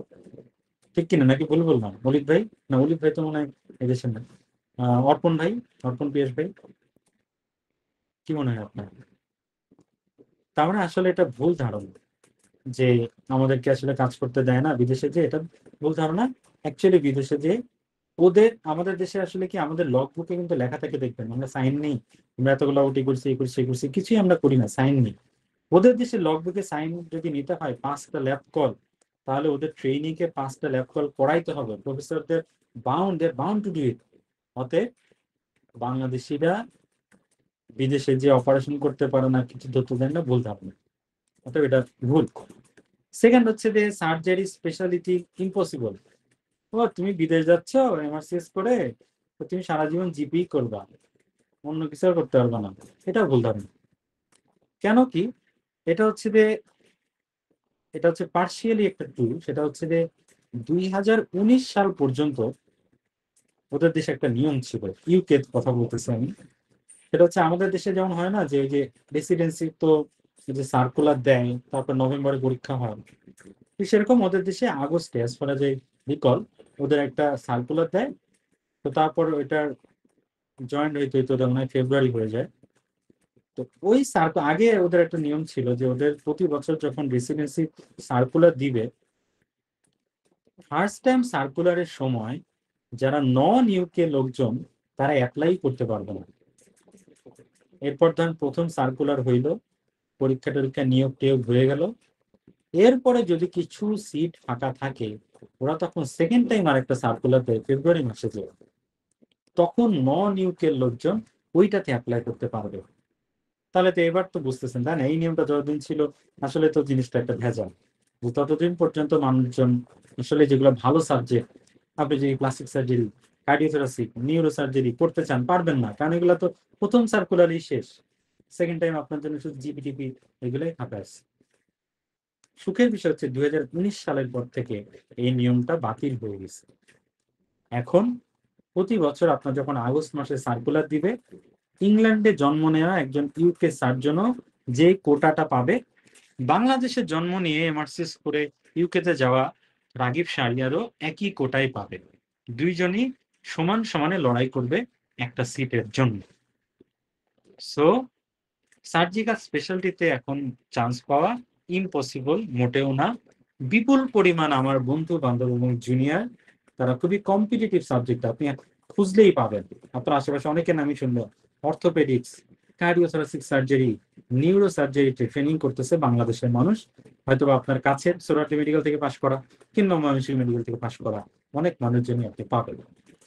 ঠিক কিনা নাকি ভুল বললাম? অলিভ ভাই, না অলিভ ভাই তো মনে হয় এদেশের না, অর্পণ ভাই, অর্পণ পিয়াস ভাই, কি মনে হয় আপনার? তার মানে আসলে এটা ভুল ধারণা। যে আমাদেরকে আসলে কাজ করতে দেয় না বিদেশে, যে এটা ভুল ধারণা। অ্যাকচুয়ালি বিদেশে যে আমাদের দেশে আসলে কি আমাদের লগ বুকে কিন্তু লেখা থাকে, দেখবেন আমরা সাইন নেই, আমরা এতগুলো ওটি করছি, এই করছি, এই করছি, কিছুই আমরা করি না, সাইন নেই। ওদের দেশে লগ বুকে সাইন যদি নিতে হয় 5টা ল্যাব কল, তাহলে ওদের ট্রেনিং কে 5টা ল্যাব কল করাইতে হবে, প্রফেসরদের বাউন্ড টু ডু ইট। অতএব বাংলাদেশিরা বিদেশে যে অপারেশন করতে পারে না, কিছু ধরতে দেন না, ভুল ধারণা। অতএব এটা ভুল। সেকেন্ড হচ্ছে যে সার্জারি স্পেশালিটি ইম্পসিবল। ও তুমি বিদেশ যাচ্ছ এমআরসিএস করে, তো তুমি সারা জীবন জিপি করবা, অন্য কিছু আর করতে পারবা না, এটা ভুল ধারণা। কেন কি? এটা হচ্ছে পার্শিয়ালি একটা টুল। সেটা হচ্ছে যে 2019 সাল পর্যন্ত ওদের দেশে একটা নিয়ম ছিল, ইউকে কথা বলতেছি আমি। সেটা হচ্ছে আমাদের দেশে যেমন হয় না যে ওই যে রেসিডেন্সি তো যে সার্কুলার দেয়, তারপর নভেম্বরে পরীক্ষা হয়, ঠিক সেরকম ওদের দেশে আগস্টে অ্যাজ ফার যে রিকল ওদের একটা সার্কুলার দেয়। তো তারপর ওইটার জয়েন্ট হইতে হইতে ওদের মনে হয় ফেব্রুয়ারি হয়ে যায়। তো ওই আগে ওদের একটা নিয়ম ছিল যে ওদের প্রতি বছর যখন রেসিডেন্সি সার্কুলার দিবে, ফার্স্ট টাইম সার্কুলারের সময় যারা নন ইউকে লোকজন তারা অ্যাপ্লাই করতে পারবে না। এরপর ধরেন প্রথম সার্কুলার হইল, পরীক্ষা টরীক্ষা নিয়োগ টিয়োগ হয়ে গেল, এরপরে যদি কিছু সিট ফাঁকা থাকে ওরা তখন সেকেন্ড টাইম আর একটা সার্কুলার দেয় ফেব্রুয়ারি মাসে, যে তখন নন ইউকের লোকজন ওইটাতে অ্যাপ্লাই করতে পারবে। তাহলে তো এবার তো বুঝতেছেন তাই না, এই নিয়মটা যতদিন ছিল আসলে তো জিনিসটা একটা ভেজাল। ততদিন পর্যন্ত মানুষজন আসলে যেগুলো ভালো সাবজেক্ট, আপনি যদি plastic surgery, cardiothoracic, neuro surgery করতে চান পারবেন না, কারণ এগুলো তো প্রথম সার্কুলারই শেষ, সেকেন্ড টাইম আপনার জন্য শুধু জিপিটিপি এগুলোই ফাঁকা আছে। সুখের বিষয় হচ্ছে 2019 সালের পর থেকে এই নিয়মটা বাতিল হয়ে গেছে। এখন প্রতি বছর আপনার যখন আগস্ট মাসে সার্কুলার দিবে, ইংল্যান্ডে জন্ম নেওয়া একজন ইউকে সার্জনও যে কোটাটা পাবে, বাংলাদেশে জন্ম নিয়ে এমআরসিএস করে ইউকেতে যাওয়া রাগিব শাহরিয়ারও একই কোটায় পাবে। দুইজনই সমান সমানে লড়াই করবে একটা সিটের জন্য। সো সার্জিক্যাল স্পেশালিটিতে এখন চান্স পাওয়া ইম্পসিবল মোটেও না। বিপুল পরিমাণ আমার বন্ধু বান্ধব এবং জুনিয়র তারা খুবই কম্পিটিটিভ সাবজেক্ট, আপনি খুঁজলেই পাবেন। আপনার আশেপাশে অনেকের নামই শুনলো, অর্থোপেডিক্স, কার্ডিওথোরাসিক সার্জারি, নিউরো সার্জারিতে ট্রেনিং করতেছে বাংলাদেশের মানুষ, হয়তো আপনার কাছের সোরাটি মেডিকেল থেকে পাশ করা কিংবা ময়মনসিংহ মেডিকেল থেকে পাশ করা অনেক মানুষজনই আপনি পাবেন।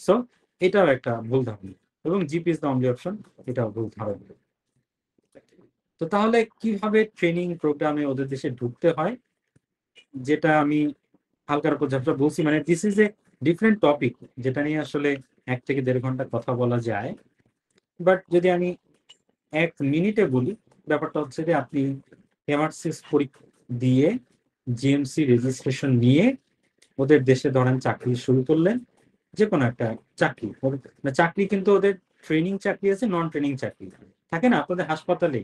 সো এটাও একটা ভুল ধারণা, এবং GP is the only option, এটাও ভুল ধারণা। তো তাহলে কিভাবে ট্রেনিং প্রোগ্রামে ওদের দেশে ঢুকতে হয়, যেটা আমি হালকার উপর ঝাপটা বলছি, মানে this is a different topic যেটা নিয়ে আসলে 1 থেকে 1.5 ঘন্টা কথা বলা যায়। বাট যদি আমি 1 মিনিটে বলি, ব্যাপারটা হচ্ছে যে আপনি এমআরসিএস পরীক্ষা দিয়ে জিএমসি রেজিস্ট্রেশন নিয়ে ওদের দেশে ধরেন চাকরি শুরু করলেন, যে কোনো একটা চাকরি। চাকরি কিন্তু ওদের ট্রেনিং চাকরি আছে, নন ট্রেনিং চাকরি থাকে না। আপনাদের হাসপাতালে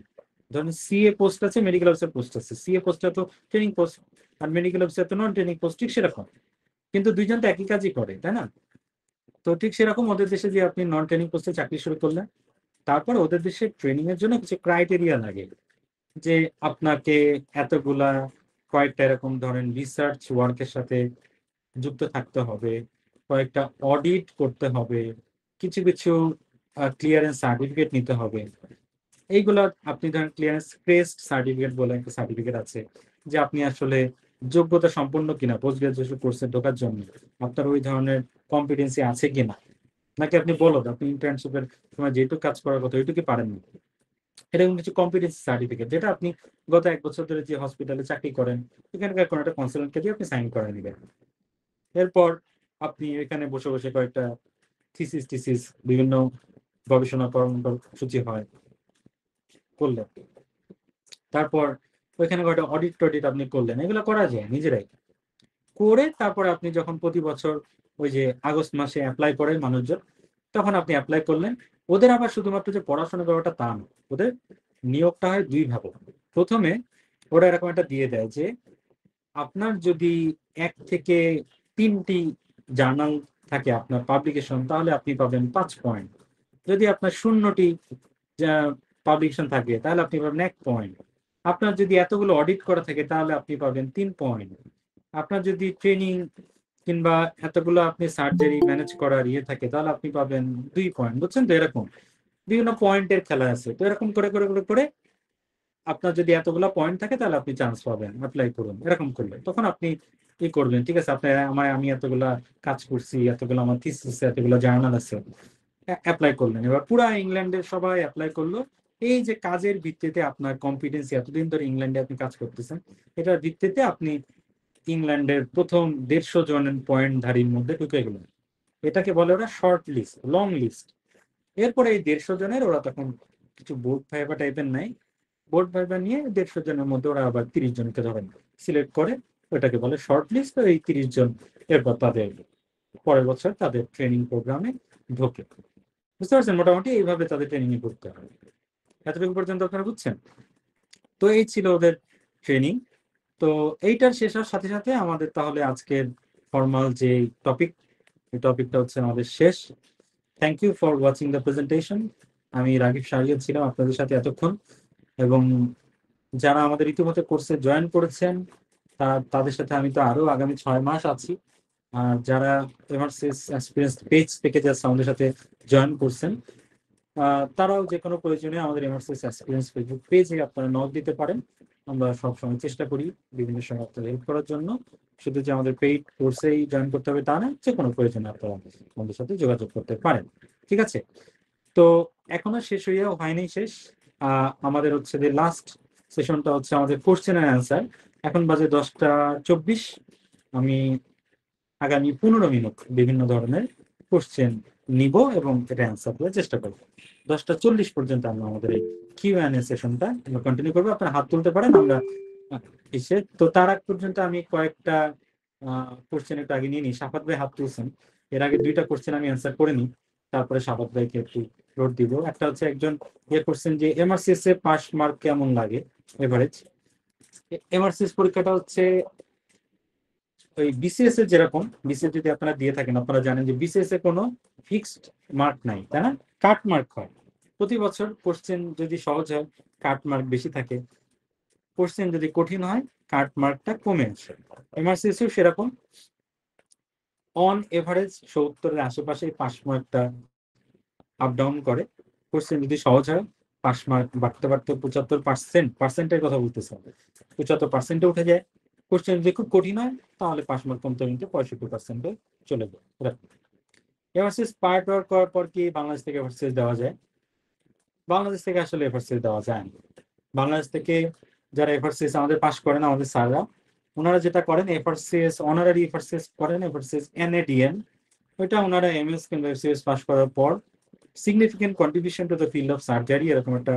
ধরেন সিএ পোস্ট আছে, মেডিকেল অফিসার পোস্ট আছে। সিএ পোস্টটা তো ট্রেনিং পোস্ট, আর মেডিকেল অফিসার তো নন ট্রেনিং পোস্ট, ঠিক সেরকম, কিন্তু দুইজন তো একই কাজই করে, তাই না? তো ঠিক সেরকম ওদের দেশে যে আপনি নন ট্রেনিং পোস্টে চাকরি শুরু করলেন, তারপর ওদের দেশে ট্রেনিং এর জন্য কিছু ক্রাইটেরিয়া লাগে, যে আপনাকে এতগুলা কয়েকটা এরকম ধরেন রিসার্চ ওয়ার্কের সাথে যুক্ত থাকতে হবে, কয়েকটা অডিট করতে হবে, কিছু কিছু ক্লিয়ারেন্স সার্টিফিকেট নিতে হবে। এইগুলা আপনি ধরেন ক্লিয়ারেন্স ক্রেস্ট সার্টিফিকেট বলে একটা সার্টিফিকেট আছে, যে আপনি আসলে যোগ্যতা সম্পন্ন কিনা পোস্ট গ্রাজুয়েশন কোর্সে ঢোকার জন্য, আপনার ওই ধরনের কম্পিটেন্সি আছে কিনা, নাকি আপনি বলদ আপনি ইন্টার্নশিপের সময় যেটুকু কাজ করার কথা ওইটুকু পারেন না। এরকম কিছু কম্পিটেন্সি সার্টিফিকেট, যেটা আপনি গত 1 বছর ধরে যে হসপিটালে চাকরি করেন এখানকার কোনো একটা কনসালটেন্টকে দিয়ে আপনি সাইন করে নেবেন। এরপর আপনি এখানে বসে বসে কয়েকটা থিসিস বিভিন্ন গবেষণা কর্মসূচি হয় করলেন, তারপর ওইখানে কয়েকটা অডিট টডিট আপনি করলেন, এগুলো করা যায় নিজেরাই করে। তারপরে আপনি যখন প্রতি বছর ওই যে আগস্ট মাসে অ্যাপ্লাই করেন মানুষজন, তখন আপনি অ্যাপ্লাই করলেন। ওদের আবার শুধুমাত্র যে পড়াশোনার ব্যাপারটা তা না, ওদের নিয়োগটা হয় 2 ভাবে। প্রথমে ওরা এরকম একটা দিয়ে দেয় যে আপনার যদি 1 থেকে 3টি জার্নাল থাকে আপনার পাবলিকেশন, তাহলে আপনি পাবেন 5 পয়েন্ট। যদি আপনার 0টি পাবলিকেশন থাকে তাহলে আপনি পাবেন 1 পয়েন্ট। আপনার যদি এতগুলো অডিট করা থাকে তাহলে আপনি পাবেন 3 পয়েন্ট। আপনার যদি ট্রেনিং কিংবা এতগুলো আপনি সার্জারি ম্যানেজ করার ইয়ে থাকে তাহলে আপনি পাবেন 2 পয়েন্ট। বুঝছেন তো? এরকম বিভিন্ন পয়েন্টের খেলা আছে। তো এরকম করে করে করে করে আপনার যদি এতগুলো পয়েন্ট থাকে তাহলে আপনি চান্স পাবেন, অ্যাপ্লাই করুন। এরকম করলে তখন আপনি কি করবেন, ঠিক আছে আপনার আমি এতগুলা কাজ করছি, এতগুলো আমার থিসিস, এতগুলো জার্নাল আছে, অ্যাপ্লাই করলেন। এবার পুরা ইংল্যান্ডের সবাই অ্যাপ্লাই করলো। এই যে কাজের ভিত্তিতে আপনার কম্পিটেন্সি, এতদিন ধরে ইংল্যান্ডে আপনি কাজ করতেছেন, এটার ভিত্তিতে আপনি ইংল্যান্ডের প্রথম 150 জনের পয়েন্টধারীর মধ্যে ঢুকে গেলেন। এটাকে বলে ওরা শর্ট লিস্ট, লং লিস্ট। এরপরে এই 150 জনের ওরা তখন কিছু বোর্ড ভাইবা টাইপের নাই, বোর্ড ভাইবা নিয়ে 150 জনের মধ্যে ওরা আবার 30 জনকে ধরেন সিলেক্ট করে, ওটাকে বলে শর্ট লিস্ট। এই 30 জন এরপর তাদের পরের বছর তাদের ট্রেনিং প্রোগ্রামে ঢোকে। বুঝতে পারছেন? মোটামুটি এইভাবে তাদের ট্রেনিং এ করতে হবে। এতটুকু পর্যন্ত আপনারা বুঝছেন? তো এই ছিল ওদের ট্রেনিং। তো এইটার শেষ হওয়ার সাথে সাথে আমাদের তাহলে আজকের ফর্মাল যে টপিক, এই টপিকটা হচ্ছে আমাদের শেষ। Thank you for watching the presentation. আমি রাগিব শাহরিয়ার ছিলাম আপনাদের সাথে এতক্ষণ, এবং যারা আমাদের ইতিমধ্যে কোর্সে জয়েন করেছেন তাদের সাথে আমি তো আরো আগামী 6 মাস আছি। আর যারা এমার্সিস এক্সপিরিয়েন্স পেজ থেকে যারা আমাদের সাথে জয়েন করছেন তারাও যে কোনো প্রয়োজনে আমাদের এমার্সিস এক্সপিরিয়েন্স ফেসবুক পেজে আপনারা নক দিতে পারেন। আমরা সবসময় চেষ্টা করি বিভিন্ন সময় আপনাদের হেল্প করার জন্য। শুধু যে আমাদের পেইড কোর্সেই জয়েন করতে হবে তা না, যে কোনো প্রয়োজনে আপনারা আমাদের সাথে যোগাযোগ করতে পারেন। ঠিক আছে? তো এখনো শেষ হইয়াও হয়নি শেষ। আমাদের হচ্ছে যে লাস্ট সেশনটা হচ্ছে আমাদের কোশ্চেন অ্যান্ড অ্যান্সার। এখন বাজে 10টা 24। আমি আগামী 15 মিনিট বিভিন্ন ধরনের কোশ্চেন নিব এবং এটা অ্যান্সার করার চেষ্টা করব। 10টা 40 পর্যন্ত আমরা আমাদের এই কিউএনএ সেশনটা কন্টিনিউ করবো। আপনারা হাত তুলতে পারেন, আমরা এসে তো তার আগ পর্যন্ত আমি কয়েকটা কোশ্চেন একটু আগে নিয়ে নিই। সাফাত ভাই হাত তুলছেন, এর আগে 2টা কোশ্চেন আমি অ্যান্সার করে নিই, তারপরে সাফাত ভাইকে একটু লোড দিব। একটা হচ্ছে একজন কোশ্চেন যে এমআরসিএস এ পাস মার্ক কেমন লাগে এভারেজ। এমআরসিএস পরীক্ষাটা হচ্ছে ওই বিসিএস এর যেরকম, বিসিএস যদি আপনারা দিয়ে থাকেন আপনারা জানেন যে বিসিএস এ কোনো ফিক্সড মার্ক নাই, তাই না? কাট মার্ক হয় প্রতি বছর। কোশ্চেন যদি সহজ হয় কাট মার্ক বেশি থাকে, কোশ্চেন যদি কঠিন হয় কাট মার্কটা কমে আসে। এমআরসিএস ও সেরকম, অন এভারেজ 70-এর আশেপাশে পাস মার্কটা আপ ডাউন করে। কোশ্চেন যদি সহজ হয় পাস মার্ক বাড়তে বাড়তে 75%, কথা বলতেছে, 75%-এ উঠে যায়। কোশ্চেন যদি খুব কঠিন হয় তাহলে পাস মার্ক কমতে কমতে 65%-এ চলে যায়। এভারসিস পার্ট ওয়ার্ক করার পর কি বাংলাদেশ থেকে এভারসিস দেওয়া যায়? বাংলাদেশ থেকে আসলে এভারসিস দেওয়া যায় না। বাংলাদেশ থেকে যারা এভারসিস আমাদের পাস করেন, আমাদের স্যাররা, ওনারা যেটা করেন এভারসিস অনারারি এভারসিস করেন, এভারসিস এনএডিএন, ওইটা ওনারা এমএস কিংবা এফসিএস পাস করার পর significant contribution to the field of surgery এরকম একটা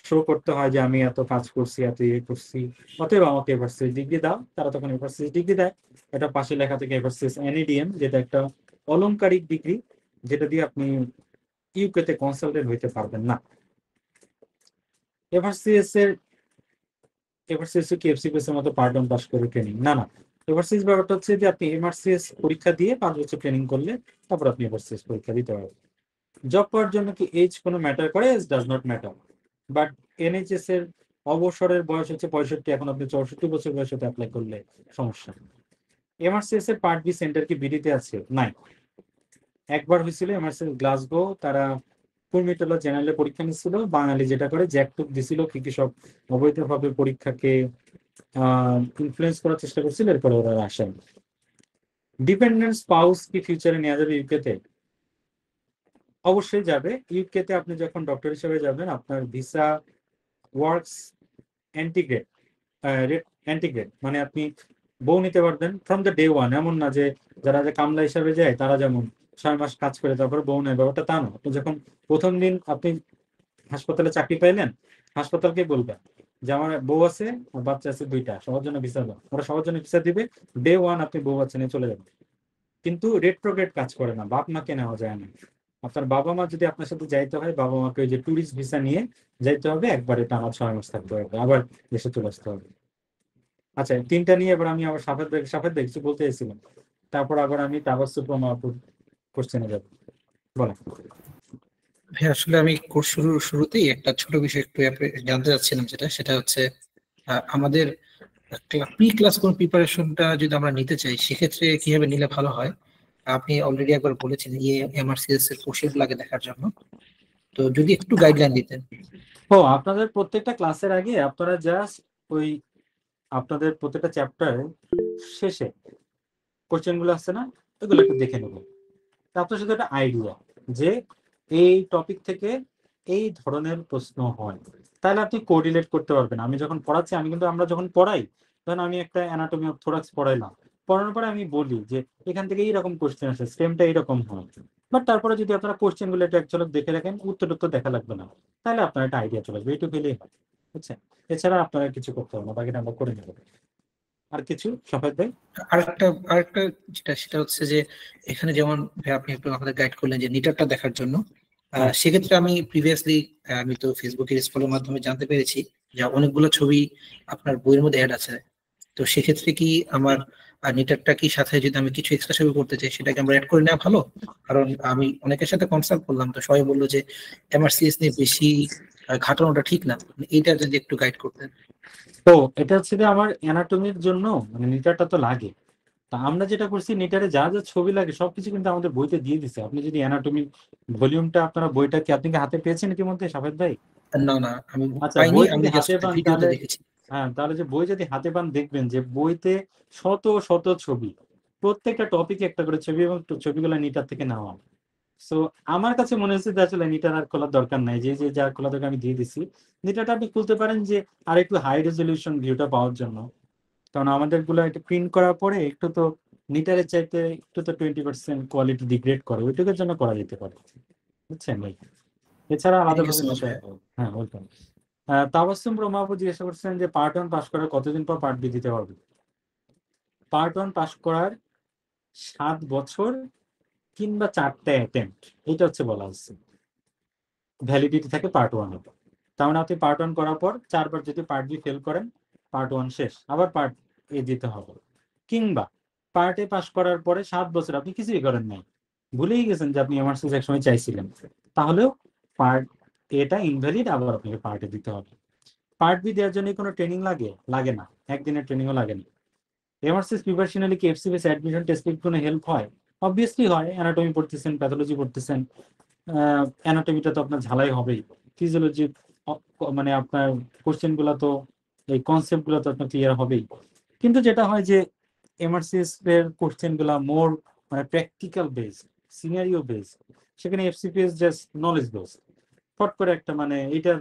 শো করতে হয় যে আমি এত কাজ করছি, এত ইয়ে করছি, অতএব আমাকে এভারসিস ডিগ্রি দাও। তারা তখন এভারসিস ডিগ্রি দেয়। এটা পাশে লেখা থেকে এভারসিস এনএডিএম, যেটা একটা অলংকারিক ডিগ্রি, যেটা দিয়ে আপনি ইউকেতে কনসালটেন্ট হইতে পারবেন না। এভারসিএস কি এফসিপিএস এর মতো পার্ট 1 পাস করে ট্রেনিং? না। এভারসিএস ব্যাপারটা হচ্ছে যে আপনি এমআরসিএস পরীক্ষা দিয়ে 5 বছর ট্রেনিং করলে তারপর আপনি এভারসিএস পরীক্ষা দিতে পারবেন। জব পাওয়ার জন্য কি এজ কোনো ম্যাটার করে? Age does not matter. But NHS এর অবসরের বয়স হচ্ছে 65, এখন আপনি 64 বছর বয়সে অ্যাপ্লাই করলে সমস্যা। এমআরসিএস এর পার্ট বি সেন্টার কি বিডিতে আছে? নাই। একবার হয়েছিল এমআরসিএস গ্লাসগো, তারা কুর্মিটোলা জেনারেলে পরীক্ষা নিচ্ছিল। বাঙালি যেটা করে জ্যাকটুক দিছিল, কি সব অবৈধভাবে পরীক্ষাকে ইনফ্লুয়েন্স করার চেষ্টা করছিল, এরপরে ওরা আসেন। ডিপেন্ডেন্ট স্পাউস কি ফিউচারে নেওয়া যাবে ইউকেতে? অবশ্যই যাবে। ইউকেতে আপনি যখন ডক্টর হিসেবে যাবেন আপনার ভিসা ওয়ার্কস অ্যান্টিগ্রেড, মানে আপনি বউ নিতে পারবেন ফ্রম দ্য ডে 1। এমন না যে যারা যে কামলা হিসাবে যায় তারা যেমন 6 মাস কাজ করে তারপরে বউ নেয়, ব্যাপারটা তা না। আপনি যখন প্রথম দিন আপনি হাসপাতালে চাকরি পাইলেন, হাসপাতালকে বলবেন যে আমার বউ আছে আর বাচ্চা আছে 2টা, সবার জন্য ভিসা দাও। ওরা সবার জন্য ভিসা দিবে। ডে 1 আপনি বউ বাচ্চা নিয়ে চলে যাবেন। কিন্তু রেট্রোগ্রেড কাজ করে না, বাপ মাকে নেওয়া যায় না। আপনার বাবা মা যদি আপনার সাথে যাইতে হয়, বাবা মাকে ওই যে ট্যুরিস্ট ভিসা নিয়ে যাইতে হবে, একবারে টানা 6 মাস থাকতে হবে, আবার দেশে চলে আসতে হবে। আচ্ছা, 3টা নিয়ে এবার আমি আবার সাফেদ কিছু বলতে চাইছিলাম, তারপর আবার আমি তাবাসসুম কোশ্চেনে যাব। বলেন। হ্যাঁ, আসলে আমি কোর্স শুরুতেই একটা ছোট বিষয় একটু জানতে চাচ্ছিলাম, সেটা হচ্ছে আমাদের প্রি ক্লাস কোন প্রিপারেশনটা যদি আমরা নিতে চাই সেক্ষেত্রে কিভাবে নিলে ভালো হয়? আপনি অলরেডি একবার বলেছেন এমআরসিএস এর কোশ্চেন লাগে দেখার জন্য, তো যদি একটু গাইডলাইন দিতেন। আপনাদের প্রত্যেকটা ক্লাসের আগে আপনারা জাস্ট ওই আপনাদের প্রত্যেকটা চ্যাপ্টারে শেষে কোশ্চেন গুলো আসছে না, ওইগুলো একটু দেখে নেবেন। আপনার সাথে একটা আইডিয়া যে এই টপিক থেকে এই ধরনের প্রশ্ন হয়, তাহলে আপনি কোরিলেট করতে পারবেন। আমি যখন পড়াচ্ছি, আমরা যখন পড়াই তখন আমি একটা অ্যানাটমি অফ থোরাক্স পড়াইলাম, পড়ানোর পরে আমি বলি যে এখান থেকে এইরকম কোশ্চেন আসে, স্টেমটা এইরকম হয়। বাট তারপরে যদি আপনারা কোশ্চেন গুলো একটা একচলক দেখে রাখেন, উত্তর দেখা লাগবে না, তাহলে আপনার একটা আইডিয়া চলে আসবে, এইটুকু পেলেই হয়, বুঝছেন? এছাড়া আপনারা কিছু করতে হবে না, বাকিটা আমরা করে নেব। আর কিছু সফায়েত ভাই? আরেকটা সেটা হচ্ছে যে এখানে যেমন ভাই আপনি একটু আমাদের গাইড করলেন যে নিটারটা দেখার জন্য, সেক্ষেত্রে আমি প্রিভিয়াসলি আমি তো ফেসবুকের স্ক্রলের মাধ্যমে জানতে পেরেছি যে অনেকগুলো ছবি আপনার বইয়ের মধ্যে অ্যাড আছে। তো সেক্ষেত্রে কি আমার নিটারটা কি সাথে যদি আমি কিছু এক্সট্রা ছবি করতে চাই সেটাকে আমরা অ্যাড করে নেওয়া ভালো? কারণ আমি অনেকের সাথে কনসাল্ট করলাম, তো সবাই বললো যে এমআরসিএস নিয়ে বেশি ঘাটানোটা ঠিক না, এইটা যদি একটু গাইড করতেন। তো এটা হচ্ছে যে আমার অ্যানাটমির জন্য মানে নিটারটা তো লাগে। তা আমরা যেটা করছি, নিটারে যা যা ছবি লাগে সবকিছু কিন্তু আমাদের বইতে দিয়ে দিছে। আপনি যদি অ্যানাটমি ভলিউমটা, আপনারা বইটা কি আপনি কি হাতে পেয়েছেন ইতিমধ্যে সাফেদ ভাই? না আমি আচ্ছা, পাইনি, বই আমি যদি জাস্ট হাতে পান ভিডিওতে তাহলে, দেখেছি। তাহলে যে বই যদি হাতে পান দেখবেন যে বইতে শত শত ছবি, প্রত্যেকটা টপিকে একটা করে ছবি, এবং ছবিগুলো নিটার থেকে নেওয়া। সো আমার কাছে মনে হচ্ছে যে আসলে নিটার আর খোলার দরকার নাই, যে যা খোলা দরকার আমি দিয়ে দিছি। নিটারটা আপনি খুলতে পারেন যে আর একটু হাই রেজলিউশন ভিউটা পাওয়ার জন্য, কারণ আমাদের গুলো একটা প্রিন্ট করার পরে একটু তো নিটারের চাইতে একটু তো 20% কোয়ালিটি ডিগ্রেড করে, ওইটুকুর জন্য করা যেতে পারে, বুঝছেন ভাই? এছাড়া থ্যাংক ইউ আলাদাভাবে সো মাচ নিতে ভাই। হবে। হ্যাঁ, ওয়েলকাম। তাবাসসুম রমাবু জিজ্ঞাসা করছেন যে পার্ট 1 পাস করার কতদিন পর পার্ট বি দিতে পারবে? পার্ট 1 পাস করার 7 বছর কিংবা 4টে অ্যাটেম্প্ট, এটা হচ্ছে বলা হচ্ছে ভ্যালিডিটি থাকে পার্ট 1 এর। তার মানে আপনি পার্ট 1 করার পর 4বার যদি পার্ট বি ফেল করেন, পার্ট 1 শেষ, আবার পার্ট এ দিতে হবে। কিংবা পার্ট এ পাস করার পরে 7 বছর আপনি কিছুই করেন নাই, ভুলেই গেছেন যে আপনি এমআরসিএস একসময় চাইছিলেন, তাহলেও পার্ট এটা ইনভ্যালিড, আবার আপনাকে পার্ট এ দিতে হবে। পার্ট বি দেওয়ার জন্য কোনো ট্রেনিং লাগে না, একদিনের ট্রেনিংও লাগে না। এমআরসিএস প্রিপারেশনালি কি এফসিপিএস অ্যাডমিশন টেস্টে কোনো হেল্প হয়? অবভিয়াসলি হয়। অ্যানাটমি পড়তেছেন, প্যাথোলজি পড়তেছেন, অ্যানাটমিটা তো আপনার ঝালাই হবেই। ফিজিওলজি মানে আপনার কোশ্চেন গুলো তো, এই কনসেপ্ট গুলো তো আপনার ক্লিয়ার হবেই। কিন্তু যেটা হয় যে এমআরসিএস এর কোশ্চেন গুলা মোর মানে প্র্যাকটিক্যাল বেসড, সিনারিও বেসড, সেখানে এফসিপিএস জাস্ট নলেজ বেসড। ফট করে একটা মানে এটার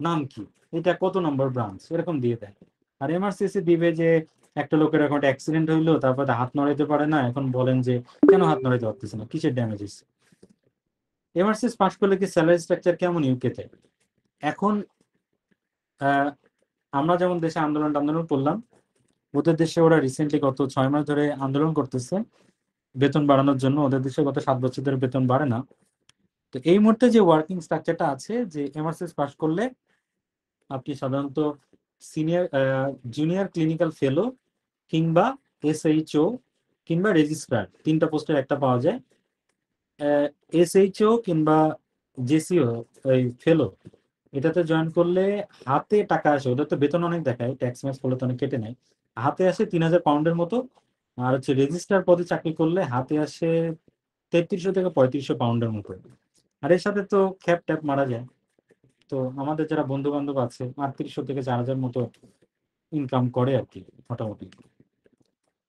নাম কি, এটা কত নম্বর ব্রাঞ্চ, এরকম দিয়ে দেয়। আর এমআরসিএস দিবে যে একটা লোকের এখন অ্যাক্সিডেন্ট হইলো, তারপরে হাত নড়াইতে পারে না, এখন বলেন যে কেন হাত নড়াইতে পারতেছে না, কিসের ড্যামেজ হয়েছে। এমআরসিএস পাস করলে কি স্যালারি স্ট্রাকচার কেমন ইউকেতে? এখন আমরা যেমন দেশে আন্দোলন করলাম, ওদের দেশে ওরা রিসেন্টলি গত 6 মাস ধরে আন্দোলন করতেছে বেতন বাড়ানোর জন্য। ওদের দেশে গত 7 বছর ধরে বেতন বাড়ে না। তো এই মুহূর্তে যে ওয়ার্কিং স্ট্রাকচারটা আছে, যে এমআরসিএস পাস করলে আপনি সাধারণত জুনিয়র ক্লিনিক্যাল ফেলো কিংবা এসএইচও কিংবা রেজিস্ট্রার, 3টা পোস্টের একটা পাওয়া যায়। এসএইচও কিংবা জেসিও ওই ফেলো, এটাতে জয়েন করলে হাতে টাকা আসে, ওদের তো বেতন অনেক দেখায়, ট্যাক্স ম্যাক্স করলে তো অনেক কেটে নেয়, হাতে আসে 3000 পাউন্ডের মতো। আর হচ্ছে রেজিস্ট্রার পদে চাকরি করলে হাতে আসে 3300 থেকে 3500 পাউন্ডের মতো। আর এর সাথে তো খ্যাপ ট্যাপ মারা যায়। তো আমাদের যারা বন্ধু বান্ধব আছে 3800 থেকে 4000 মতো ইনকাম করে আর কি মোটামুটি।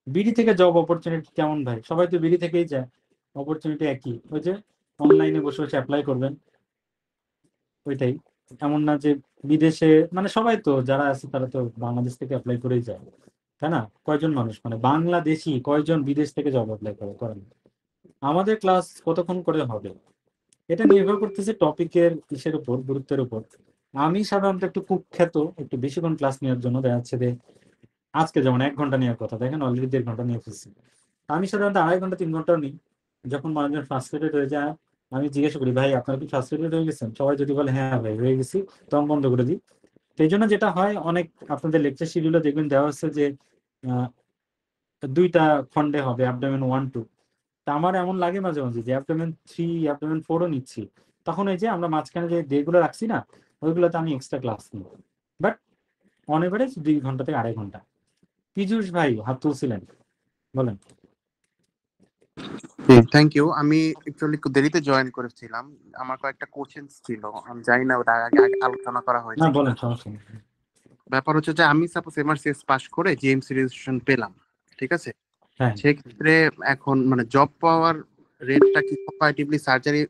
বিডি থেকে জব অপরচুনিটি কেমন ভাই? সবাই তো বিডি থেকেই যায়, অপরচুনিটি একই, ওই যে অনলাইনে বসে বসে অ্যাপ্লাই করবেন, ওইটাই। এমন না যে বিদেশে, মানে সবাই তো যারা আছে তারা তো বাংলাদেশ থেকে অ্যাপ্লাই করেই যায়, তাই না? কয়জন মানুষ মানে বাংলাদেশি কয়জন বিদেশ থেকে জব অ্যাপ্লাই করেন? আমাদের ক্লাস কতক্ষণ করে হবে এটা নির্ভর করতেছে টপিকের ইসের উপর, গুরুত্বের উপর। আমি সাধারণত একটু কুখ্যাত একটু বেশিক্ষণ ক্লাস নেওয়ার জন্য দেখা যাচ্ছে যে আজকে যেমন 1 ঘন্টা নেওয়ার কথা, দেখেন অলরেডি 1.5 ঘন্টা নিয়ে ফেলছি। আমি সাধারণত 2.5 ঘন্টা 3 ঘন্টাও নিই। যখন মানুষজন ফ্রাস্ট্রেটেড হয়ে যায়, আমি জিজ্ঞেস করি ভাই আপনারা কি ফ্রাস্ট্রেটেড হয়ে গেছেন? সবাই যদি বলে হ্যাঁ ভাই হয়ে গেছি, তখন বন্ধ করে দিই। তো এই জন্য যেটা হয়, অনেক আপনাদের লেকচার শিডিউলে দেখবেন দেওয়া হচ্ছে যে 2টা খন্ডে হবে অ্যাবডোমেন 1, 2। তা আমার এমন লাগে মাঝে মাঝে যে অ্যাবডোমেন 3, অ্যাবডোমেন 4ও নিচ্ছি, তখন এই যে আমরা মাঝখানে যে ডে গুলো রাখছি না, ওইগুলোতে আমি এক্সট্রা ক্লাস নিই। বাট অন এভারেজ 2 ঘন্টা থেকে 2.5 ঘন্টা। পীযূষ ভাই হাত তুলছিলেন, বলেন। Thank you. আমি একচুয়ালি একটু দেরিতে জয়েন করেছিলাম, আমার কয়েকটা কোশ্চেন ছিল, আমি জানি না ওটা আগে আগে আলোচনা করা না হয়েছে বলেন, কিনা। সমস্যা নেই। ব্যাপার হচ্ছে যে আমি সাপোজ এমআরসিএস পাস করে জিএমসি রেজিস্ট্রেশন পেলাম, ঠিক আছে, হ্যাঁ সেক্ষেত্রে এখন মানে জব পাওয়ার রেটটা কি কম্পারেটিভলি সার্জারি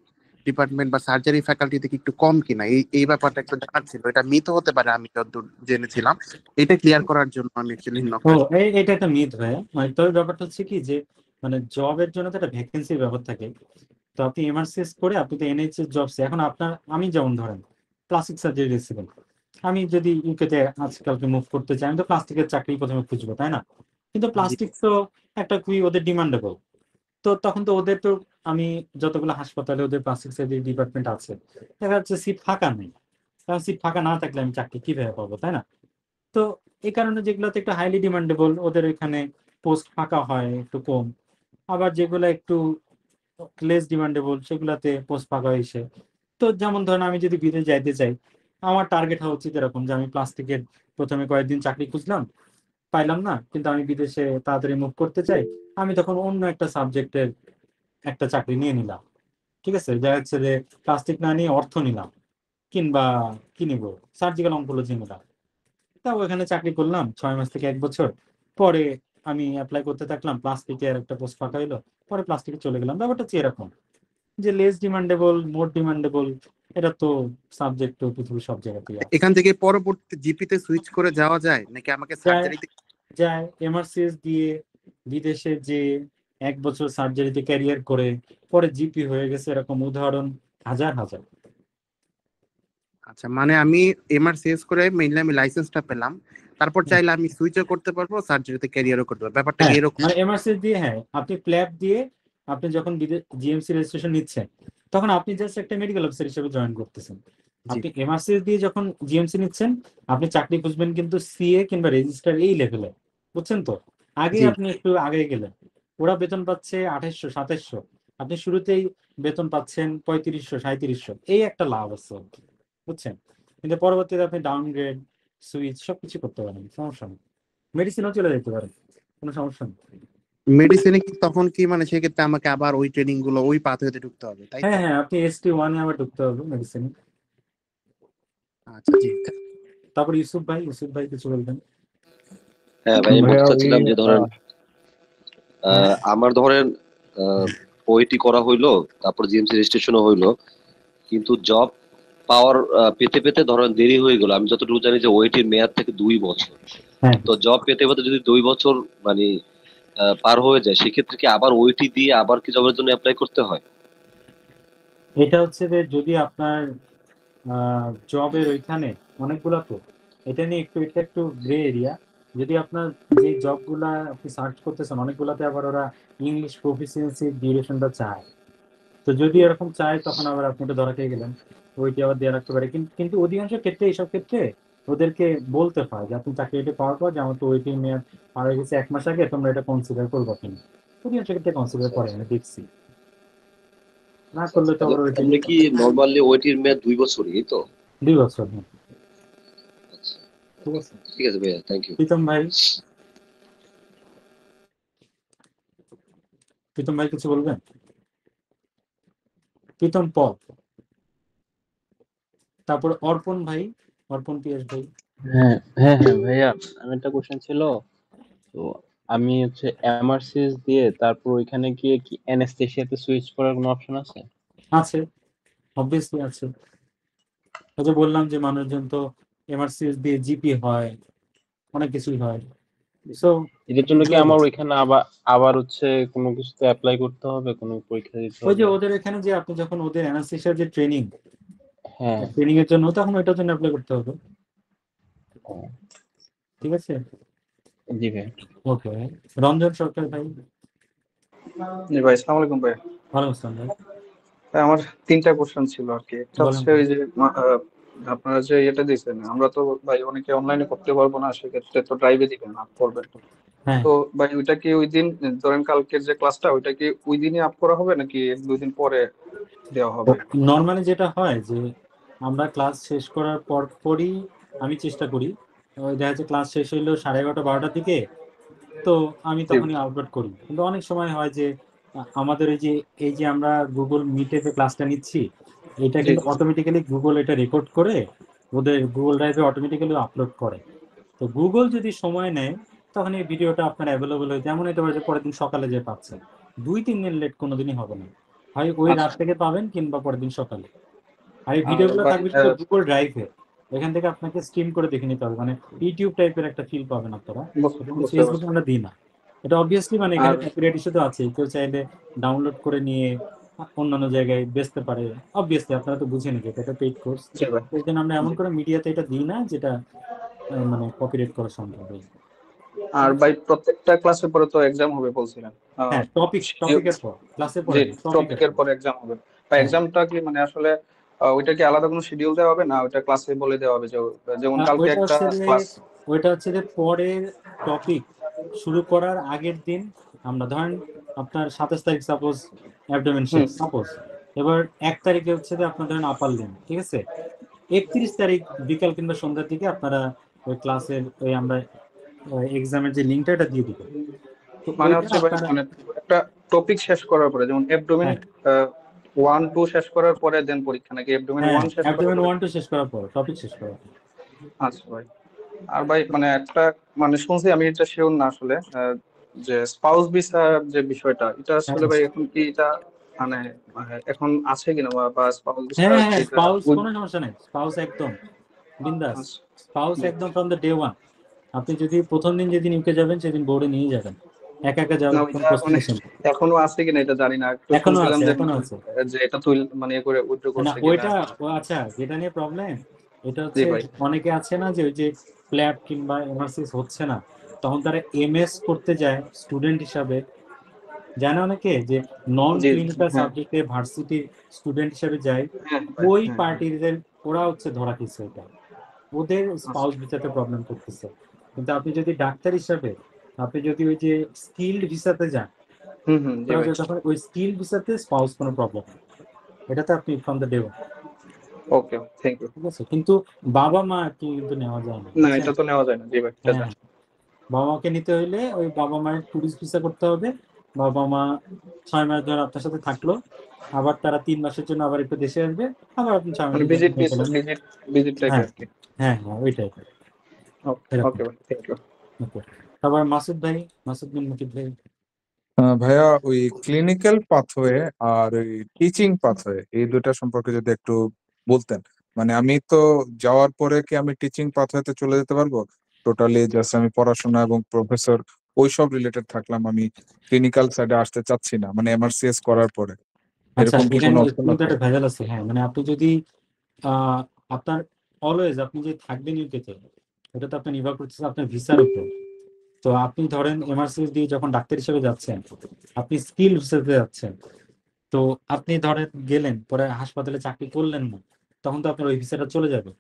ডিপার্টমেন্ট বা সার্জারি ফ্যাকাল্টি থেকে একটু কম কিনা, এই ব্যাপারটা একটু জানার ছিল। এটা মিথ হতে পারে, আমি যতদূর জেনেছিলাম। এটা ক্লিয়ার করার জন্য আমি অ্যাকচুয়ালি নক ও করেছি। এটা একটা মিথ ভাই। মানে তবে ব্যাপারটা হচ্ছে কি যে মানে জবের জন্য তো একটা ভ্যাকেন্সির ব্যাপার থাকে। তো আপনি এমআরসিএস করে আপনি তো এনএইচএস জবস, এখন আপনার আমি যেমন ধরেন প্লাস্টিক সার্জারি রেসিডেন্ট, আমি যদি ইউকেতে আজকালকে মুভ করতে চাই, আমি তো প্লাস্টিকের চাকরি প্রথমে খুঁজবো, তাই না? কিন্তু জি প্লাস্টিক তো একটা খুবই ওদের ডিমান্ডেবল। তো তখন তো ওদের তো আমি যতগুলো হাসপাতালে ওদের প্লাস্টিক সার্জারি ডিপার্টমেন্ট আছে, দেখা যাচ্ছে সিট ফাঁকা নেই। কারণ সিট ফাঁকা না থাকলে আমি চাকরি কিভাবে পাবো, তাই না? তো এই কারণে যেগুলোতে একটু হাইলি ডিমান্ডেবল ওদের এখানে পোস্ট ফাঁকা হয় একটু কম। আবার যেগুলো একটু লেস ডিমান্ডেবল সেগুলাতে পোস্ট ফাঁকা হয়েছে। তো যেমন ধরেন আমি যদি বিদেশ যাইতে চাই, আমার টার্গেট হওয়া উচিত এরকম যে আমি প্লাস্টিকের প্রথমে কয়েকদিন চাকরি খুঁজলাম, পাইলাম না, কিন্তু আমি বিদেশে তাড়াতাড়ি মুভ করতে চাই, আমি তখন অন্য একটা সাবজেক্টের একটা চাকরি নিয়ে নিলাম। ঠিক আছে, দেখা যাচ্ছে যে প্লাস্টিক না নিয়ে অর্থ নিলাম, কিংবা কি নিব, সার্জিক্যাল অঙ্কোলজি নিলাম। তা ওখানে চাকরি করলাম 6 মাস থেকে 1 বছর, পরে আমি অ্যাপ্লাই করতে থাকলাম, প্লাস্টিকের একটা পোস্ট ফাঁকা হইলো, পরে প্লাস্টিকে চলে গেলাম। ব্যাপারটা হচ্ছে এরকম যে লেস ডিমান্ডেবল মোর ডিমান্ডেবল, এটা তো সাবজেক্ট তো পৃথিবীর সব জায়গাতেই আছে। এখান থেকে পরবর্তী জিপিতে সুইচ করে যাওয়া যায় নাকি আমাকে যায় সার্জারিতে? যায় এমআরসিএস দিয়ে বিদেশে যে 1 বছর সার্জারিতে ক্যারিয়ার করে পরে জিপি হয়ে গেছে, এরকম উদাহরণ হাজার হাজার। আচ্ছা, মানে আমি এমআরসিএস করে মেইনলি আমি লাইসেন্সটা পেলাম, তারপর চাইলে আমি সুইচও করতে পারবো, সার্জারিতে ক্যারিয়ারও করতে পারবো, ব্যাপারটা কি হ্যাঁ এরকম? মানে এমআরসিএস দিয়ে, হ্যাঁ আপনি প্ল্যাব দিয়ে আপনি যখন জিএমসি রেজিস্ট্রেশন নিচ্ছেন, তখন আপনি জাস্ট একটা মেডিকেল অফিসার হিসেবে জয়েন করতেছেন। জি আপনি এমআরসিএস দিয়ে যখন জিএমসি নিচ্ছেন, আপনি চাকরি খুঁজবেন কিন্তু সিএ কিংবা রেজিস্ট্রার এই লেভেলে, বুঝছেন তো? আগে জি আপনি একটু আগে গেলেন, ওরা বেতন পাচ্ছে 2800 2700, আপনি শুরুতেই বেতন পাচ্ছেন 3500 3700, এই একটা লাভ আছে, বুঝছেন? কিন্তু পরবর্তীতে আপনি ডাউনগ্রেড সুইচ সবকিছু করতে পারেন, সমস্যা নেই। মেডিসিনও চলে যেতে পারেন, কোনো সমস্যা নেই। মেডিসিনে কি তখন কি মানে সেক্ষেত্রে আমাকে আবার ওই ট্রেনিং গুলো ওই পাথওয়েতে ঢুকতে হবে, তাই হ্যাঁ তো? হ্যাঁ, আপনি ST1 এ আবার ঢুকতে হবে মেডিসিন। আচ্ছা জি। তারপর ইউসুফ ভাই কিছু বলবেন? হ্যাঁ ভাই, আমি ভাইয়া বলতে ওই চাচ্ছিলাম যে ধরেন হ্যাঁ আমার ধরেন ওইটি করা হইলো, তারপর জিএমসি রেজিস্ট্রেশনও হইলো, কিন্তু জব পাওয়ার পেতে পেতে ধরেন দেরি হয়ে গেল। আমি যতটুকু জানি যে ওইটির মেয়াদ থেকে 2 বছর। হ্যাঁ, তো জব পেতে পেতে যদি 2 বছর মানে পার হয়ে যায়, সেক্ষেত্রে কি আবার ওইটি দিয়ে আবার কি জবের জন্য অ্যাপ্লাই করতে হয়? এটা হচ্ছে যে যদি আপনার জবের ওইখানে অনেকগুলা, তো এটা নিয়ে এটা একটু গ্রে এরিয়া। যদি আপনার যে জবগুলা আপনি সার্চ করতেছেন অনেকগুলাতে আবার ওরা ইংলিশ প্রফিসিয়েন্সি ডিউরেশনটা চায়, তো যদি এরকম চায় তখন আবার আপনি তো ধরা খেয়ে গেলেন, ওইটি আবার দেওয়া রাখতে পারে। কিন্তু অধিকাংশ ক্ষেত্রে এইসব ক্ষেত্রে ওদেরকে বলতে হয় যে আপনি চাকরিটি পাওয়ার পর যে আমার তো ওইটি মেয়াদ পার হয়ে গেছে 1 মাস আগে, তোমরা এটা কনসিডার করবো কিনা। অধিকাংশ ক্ষেত্রে কনসিডার করে, আমি দেখছি। না করলে তো আবার ওইটি এমনি কি নরমালি ওইটির মেয়াদ 2 বছরই, এই তো? 2 বছর। হ্যাঁ, আচ্ছা, ঠিক আছে। ঠিক আছে ভাইয়া, থ্যাংক ইউ। প্রীতম ভাই কিছু বলবেন? প্রীতম পল, তারপর অর্পণ পিয়াস ভাই। হ্যাঁ হ্যাঁ হ্যাঁ ভাইয়া, আমি একটা কোশ্চেন ছিল। তো আমি হচ্ছে এমআরসিএস দিয়ে তারপর ওইখানে গিয়ে কি অ্যানেস্থেশিয়াতে সুইচ করার কোনো অপশন আছে? আছে, অবভিয়াসলি আছে। ওই যে বললাম যে মানুষজন তো এমআরসিএস দিয়ে জিপি হয়, অনেক কিছুই হয়। সো এটার জন্য কি আমার ওইখানে আবার আবার হচ্ছে কোনো কিছুতে অ্যাপ্লাই করতে হবে, কোনো পরীক্ষা দিতে ওই যে হবে? ওদের এখানে যে আপনি যখন ওদের অ্যানাস্থেশিয়ার যে ট্রেনিং হ্যাঁ। এর জন্য তখন ওইটার জন্য অ্যাপ্লাই করতে হবে। ও, ঠিক আছে, জি ভাই। ওকে। রঞ্জন সরকার ভাই। জি ভাই, আসসালামু আলাইকুম ভাই। ওয়ালাইকুম আসসালাম ভাই। ভাই, আমার 3টা কোশ্চেন ছিল আর কি। একটা বলেন হচ্ছে ভাই। ওই যে আপনারা যে এটা দিয়েছেন, আমরা তো ভাই অনেকে অনলাইনে করতে পারবো না, সেক্ষেত্রে তো ড্রাইভে দিবেন আপ করবেন। হ্যাঁ, তো ভাই ওইটা কি ওই দিন, ধরেন কালকের যে ক্লাসটা, ওইটা কি ওই দিনই আপ করা হবে নাকি 1-2 দিন পরে দেওয়া হবে? নর্মালি যেটা হয় যে আমরা ক্লাস শেষ করার পরই আমি চেষ্টা করি ওই দেখা যাচ্ছে ক্লাস শেষ হইলো 11:30 12টার দিকে, তো আমি তখনই আপলোড করি। কিন্তু অনেক সময় হয় যে আমাদের এই যে আমরা গুগল মিটে যে ক্লাসটা নিচ্ছি, এটা জি কিন্তু জি অটোমেটিক্যালি গুগল এটা রেকর্ড করে ওদের গুগল ড্রাইভে অটোমেটিক্যালি আপলোড করে। তো গুগল যদি সময় নেয় তখন এই ভিডিওটা আপনার অ্যাভেলেবল হয়ে, যেমন এটা হচ্ছে পরের দিন সকালে যে পাচ্ছেন, 2-3 দিন লেট কোনোদিনই হবে না, হয় ওই রাত আচ্ছা। থেকে পাবেন কিংবা পরের দিন সকালে। আর এই আর ভিডিওগুলো ভাই থাকবে শুধু গুগল ড্রাইভে, এখান থেকে আপনাকে স্ট্রিম করে দেখে নিতে হবে, মানে ইউটিউব টাইপের একটা ফিল পাবেন আপনারা। এটা কিন্তু বুঝতে ফেসবুকে পারছি। আমরা দিই না। এটা অবভিয়াসলি মানে এখানে আর কপিরাইট ইস্যু তো আছে, কেউ চাইলে ডাউনলোড করে নিয়ে অন্যান্য জায়গায় বেচতে পারে। অবভিয়াসলি আপনারা তো বুঝে নিবে এটা পেইড কোর্স, জি ভাই, এই জন্য আমরা এমন জি। করে মিডিয়াতে এটা দিই না যেটা মানে কপিরাইট করা সম্ভব হয়। আর ভাই প্রত্যেকটা ক্লাসের পরে তো এক্সাম হবে বলছিলেন। হ্যাঁ, টপিকের পর, ক্লাসের পরে জি, না, টপিকের টপিকের পর। পরে এক্সাম হবে। বা হ্যাঁ, এক্সামটা কি মানে আসলে ওইটা কি আলাদা কোনো শিডিউল দেওয়া হবে, না ওইটা ক্লাসে বলে দেওয়া হবে? যেমন কালকে ওইটা একটা হচ্ছে যে ক্লাস। পরের টপিক শুরু করার আগের দিন আমরা ধরেন আপনার 27 তারিখ সাপোজ অ্যাবডোমেন হুম। শেষ সাপোজ, এবার 1 তারিখে হচ্ছে যে আপনার ধরেন আপার লিম্ব, ঠিক আছে? 31 তারিখ বিকাল কিংবা সন্ধ্যার দিকে আপনারা ওই ক্লাসের ওই আমরা এক্সামের যে লিঙ্কটা এটা দিয়ে দিব। তো মানে ওইটা হচ্ছে ভাই আপনারা মানে একটা টপিক শেষ করার পরে, যেমন অ্যাবডোমেন হ্যাঁ 1 2 শেষ করার পরে দেন পরীক্ষা, নাকি অ্যাবডোমেন হ্যাঁ 1 শেষ করার অ্যাবডোমেন পরে? 1 2 শেষ করার পর টপিক শেষ করার পর। আচ্ছা ভাই। আর ভাই মানে একটা মানে শুনছি, আমি এটা শিওর না আসলে, যে স্পাউস ভিসার যে বিষয়টা, এটা আসলে ভাই এখন কি এটা মানে এখন আছে কিনা, বা স্পাউস ভিসা হ্যাঁ হ্যাঁ, এটা স্পাউস কোনো সমস্যা নেই, স্পাউস একদম বিন্দাস, আচ্ছা, স্পাউস জি। একদম ফ্রম দ্য ডে ওয়ান। আপনি যদি প্রথম দিন যেদিন ইউকে যাবেন সেদিন বোর্ডে নিয়ে যাবেন, একা একা না যাওয়ার কোনো ওইটা প্রশ্ন মানে আসে না। এখনো আছে কিনা এটা জানি না, একটু এখনো শুনছিলাম আছে, যে এখনো আছে। যে এটা তুই মানে ইয়ে করে উইথড্র না করছে কিনা। ওইটা আচ্ছা, যেটা নিয়ে প্রবলেম এটা জি হচ্ছে ভাই। অনেকে আছে না যে ওই যে প্ল্যাব কিংবা এমআরসিস হচ্ছে না, তখন তারা এমএস করতে যায় স্টুডেন্ট হিসাবে, জানে অনেকে যে নন জি ক্লিনিক্যাল হ্যাঁ সাবজেক্টে ভার্সিটির স্টুডেন্ট হিসাবে যায়, হ্যাঁ ভাই, ওই হ্যাঁ হ্যাঁ। পার্টিদের ওরা হচ্ছে ধরা খেয়েছে, এটা ওদের আচ্ছা। স্পাউস ভিসাতে প্রবলেম করতেছে। কিন্তু আপনি যদি ডাক্তার হিসাবে আপনি যদি ওই যে স্কিল্ড ভিসাতে যান, হুম হুম, জি ওরা ভাই। যখন ওই স্কিল ভিসাতে স্পাউস কোনো প্রবলেম, এটাতে আপনি from the day one, okay, thank you. ঠিক আছে? কিন্তু বাবা মা কি কিন্তু নেওয়া যায় না, না বুঝছেন? এটা তো নেওয়া যায় না, জি ভাই, এটা হ্যাঁ, জানি। বাবা মাকে নিতে হইলে ওই বাবা মায়ের ট্যুরিস্ট ভিসা করতে হবে। বাবা মা 6 মাস ধরে আপনার সাথে থাকলো, আবার তারা 3 মাসের জন্য আবার একটু দেশে আসবে, আবার আপনি 6 মানে মাসের জন্য ভিজিট নিয়ে পেলেন। ভিজিট টাইপের হ্যাঁ আর কি। হ্যাঁ হ্যাঁ, ওই টাইপের ওকে এরকম। ওকে ভাই, থ্যাংক ইউ। ওকে, তারপর মাসুদ ভাই, মাসুদ বিন মুকিব ভাই। ভাইয়া ওই ক্লিনিক্যাল পাথওয়ে আর ওই টিচিং পাথওয়ে এই দুটা সম্পর্কে যদি একটু বলতেন। মানে আমি তো যাওয়ার পরে কি আমি টিচিং পাথওয়েতে চলে যেতে পারবো? টোটালি জাস্ট আমি পড়াশোনা এবং প্রফেসর ওইসব রিলেটেড থাকলাম, আমি ক্লিনিক্যাল সাইডে আসতে চাচ্ছি না, মানে এমআরসিএস করার পরে। আচ্ছা, এরকম কি এখানে কোনো অপশন কিন্তু আছে? একটা ভেজাল আছে। হ্যাঁ, মানে আপনি যদি আপনার অলওয়েজ আপনি যে থাকবেন ইউকেতে, এটা তো আপনি নির্ভর করতেছে আপনার ভিসার উপর। তো আপনি ধরেন এমআরসিএস দিয়ে যখন ডাক্তার হিসেবে যাচ্ছেন, আপনি স্কিল ভিসাতে যাচ্ছেন, তো আপনি ধরেন গেলেন পরে হাসপাতালে চাকরি করলেন না, তখন তো আপনার ওই ভিসাটা চলে যাবে।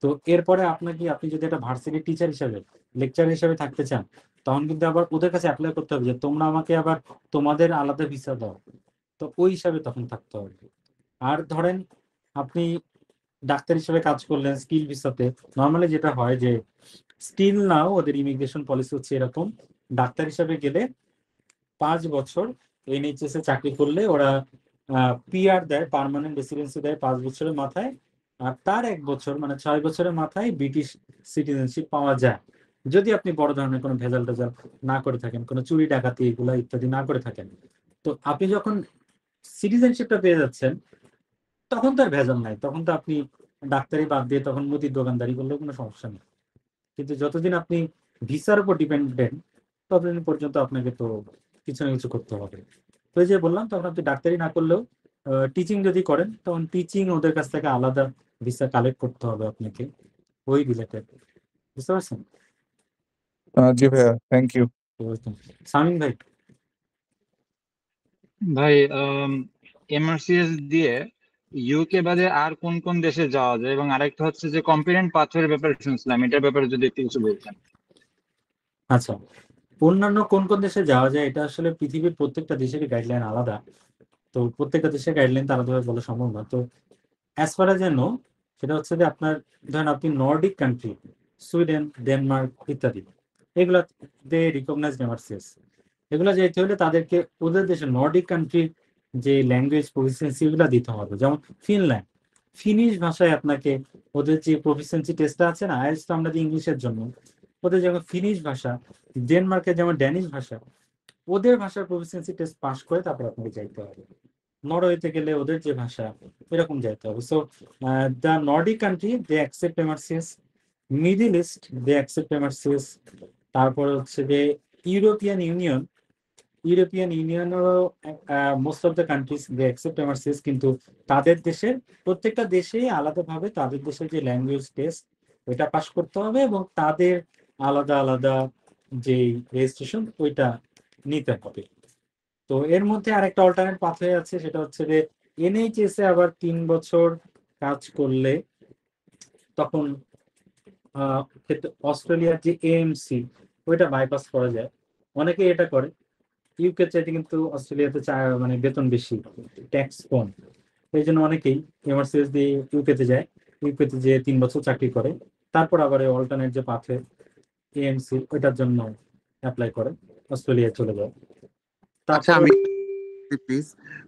তো এরপরে আপনাকে আপনি যদি একটা ভার্সিটি টিচার হিসেবে লেকচার হিসেবে থাকতে চান, তখন কিন্তু আবার ওদের কাছে অ্যাপ্লাই করতে হবে যে তোমরা আমাকে আবার তোমাদের আলাদা ভিসা দাও, তো ওই হিসাবে তখন থাকতে হবে। আর ধরেন আপনি ডাক্তার হিসেবে কাজ করলেন স্কিল ভিসাতে, নর্মালি যেটা হয় যে স্টিল নাও ওদের ইমিগ্রেশন পলিসি হচ্ছে এরকম, ডাক্তার হিসেবে গেলে 5 বছর এনএইচএস এ চাকরি করলে ওরা পিআর দেয়, পার্মানেন্ট রেসিডেন্সি দেয় 5 বছরের মাথায়। আর তার 1 বছর মানে 6 বছরের মাথায় ব্রিটিশ সিটিজেনশিপ পাওয়া যায়, যদি আপনি বড় ধরনের কোনো ভেজাল টেজাল না করে থাকেন, কোনো চুরি ডাকাতি এগুলা ইত্যাদি না করে থাকেন। তো আপনি যখন সিটিজেনশিপটা পেয়ে যাচ্ছেন, তখন তো আর ভেজাল নাই, তখন তো আপনি ডাক্তারি বাদ দিয়ে তখন মুদির দোকানদারি করলেও কোনো সমস্যা নেই। কিন্তু যতদিন আপনি ভিসার উপর ডিপেন্ডেন্ট, ততদিন পর্যন্ত আপনাকে তো কিছু না কিছু করতে হবে। তো এই যে বললাম, তখন আপনি ডাক্তারি না করলেও টিচিং যদি করেন, তখন টিচিং ওদের কাছ থেকে আলাদা ভিসা কালেক্ট করতে হবে আপনাকে, ওই রিলেটেড। বুঝতে পারছেন? জি ভাইয়া, থ্যাংক ইউ। সামিন ভাই। ভাই এমআরসিএস দিয়ে ইউকে বাদে আর কোন কোন দেশে যাওয়া যায়, এবং আরেকটা হচ্ছে যে কম্পিটেন্ট পাথওয়ের ব্যাপারে শুনছিলাম, এটার ব্যাপারে যদি একটু কিছু বলতেন। আচ্ছা, অন্যান্য কোন কোন দেশে যাওয়া যায় এটা আসলে পৃথিবীর প্রত্যেকটা দেশেরই গাইডলাইন আলাদা, তো প্রত্যেকটা দেশের গাইডলাইন তো আলাদাভাবে বলা সম্ভব না। তো অ্যাজ ফার অ্যাজ নো, সেটা হচ্ছে যে আপনার ধরেন আপনি নর্ডিক কান্ট্রি সুইডেন, ডেনমার্ক ইত্যাদি, এগুলা দে রিকগনাইজড এমআরসিএস। এগুলো যেতে হলে তাদেরকে ওদের দেশের নর্ডিক কান্ট্রির যে ল্যাঙ্গুয়েজ প্রফিসিয়েন্সি এগুলো দিতে হবে। যেমন ফিনল্যান্ড, ফিনিশ ভাষায় আপনাকে ওদের যে প্রফিসিয়েন্সি টেস্টটা আছে না, আইএলটিএস তো আমরা দিই ইংলিশের জন্য, ওদের যেমন ফিনিশ ভাষা, ডেনমার্কের যেমন ড্যানিশ ভাষা, ওদের ভাষার প্রফিসিয়েন্সি টেস্ট পাস করে তারপর আপনাকে যাইতে হবে। নরওয়েতে গেলে ওদের যে ভাষা এরকম যাইতে হবে। So the Nordic country they accept MRCS, Middle East they accept MRCS, তারপর হচ্ছে যে ইউরোপিয়ান ইউনিয়নেরও most of the countries they accept MRCS, কিন্তু তাদের দেশের প্রত্যেকটা দেশেই আলাদাভাবে তাদের দেশের যে ল্যাঙ্গুয়েজ টেস্ট ওইটা পাস করতে হবে এবং তাদের আলাদা আলাদা যে রেজিস্ট্রেশন ওইটা নিতে হবে। তো এর মধ্যে আরেকটা অল্টারনেট পাথওয়ে আছে, সেটা হচ্ছে যে এনএইচএস এ আবার 3 বছর কাজ করলে তখন অস্ট্রেলিয়ার যে এএমসি ওইটা বাইপাস করা যায়। অনেকে এটা করে, ইউকে চাইতে কিন্তু অস্ট্রেলিয়াতে মানে বেতন বেশি, ট্যাক্স কম, এই জন্য অনেকেই এমআরসিএস দিয়ে ইউকেতে যায়, ইউকেতে যে 3 বছর চাকরি করে, তারপর আবার অল্টারনেট যে পাথওয়ে এএমসি ওইটার জন্য অ্যাপ্লাই করে অস্ট্রেলিয়ায় চলে যায়। আচ্ছা, তারপর আমি প্লিজ,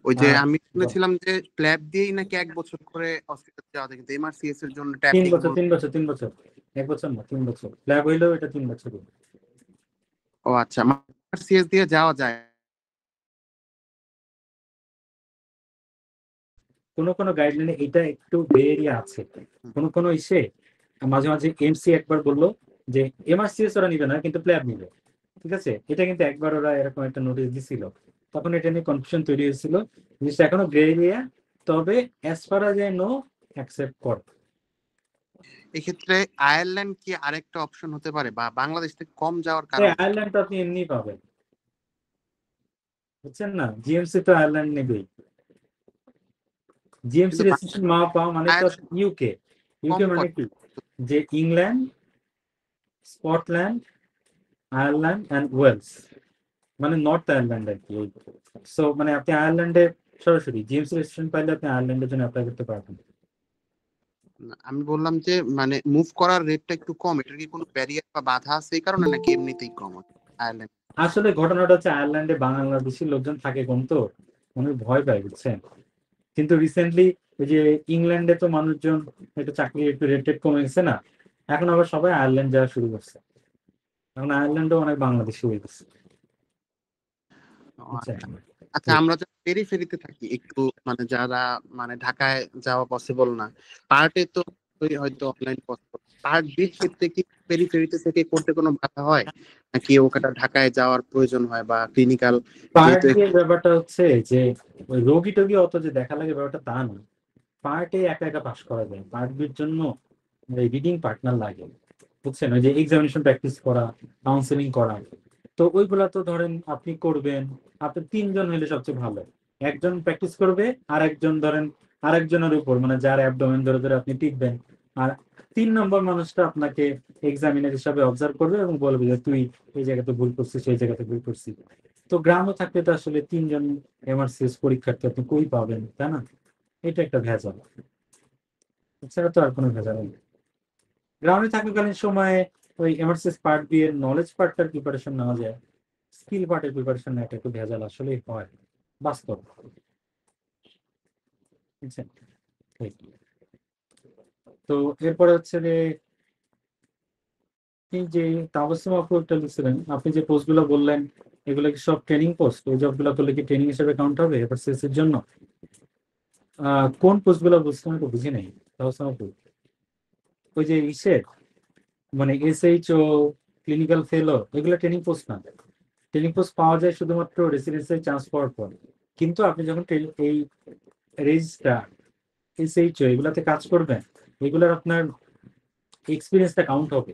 ওই যে হ্যাঁ, আমি শুনেছিলাম যে প্ল্যাব দিয়েই নাকি 1 বছর করে অস্ট্রেলিয়া যাওয়া যায়, কিন্তু এমআরসিএস এর জন্য 3 ট্যাপিং বছর 3 বছর 3 বছর, 1 বছর না 3 বছর, ল্যাব হইলেও এটা 3 বছর। ও আচ্ছা, এমআরসিএস দিয়ে যাওয়া যায়। কোনো গাইডলাইনে এটা একটু গ্রে এরিয়া আছে, কোনো ইসে মাঝে মাঝে এমসি একবার বললো যে এমআরসিএস ওরা নিবে না কিন্তু প্ল্যাব নিবে, ঠিক আছে, এটা কিন্তু একবার ওরা এরকম একটা নোটিশ দিছিল, তখন এটা নিয়ে কনফিউশন তৈরি হয়েছিল। জিনিসটা এখনো গ্রে এরিয়া, তবে as far as I no accept কর। এক্ষেত্রে আয়ারল্যান্ড কি আরেকটা অপশন হতে পারে, বা বাংলাদেশ থেকে কম যাওয়ার কারণ? আয়ারল্যান্ড তো আপনি এমনি পাবেন, বুঝছেন না, জিএমসি তো আয়ারল্যান্ড নেবেই। জিএমসি কিন্তু রেজিস্ট্রেশন মা পাওয়া মানে তো ইউকে মানে কি, যে England, Scotland, Ireland and Wales, মানে নর্থ আয়ারল্যান্ড আর কি। সো মানে আপনি আয়ারল্যান্ডে সরাসরি জিএমসি রেজিস্ট্রেশন পাইলে আপনি আয়ারল্যান্ডের জন্য অ্যাপ্লাই করতে পারবেন। আমি বললাম যে মানে মুভ করার রেটটা একটু কম, এটার কি কোনো ব্যারিয়ার বা বাধা আছে এই কারণে, নাকি এমনিতেই কম আয়ারল্যান্ড? আসলে ঘটনাটা হচ্ছে আয়ারল্যান্ডে বাংলাদেশি লোকজন থাকে কম, তো অনেক ভয় পায়, বুঝছেন। কিন্তু রিসেন্টলি ওই যে ইংল্যান্ডে তো মানুষজন একটু চাকরি একটু রেটেড কমে গেছে না, এখন আবার সবাই আয়ারল্যান্ড যাওয়া শুরু করছে, এখন আয়ারল্যান্ডেও অনেক বাংলাদেশি হয়ে গেছে। আচ্ছা, আমরা যারা পেরিফেরিতে থাকি একটু, মানে যারা মানে ঢাকায় যাওয়া পসিবল না, পার্টে তো হয়তো অনলাইন পসিবল, পার্ট বির ক্ষেত্রে কি পেরিফেরিতে থেকে করতে কোনো বাধা হয়, নাকি ওখানে ঢাকায় যাওয়ার প্রয়োজন হয়, বা ক্লিনিক্যাল? পার্ট এর ব্যাপারটা হচ্ছে যে ওই রোগী টোগী অত যে দেখা লাগে ব্যাপারটা তা না, পার্টে একা একা পাস করা যায়, পার্ট বির জন্য রিডিং পার্টনার লাগে, বুঝছেন, ওই যে এক্সামিনেশন প্র্যাকটিস করা, কাউন্সেলিং করা, তো ওইগুলা তো ধরেন আপনি করবেন, আপনি 3 জন হলে সবচেয়ে ভালো, একজন প্র্যাকটিস করবে আর একজন ধরেন আরেকজনের উপর, মানে যার অ্যাবডোমেন ধরে ধরে আপনি টিকবেন, আর 3 নম্বর মানুষটা আপনাকে এক্সামিনার হিসাবে অবজার্ভ করবে এবং বলবে যে তুই এই জায়গাতে ভুল করছিস, এই জায়গাতে ভুল করছিস। তো গ্রামে থাকলে তো আসলে 3 জন এমআরসিএস পরীক্ষার্থী আপনি কই পাবেন, তাই না, এটা একটা ভেজাল, এছাড়া তো আর কোনো ভেজাল নেই। গ্রামে থাকাকালীন সময়ে ওই এমআরসিএস পার্ট বি এর নলেজ পার্টটার প্রিপারেশন নেওয়া যায়, স্কিল পার্টের প্রিপারেশন নেওয়াটা একটু ভেজাল আসলেই হয়, বাস্তব, বুঝছেন। তো এরপরে হচ্ছে যে এই যে তাবসসুম আপু একটা লিখছিলেন, আপনি যে পোস্টগুলো বললেন এগুলো কি সব ট্রেনিং পোস্ট? ওই জবগুলো করলে কি ট্রেনিং হিসেবে কাউন্ট হবে এফআরসিএস এর জন্য? কোন পোস্টগুলো বুঝতে আমি তো বুঝি নাই তাবসসুম আপু। ওই যে ইসের মানে এসএইচও, ক্লিনিক্যাল ফেলো, এগুলো ট্রেনিং পোস্ট না, ট্রেনিং পোস্ট পাওয়া যায় শুধুমাত্র রেসিডেন্সিয়াল চান্স পাওয়ার পর, কিন্তু আপনি যখন এই রেজিস্ট্রার, এসএইচও এগুলাতে কাজ করবেন, এগুলোর আপনার এক্সপিরিয়েন্সটা কাউন্ট হবে,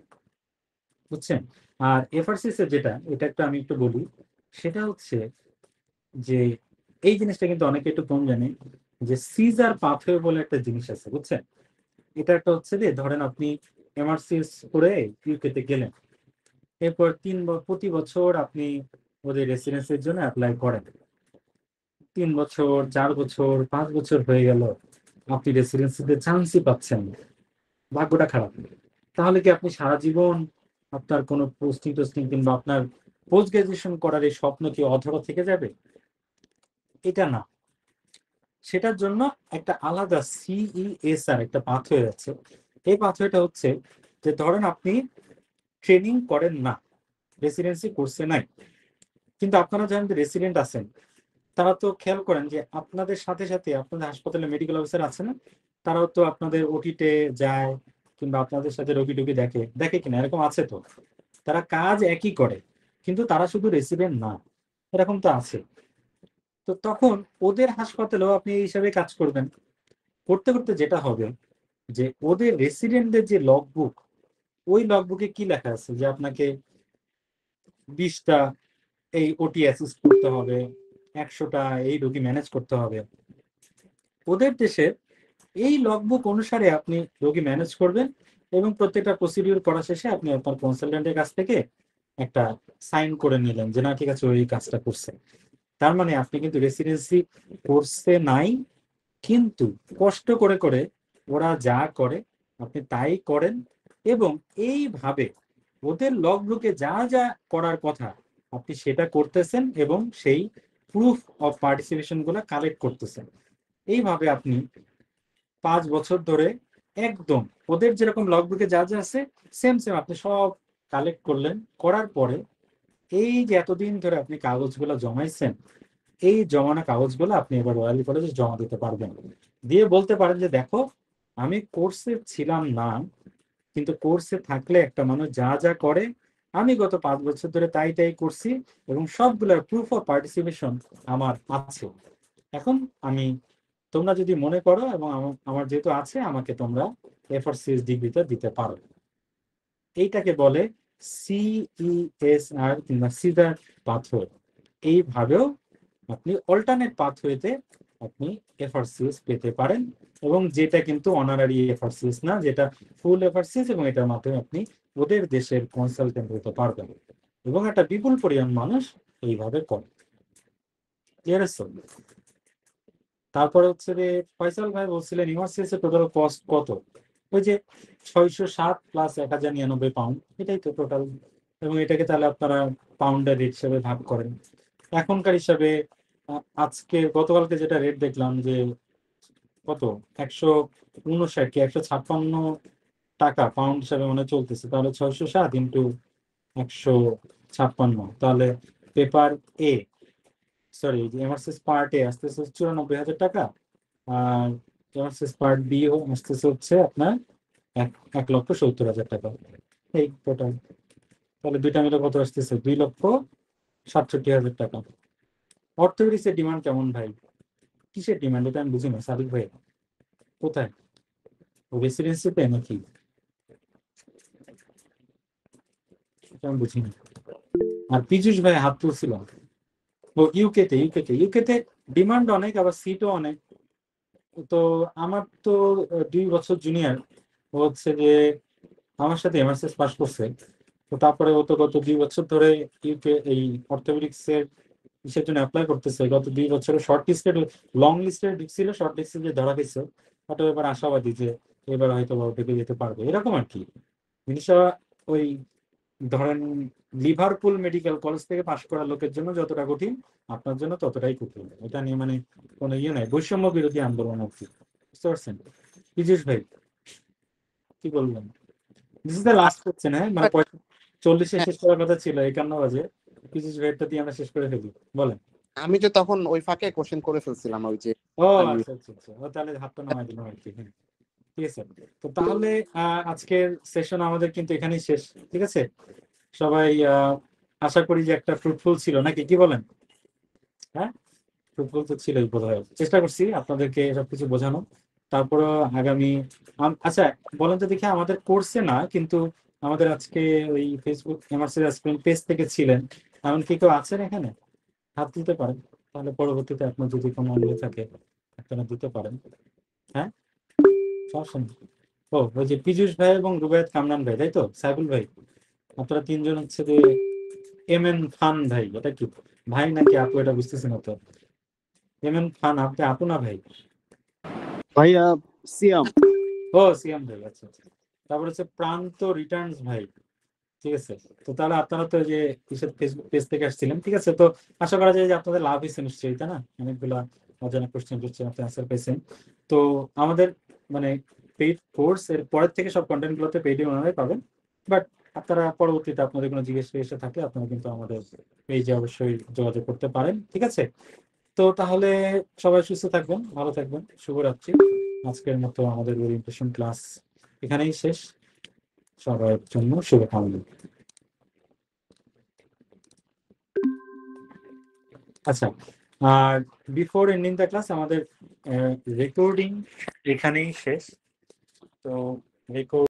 বুঝছেন। আর এফআরসিএস এর যেটা, এটা একটা আমি একটু বলি, সেটা হচ্ছে যে এই জিনিসটা কিন্তু অনেকে একটু কম জানে, যে সিজার পাথওয়ে বলে একটা জিনিস আছে, বুঝছেন। এটা একটা হচ্ছে যে ধরেন আপনি এমআরসিএস করে ইউকেতে গেলেন, এরপর প্রতি বছর আপনি ওদের রেসিডেন্সির জন্য অ্যাপ্লাই করেন, 3 বছর 4 বছর 5 বছর হয়ে গেল, আপনি রেসিডেন্সিতে চান্সই পাচ্ছেন না, ভাগ্যটা খারাপ। তাহলে কি আপনি সারা জীবন আপনার কোনো পোস্টিং টোস্টিং কিংবা আপনার পোস্ট গ্রাজুয়েশন করার এই স্বপ্ন কি অধরা থেকে যাবে? এটা না। সেটার জন্য একটা আলাদা CESR একটা পাথওয়ে আছে। এই পাথওয়েটা হচ্ছে যে ধরেন আপনি ট্রেনিং করেন না, রেসিডেন্সি কোর্সে নাই, কিন্তু আপনারা জানেন যে রেসিডেন্ট আছেন, তারা তো খেয়াল করেন যে আপনাদের সাথে সাথে আপনাদের হাসপাতালে মেডিকেল অফিসার আছে না, তারাও তো আপনাদের ওটিতে যায় কিংবা আপনাদের সাথে রোগী টুগী দেখে দেখে কিনা, এরকম আছে তো। তারা কাজ একই করে, কিন্তু তারা শুধু রেসিডেন্ট না, এরকম তো আছে। তো তখন ওদের হাসপাতালেও আপনি এই হিসাবে কাজ করবেন। করতে করতে যেটা হবে যে ওদের রেসিডেন্টদের যে লগবুক, ওই লগবুকে কি লেখা আছে যে আপনাকে 20টা এই ওটি অ্যাসিস্ট করতে হবে, 100টা এই রোগী ম্যানেজ করতে হবে। ওদের দেশের এই লগবুক অনুসারে আপনি রোগী ম্যানেজ করবেন এবং প্রত্যেকটা প্রসিডিউর করা শেষে আপনি আপনার কনসালটেন্টের কাছ থেকে একটা সাইন করে নিলেন যে না ঠিক আছে ওই কাজটা করছে। তার মানে আপনি কিন্তু রেসিডেন্সি কোর্সে নাই, কিন্তু কষ্ট করে করে ওরা যা করে আপনি তাই করেন এবং এইভাবে ওদের লগবুকে যা যা করার কথা আপনি সেটা করতেছেন এবং সেই প্রুফ অফ পার্টিসিপেশন গুলো কালেক্ট করতেছেন। এইভাবে আপনি 5 বছর ধরে একদম ওদের যেরকম লগবুকে যা যা আছে সেম সেম আপনি সব কালেক্ট করলেন। করার পরে এই যে এতদিন ধরে আপনি কাগজগুলো জমাইছেন, এই জমানো কাগজগুলো আপনি এবার রয়্যাল কলেজে জমা দিতে পারবেন। দিয়ে বলতে পারেন যে দেখো আমি কোর্সে ছিলাম না, কিন্তু কোর্সে থাকলে একটা মানুষ যা যা করে আমি গত 5 বছর ধরে তাই তাই করছি এবং সবগুলোর প্রুফ অফ পার্টিসিপেশন আমার আছে। এখন আমি, তোমরা যদি মনে করো এবং আমার যেহেতু আছে, আমাকে তোমরা FRCS ডিগ্রিটা দিতে পারো। এইটাকে বলে CESR কিংবা সিজার পাথওয়ে। এইভাবেও আপনি অল্টারনেট পাথওয়েতে আপনি FRCS পেতে পারেন এবং যেটা কিন্তু অনারারি FRCS না, যেটা ফুল FRCS, এবং এটার মাধ্যমে আপনি ওদের দেশের কনসালটেন্ট হতে পারবেন এবং একটা বিপুল পরিমাণ মানুষ এইভাবে করে। ক্লিয়ার আছে? তারপরে হচ্ছে যে ফয়সাল ভাই বলছিলেন ইউনিভার্সিটি টোটাল কস্ট কত? ওই যে 607 প্লাস 1099 পাউন্ড, এটাই তো টোটাল। এবং এটাকে তাহলে আপনারা পাউন্ডের রেট হিসেবে ভাগ করেন। এখনকার হিসাবে আজকে গতকালকে যেটা রেট দেখলাম যে কত 159 কি 156 টাকা পাউন্ড হিসাবে মনে চলতেছে, তাহলে 607 ইন্টু 156, তাহলে পেপার এ সরি এমআরসিস পার্ট এ আসতেছে 94,000 টাকা, আর এমআরসিস পার্ট বি আসতেছে হচ্ছে আপনার 1,70,000 টাকা। এই টোটাল তাহলে দুইটা মিলে কত আসতেছে? 2,67,000 টাকা। অর্থোপেডিক্সের ডিমান্ড কেমন ভাই? কিসের ডিমান্ড এটা আমি বুঝি না। সাদিক ভাই কোথায়? ও রেসিডেন্সিতে নাকি? আমি বুঝি না। আর পীযুষ ভাই হাত তুলছিল ও ইউকেতে ডিমান্ড অনেক, আবার সিটও অনেক। তো আমার তো 2 বছর জুনিয়র, ও হচ্ছে যে আমার সাথে এমআরসিএস পাস করছে। তো তারপরে ও তো গত 2 বছর ধরে ইউকে এই অর্থোপেডিক্স এর কিসের জন্য অ্যাপ্লাই করতেছে। গত 2 বছরে শর্ট লিস্টেড, লং লিস্টেড ঢুকছিল, শর্ট লিস্টে যে ধরা গেছে ওটা এবার আশাবাদী যে এবার হয়তো ঢুকে যেতে পারবে, এরকম আর কি জিনিসটা। ওই ধরেন লিভারপুল মেডিকেল কলেজ থেকে পাশ করা লোকের জন্য যতটা কঠিন আপনার জন্য ততটাই কঠিন। এটা নিয়ে মানে কোনো ইয়ে নাই, বৈষম্য বিরোধী আন্দোলন আর কি। বুঝতে পারছেন? পীযুষ ভাই কি বললেন? This is the last question. হ্যাঁ মানে 40-এ শেষ করার কথা ছিল, 51 বাজে। পীযুষ ভাইটা দিয়ে আমরা শেষ করে ফেলি, বলেন। আমি যে তখন ওই ফাঁকে কোশ্চেন করে ফেলছিলাম ওই যে ও আচ্ছা আচ্ছা আচ্ছা, ও তাহলে হাতটা নামাই দিলাম আর কি। হ্যাঁ ঠিক আছে। তো তাহলে আজকের সেশন আমাদের কিন্তু এখানেই শেষ। ঠিক আছে, সবাই আশা করি যে একটা ফ্রুটফুল ছিল, নাকি কি বলেন? হ্যাঁ ফ্রুটফুল তো ছিলই বোধহয়। চেষ্টা করছি আপনাদেরকে সবকিছু বোঝানো। তারপরে আগামী আচ্ছা বলেন তো দেখি, আমাদের কোর্সে না কিন্তু আমাদের আজকে ওই ফেসবুক এমআরসিএস পেজ থেকে ছিলেন এমন কি কেউ আছেন এখানে? হাত দিতে পারেন, তাহলে পরবর্তীতে আপনার যদি কোনো ইয়ে থাকে আপনারা দিতে পারেন। হ্যাঁ সমস্যা নেই। ও ওই যে পীযুষ ভাই এবং রুবায়েত কামরান ভাই, তাই তো? সাইফুল ভাই, আপনারা 3 জন হচ্ছে যে এমএন খান ভাই। এটা কি ভাই নাকি আপু এটা বুঝতেছি না তো। এমএন খান আপনি আপু না ভাই? ভাইয়া সিয়াম। ও সিয়াম ভাই, আচ্ছা আচ্ছা তারপর হচ্ছে প্রান্ত রিটার্নস ভাই, ঠিক আছে। তো তাহলে আপনারা তো যে ফেসবুক পেজ থেকে আসছিলেন, ঠিক আছে। তো আশা করা যায় যে আপনাদের লাভ হয়েছে নিশ্চয়ই, তাই না? অনেকগুলা অজানা কোশ্চেন টোশ্চেন আপনি আনসার পেয়েছেন। তো আমাদের মানে পেইড কোর্স এর পরের থেকে সব কন্টেন্ট গুলোতে পেইডে ওনারাই পাবেন, বাট আপনারা পরবর্তীতে আপনাদের কোনো জিজ্ঞাসা থাকলে আপনারা কিন্তু আমাদের পেজে অবশ্যই যোগাযোগ করতে পারেন, ঠিক আছে। তো তাহলে সবাই সুস্থ থাকবেন, ভালো থাকবেন, শুভরাত্রি। আজকের মতো আমাদের ওরিয়েন্টেশন ক্লাস এখানেই শেষ। সবার জন্য শুভকামনা। আচ্ছা, আর বিফোর এন্ডিং দ্য ক্লাস আমাদের রেকর্ডিং এখানেই শেষ। তো রেকর্ড